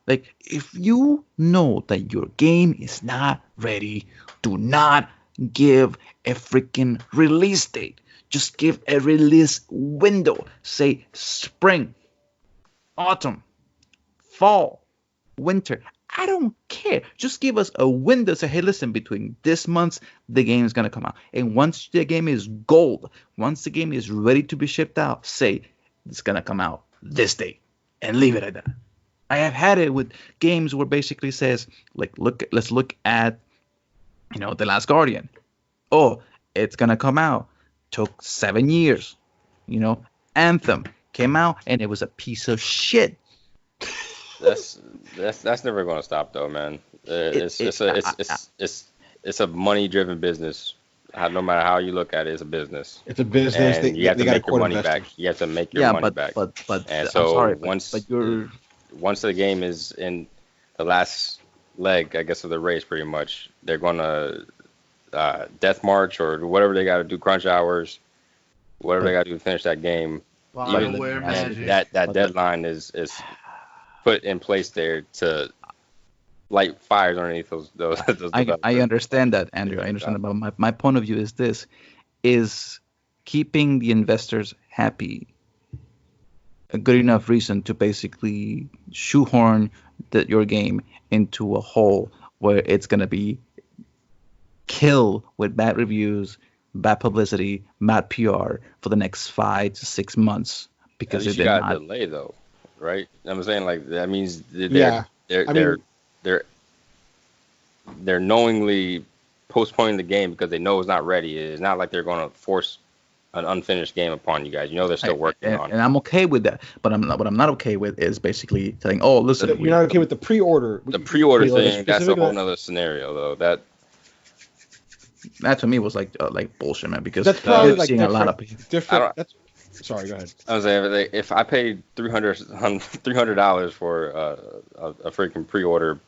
Like, if you know that your game is not ready, do not give a freaking release date. Just give a release window. Say spring, autumn, fall, winter. I don't care. Just give us a window. Say, hey, listen, between this months, the game is going to come out. And once the game is gold, once the game is ready to be shipped out, say, it's going to come out this date. And leave it at that. I have had it with games where basically says, like, let's look at, The Last Guardian. Oh, it's going to come out. Took 7 years. Anthem came out and it was a piece of shit. That's never going to stop though, man. It's a money driven business. No matter how you look at it, it's a business. It's a business. And you have to make your money back. You have to make your money back. But and so I'm sorry, once the game is in the last leg, I guess, of the race, pretty much, they're gonna death march or whatever they got to do, crunch hours, whatever they got to do to finish that game. BioWare magic. That deadline is put in place there to light fires underneath those I understand that, Andrew. I understand that, but my point of view is this: is keeping the investors happy a good enough reason to basically shoehorn your game into a hole where it's going to be killed with bad reviews, bad publicity, bad PR for the next 5 to 6 months because it did not delay though, right? I'm saying, like, that means they're knowingly postponing the game because they know it's not ready. It's not like they're going to force an unfinished game upon you guys. They're still working on it. And I'm okay with that. But what I'm not okay with is basically saying, oh, listen. You're not okay with the pre-order. The pre-order thing, that's a whole nother scenario, though. That to me was like bullshit, man, because that's probably like seeing a lot of different. Sorry, go ahead. I was saying, if I paid $300 for a freaking pre-order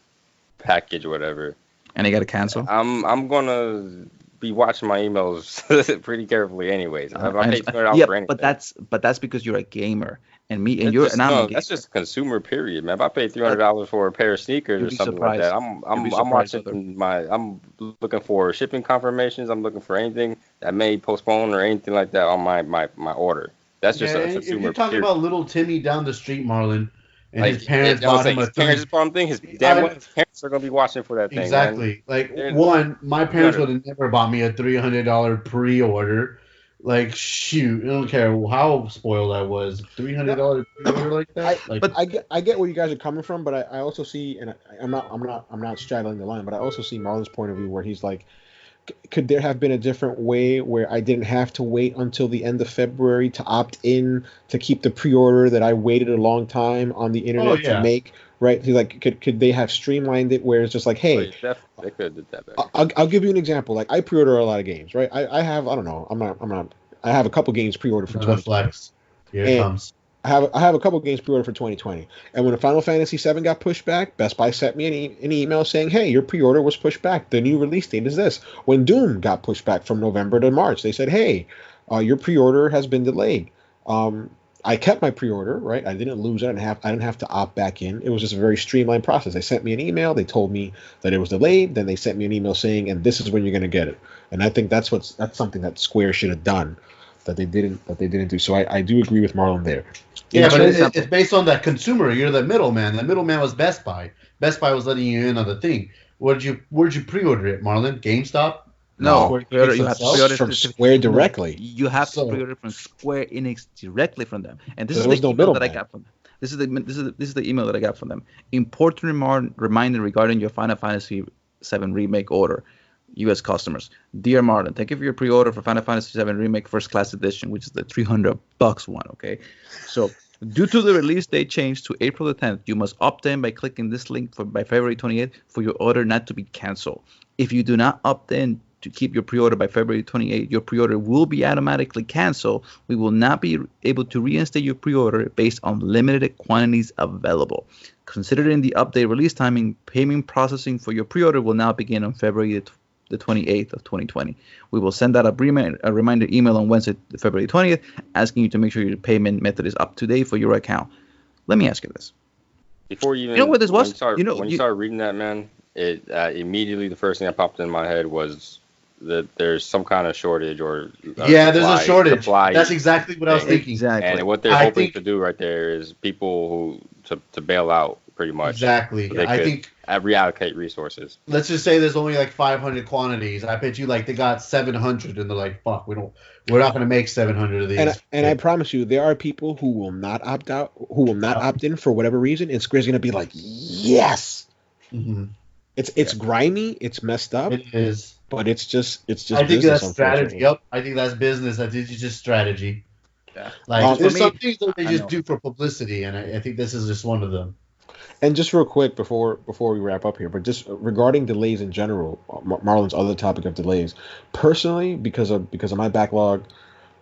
package or whatever, and you got to cancel, I'm gonna be watching my emails pretty carefully, anyways. If I paid $200 for anything. but that's because you're a gamer, and that's just a consumer, period, man. If I paid $300 for a pair of sneakers or something like that, I'm looking for shipping confirmations. I'm looking for anything that may postpone or anything like that on my order. That's just a consumer. If you're talking about little Timmy down the street, Marlon, and like, his parents bought him a parents thing. His parents are gonna be watching for that thing. Exactly. Man. Like, my parents would have never bought me a $300 pre-order. Like, shoot, I don't care how spoiled I was. $300 pre-order like that. But I get where you guys are coming from, but I also see, and I'm not straddling the line, but I also see Marlon's point of view where he's like, could there have been a different way where I didn't have to wait until the end of February to opt in to keep the pre-order that I waited a long time on the internet to make? Right? Like, could they have streamlined it where it's just like, hey, they could have did that better. I'll give you an example. Like, I pre-order a lot of games, right? I have, I don't know, I have a couple games pre-ordered for 2020. Here it comes. I have a couple games pre-ordered for 2020, and when Final Fantasy VII got pushed back, Best Buy sent me an email saying, "Hey, your pre-order was pushed back. The new release date is this." When Doom got pushed back from November to March, they said, "Hey, your pre-order has been delayed." I kept my pre-order, right? I didn't lose it. I didn't have to opt back in. It was just a very streamlined process. They sent me an email. They told me that it was delayed. Then they sent me an email saying, "And this is when you're going to get it." And I think that's something that Square should have done that they didn't do. So I do agree with Marlon there. Yeah, but it's based on that consumer. You're the middleman. The middleman was Best Buy. Best Buy was letting you in on the thing. Where'd you pre-order it, Marlon? GameStop? No, you have to pre-order from Square directly. You have to pre-order from Square Enix directly from them, and this is the email that I got from them. This is the email that I got from them. Important reminder regarding your Final Fantasy VII remake order. U.S. customers. Dear Marlon, thank you for your pre-order for Final Fantasy VII Remake First Class Edition, which is the $300 one. Okay, so due to the release date change to April the 10th, you must opt in by clicking this link by February 28th for your order not to be canceled. If you do not opt in to keep your pre-order by February 28th, your pre-order will be automatically canceled. We will not be able to reinstate your pre-order based on limited quantities available. Considering the update release timing, payment processing for your pre-order will now begin on February the 28th of 2020. We will send out a reminder email on Wednesday, February 20th, asking you to make sure your payment method is up to date for your account. Let me ask you this. Before you even, You know what this was? When you started reading that, man, it immediately the first thing that popped in my head was that there's some kind of shortage or there's a shortage. Supply That's exactly what I was thinking. Exactly. And what they're hoping to do right there is people to bail out pretty much. Exactly. So I think reallocate resources. Let's just say there's only like 500 quantities. I bet you like they got 700 and they're like, fuck, we're not gonna make 700 of these. And I promise you, there are people who will not opt out, who will not opt in for whatever reason, and Square's gonna be like, yes. Mm-hmm. It's grimy, it's messed up. It is. But it's just I think that's strategy. Yep. I think that's business. I think it's just strategy. Yeah. Like there's some things that they just do for publicity, and I think this is just one of them. And just real quick before we wrap up here, but just regarding delays in general, Marlon's other topic of delays, personally, because of my backlog,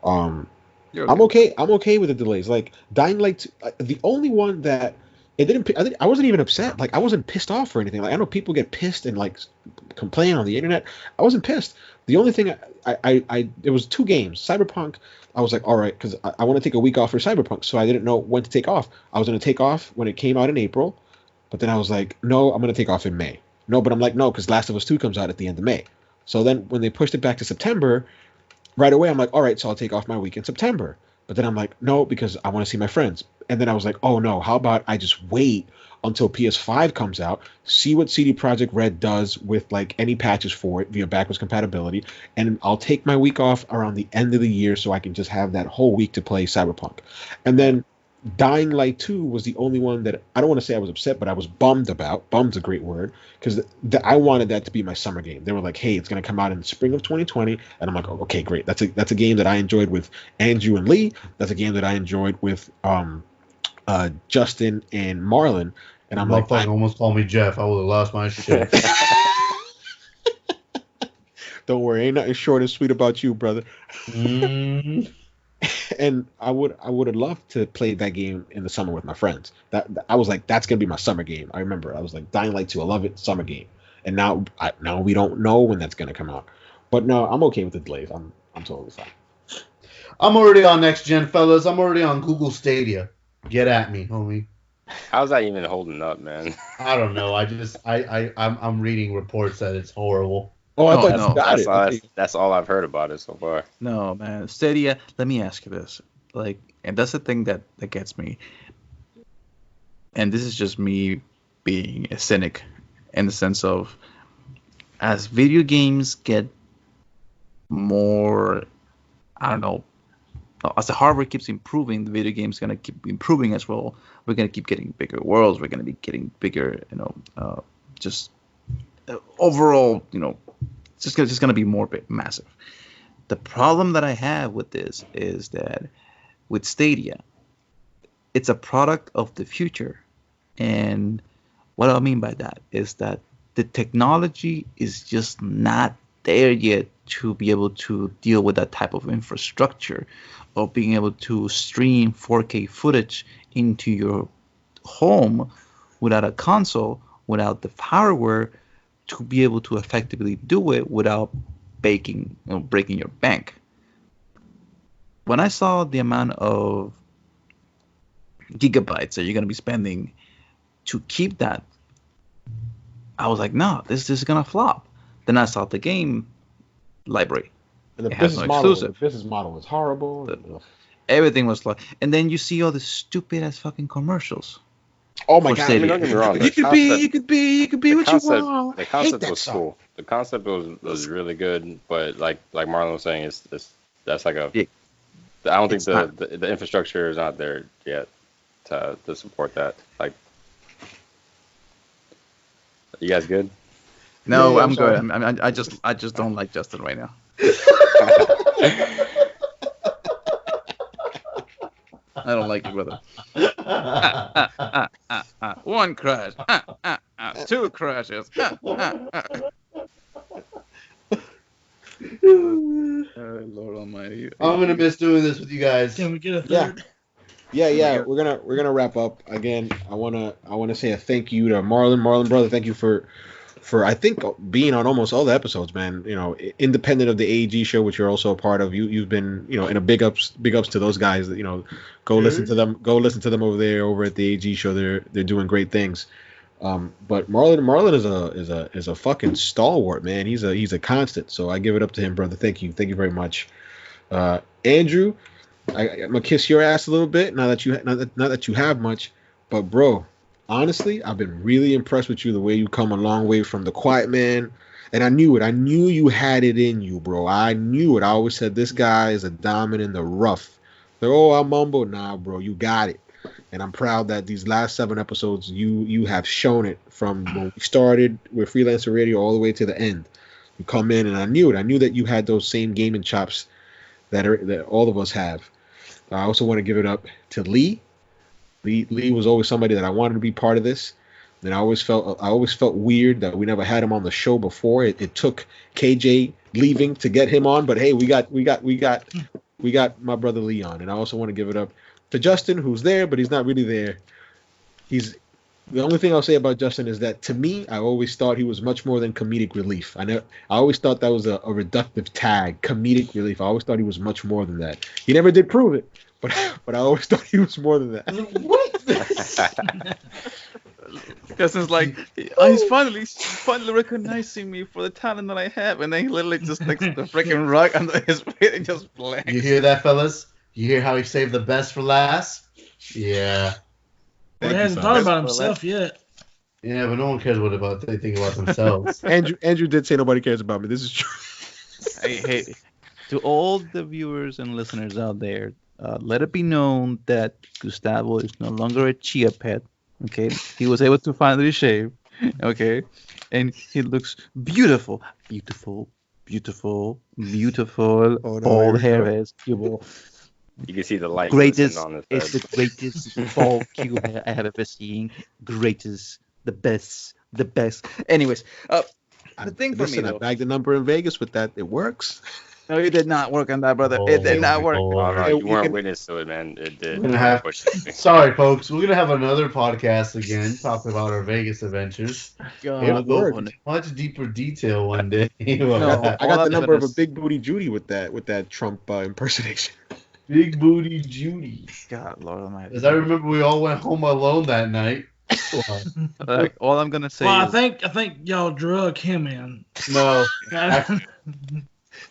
I'm okay with the delays. Like Dying Light, the only one that I wasn't even upset. Like I wasn't pissed off or anything. Like I know people get pissed and like complain on the internet. I wasn't pissed. The only thing it was 2 games. Cyberpunk, I was like, all right, because I want to take a week off for Cyberpunk, so I didn't know when to take off. I was going to take off when it came out in April, but then I was like, no, I'm going to take off in May. No, but I'm like, no, because Last of Us 2 comes out at the end of May. So then when they pushed it back to September, right away I'm like, all right, so I'll take off my week in September. But then I'm like, no, because I want to see my friends. And then I was like, oh no, how about I just wait until PS5 comes out, see what CD Projekt Red does with like any patches for it via backwards compatibility, and I'll take my week off around the end of the year so I can just have that whole week to play Cyberpunk. And then Dying Light 2 was the only one that I don't want to say I was upset, but I was bummed about. Bummed's a great word, because I wanted that to be my summer game. They were like, hey, it's going to come out in the spring of 2020, and I'm like, oh, okay, great. That's a game that I enjoyed with Andrew and Lee. That's a game that I enjoyed with Justin and Marlon. And I'm like, almost called me Jeff. I would have lost my shit. Don't worry, ain't nothing short and sweet about you, brother. Mm-hmm. And I would have loved to play that game in the summer with my friends. That I was like, that's gonna be my summer game. I remember I was like, Dying Light 2, I love it, summer game. And now we don't know when that's gonna come out. But no, I'm okay with the delays. I'm totally fine. I'm already on next gen, fellas. I'm already on Google Stadia. Get at me, homie. How's that even holding up, man? I don't know. I'm reading reports that it's horrible. Oh, I thought you got it. That's all I've heard about it so far. No, man. Stadia, let me ask you this. Like, and that's the thing that gets me. And this is just me being a cynic in the sense of as video games get more, I don't know, as the hardware keeps improving, the video game's going to keep improving as well. We're going to keep getting bigger worlds. We're going to be getting bigger, just overall, it's just going to be more massive. The problem that I have with this is that with Stadia, it's a product of the future. And what I mean by that is that the technology is just not there yet to be able to deal with that type of infrastructure of being able to stream 4K footage into your home without a console, without the hardware to be able to effectively do it without breaking your bank. When I saw the amount of gigabytes that you're going to be spending to keep that, I was like, no, this is going to flop. Then I saw the game library. And the business model was horrible. Everything was like, and then you see all the stupid ass fucking commercials. Oh my god! I mean, don't get me wrong. You could be what you want. The concept was cool. The concept was really good, but like Marlon was saying, that's like a. I don't think the infrastructure is not there yet to support that. Like, you guys good? No, Yeah, I'm sorry. good. I just don't like Justin right now. I don't like you, brother. One crash. Two crashes. Oh, Lord Almighty. I'm gonna miss doing this with you guys. Can we get a Yeah. third? Yeah. We're gonna wrap up again. I wanna say a thank you to Marlon brother. Thank you for I think being on almost all the episodes, man. You know, independent of the AEG show, which you're also a part of. You've been, you know, in a big ups to those guys. That, you know, go listen to them. Go listen to them over there over at the AEG show. They're doing great things. But Marlon is a fucking stalwart, man. He's a constant. So I give it up to him, brother. Thank you very much. Andrew, I'm gonna kiss your ass a little bit now that you have much, but bro, honestly, I've been really impressed with you. The way you come a long way from the quiet man, and I knew it. I knew you had it in you, bro. I knew it. I always said this guy is a diamond in the rough. Like, oh, I mumble, nah, bro. You got it. And I'm proud that these last 7 episodes, you have shown it from when we started with Freelancer Radio all the way to the end. You come in, and I knew it. I knew that you had those same gaming chops that all of us have. I also want to give it up to Lee. Lee was always somebody that I wanted to be part of this. And I always felt weird that we never had him on the show before. It took KJ leaving to get him on, but hey, we got my brother Lee on. And I also want to give it up to Justin, who's there, but he's not really there. The only thing I'll say about Justin is that to me, I always thought he was much more than comedic relief. I always thought that was a reductive tag, comedic relief. I always thought he was much more than that. He never did prove it, but I always thought he was more than that. What? Justin's like, oh, he's finally recognizing me for the talent that I have, and then he literally just takes the freaking rug under his feet and just blanks. You hear that, fellas? You hear how he saved the best for last? Yeah. He hasn't thought about himself yet. Yeah, but no one cares what they think about themselves. Andrew did say nobody cares about me. This is true. Hey, to all the viewers and listeners out there, let it be known that Gustavo is no longer a chia pet. Okay, he was able to finally shave. Okay, and he looks beautiful. Oh, no, Bald hair is beautiful. You can see the light Greatest, on his it's head. the greatest bald cube hair I have ever seen. Greatest, the best. Anyways, the thing for me I though. bagged the number in Vegas with that. It works. No, it did not work on that, brother. It did not work. Oh, no, Hey, you we weren't can- witness to it, man. It did. We're gonna have- Unfortunately. Sorry, folks. We're gonna have another podcast again, talking about our Vegas adventures. God, We'll go worked. into much deeper detail one day. No. I got All the I'm number of gonna a big booty Judy with that Trump impersonation. Big booty Judy. God, Lord Almighty. As I remember, we all went home alone that night. Like, all I'm gonna say Well, is, I think y'all drug him in. No,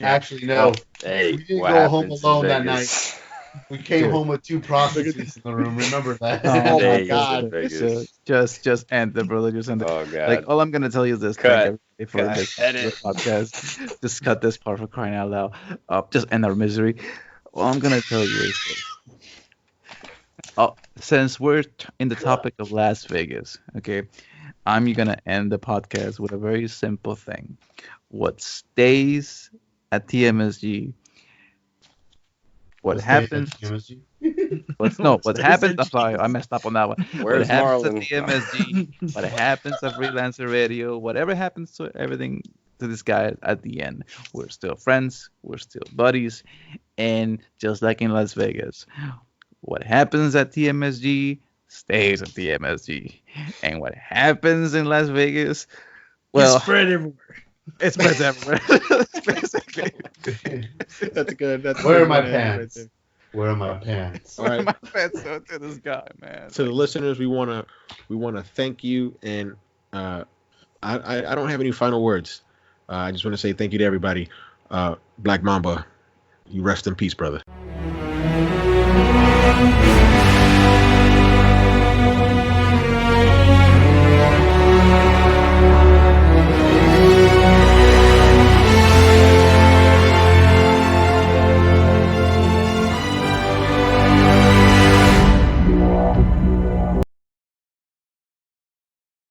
actually, no. Hey, We didn't what go home happens alone in that Vegas? We came home with 2 prostitutes in the room. Remember that? Oh, Oh my Vegas, God. Vegas. just end the brother. Just end it. Oh god. Like, all I'm gonna tell you is this. Cut. Thank everybody for Cut. listening to Edit. the podcast. Just cut this part for crying out loud. Just end our misery. All I'm gonna tell you is this. Since we're in the topic of Las Vegas, okay, I'm gonna end the podcast with a very simple thing. What stays at TMSG? What happens? What happens? I'm sorry, I messed up on that one. Where's what happens Marlon? at TMSG? What happens at Freelancer Radio? Whatever happens to everything to this guy at the end, we're still friends. We're still buddies, and just like in Las Vegas, what happens at TMSG stays at TMSG, and what happens in Las Vegas, well, It's spread everywhere. it spreads everywhere. Basically. That's good. That's Where a are my good end pants? right there. Where are my pants? All right. My fans so to this guy, man. To the listeners, we wanna thank you, and I don't have any final words. I just want to say thank you to everybody. Black Mamba, you rest in peace, brother.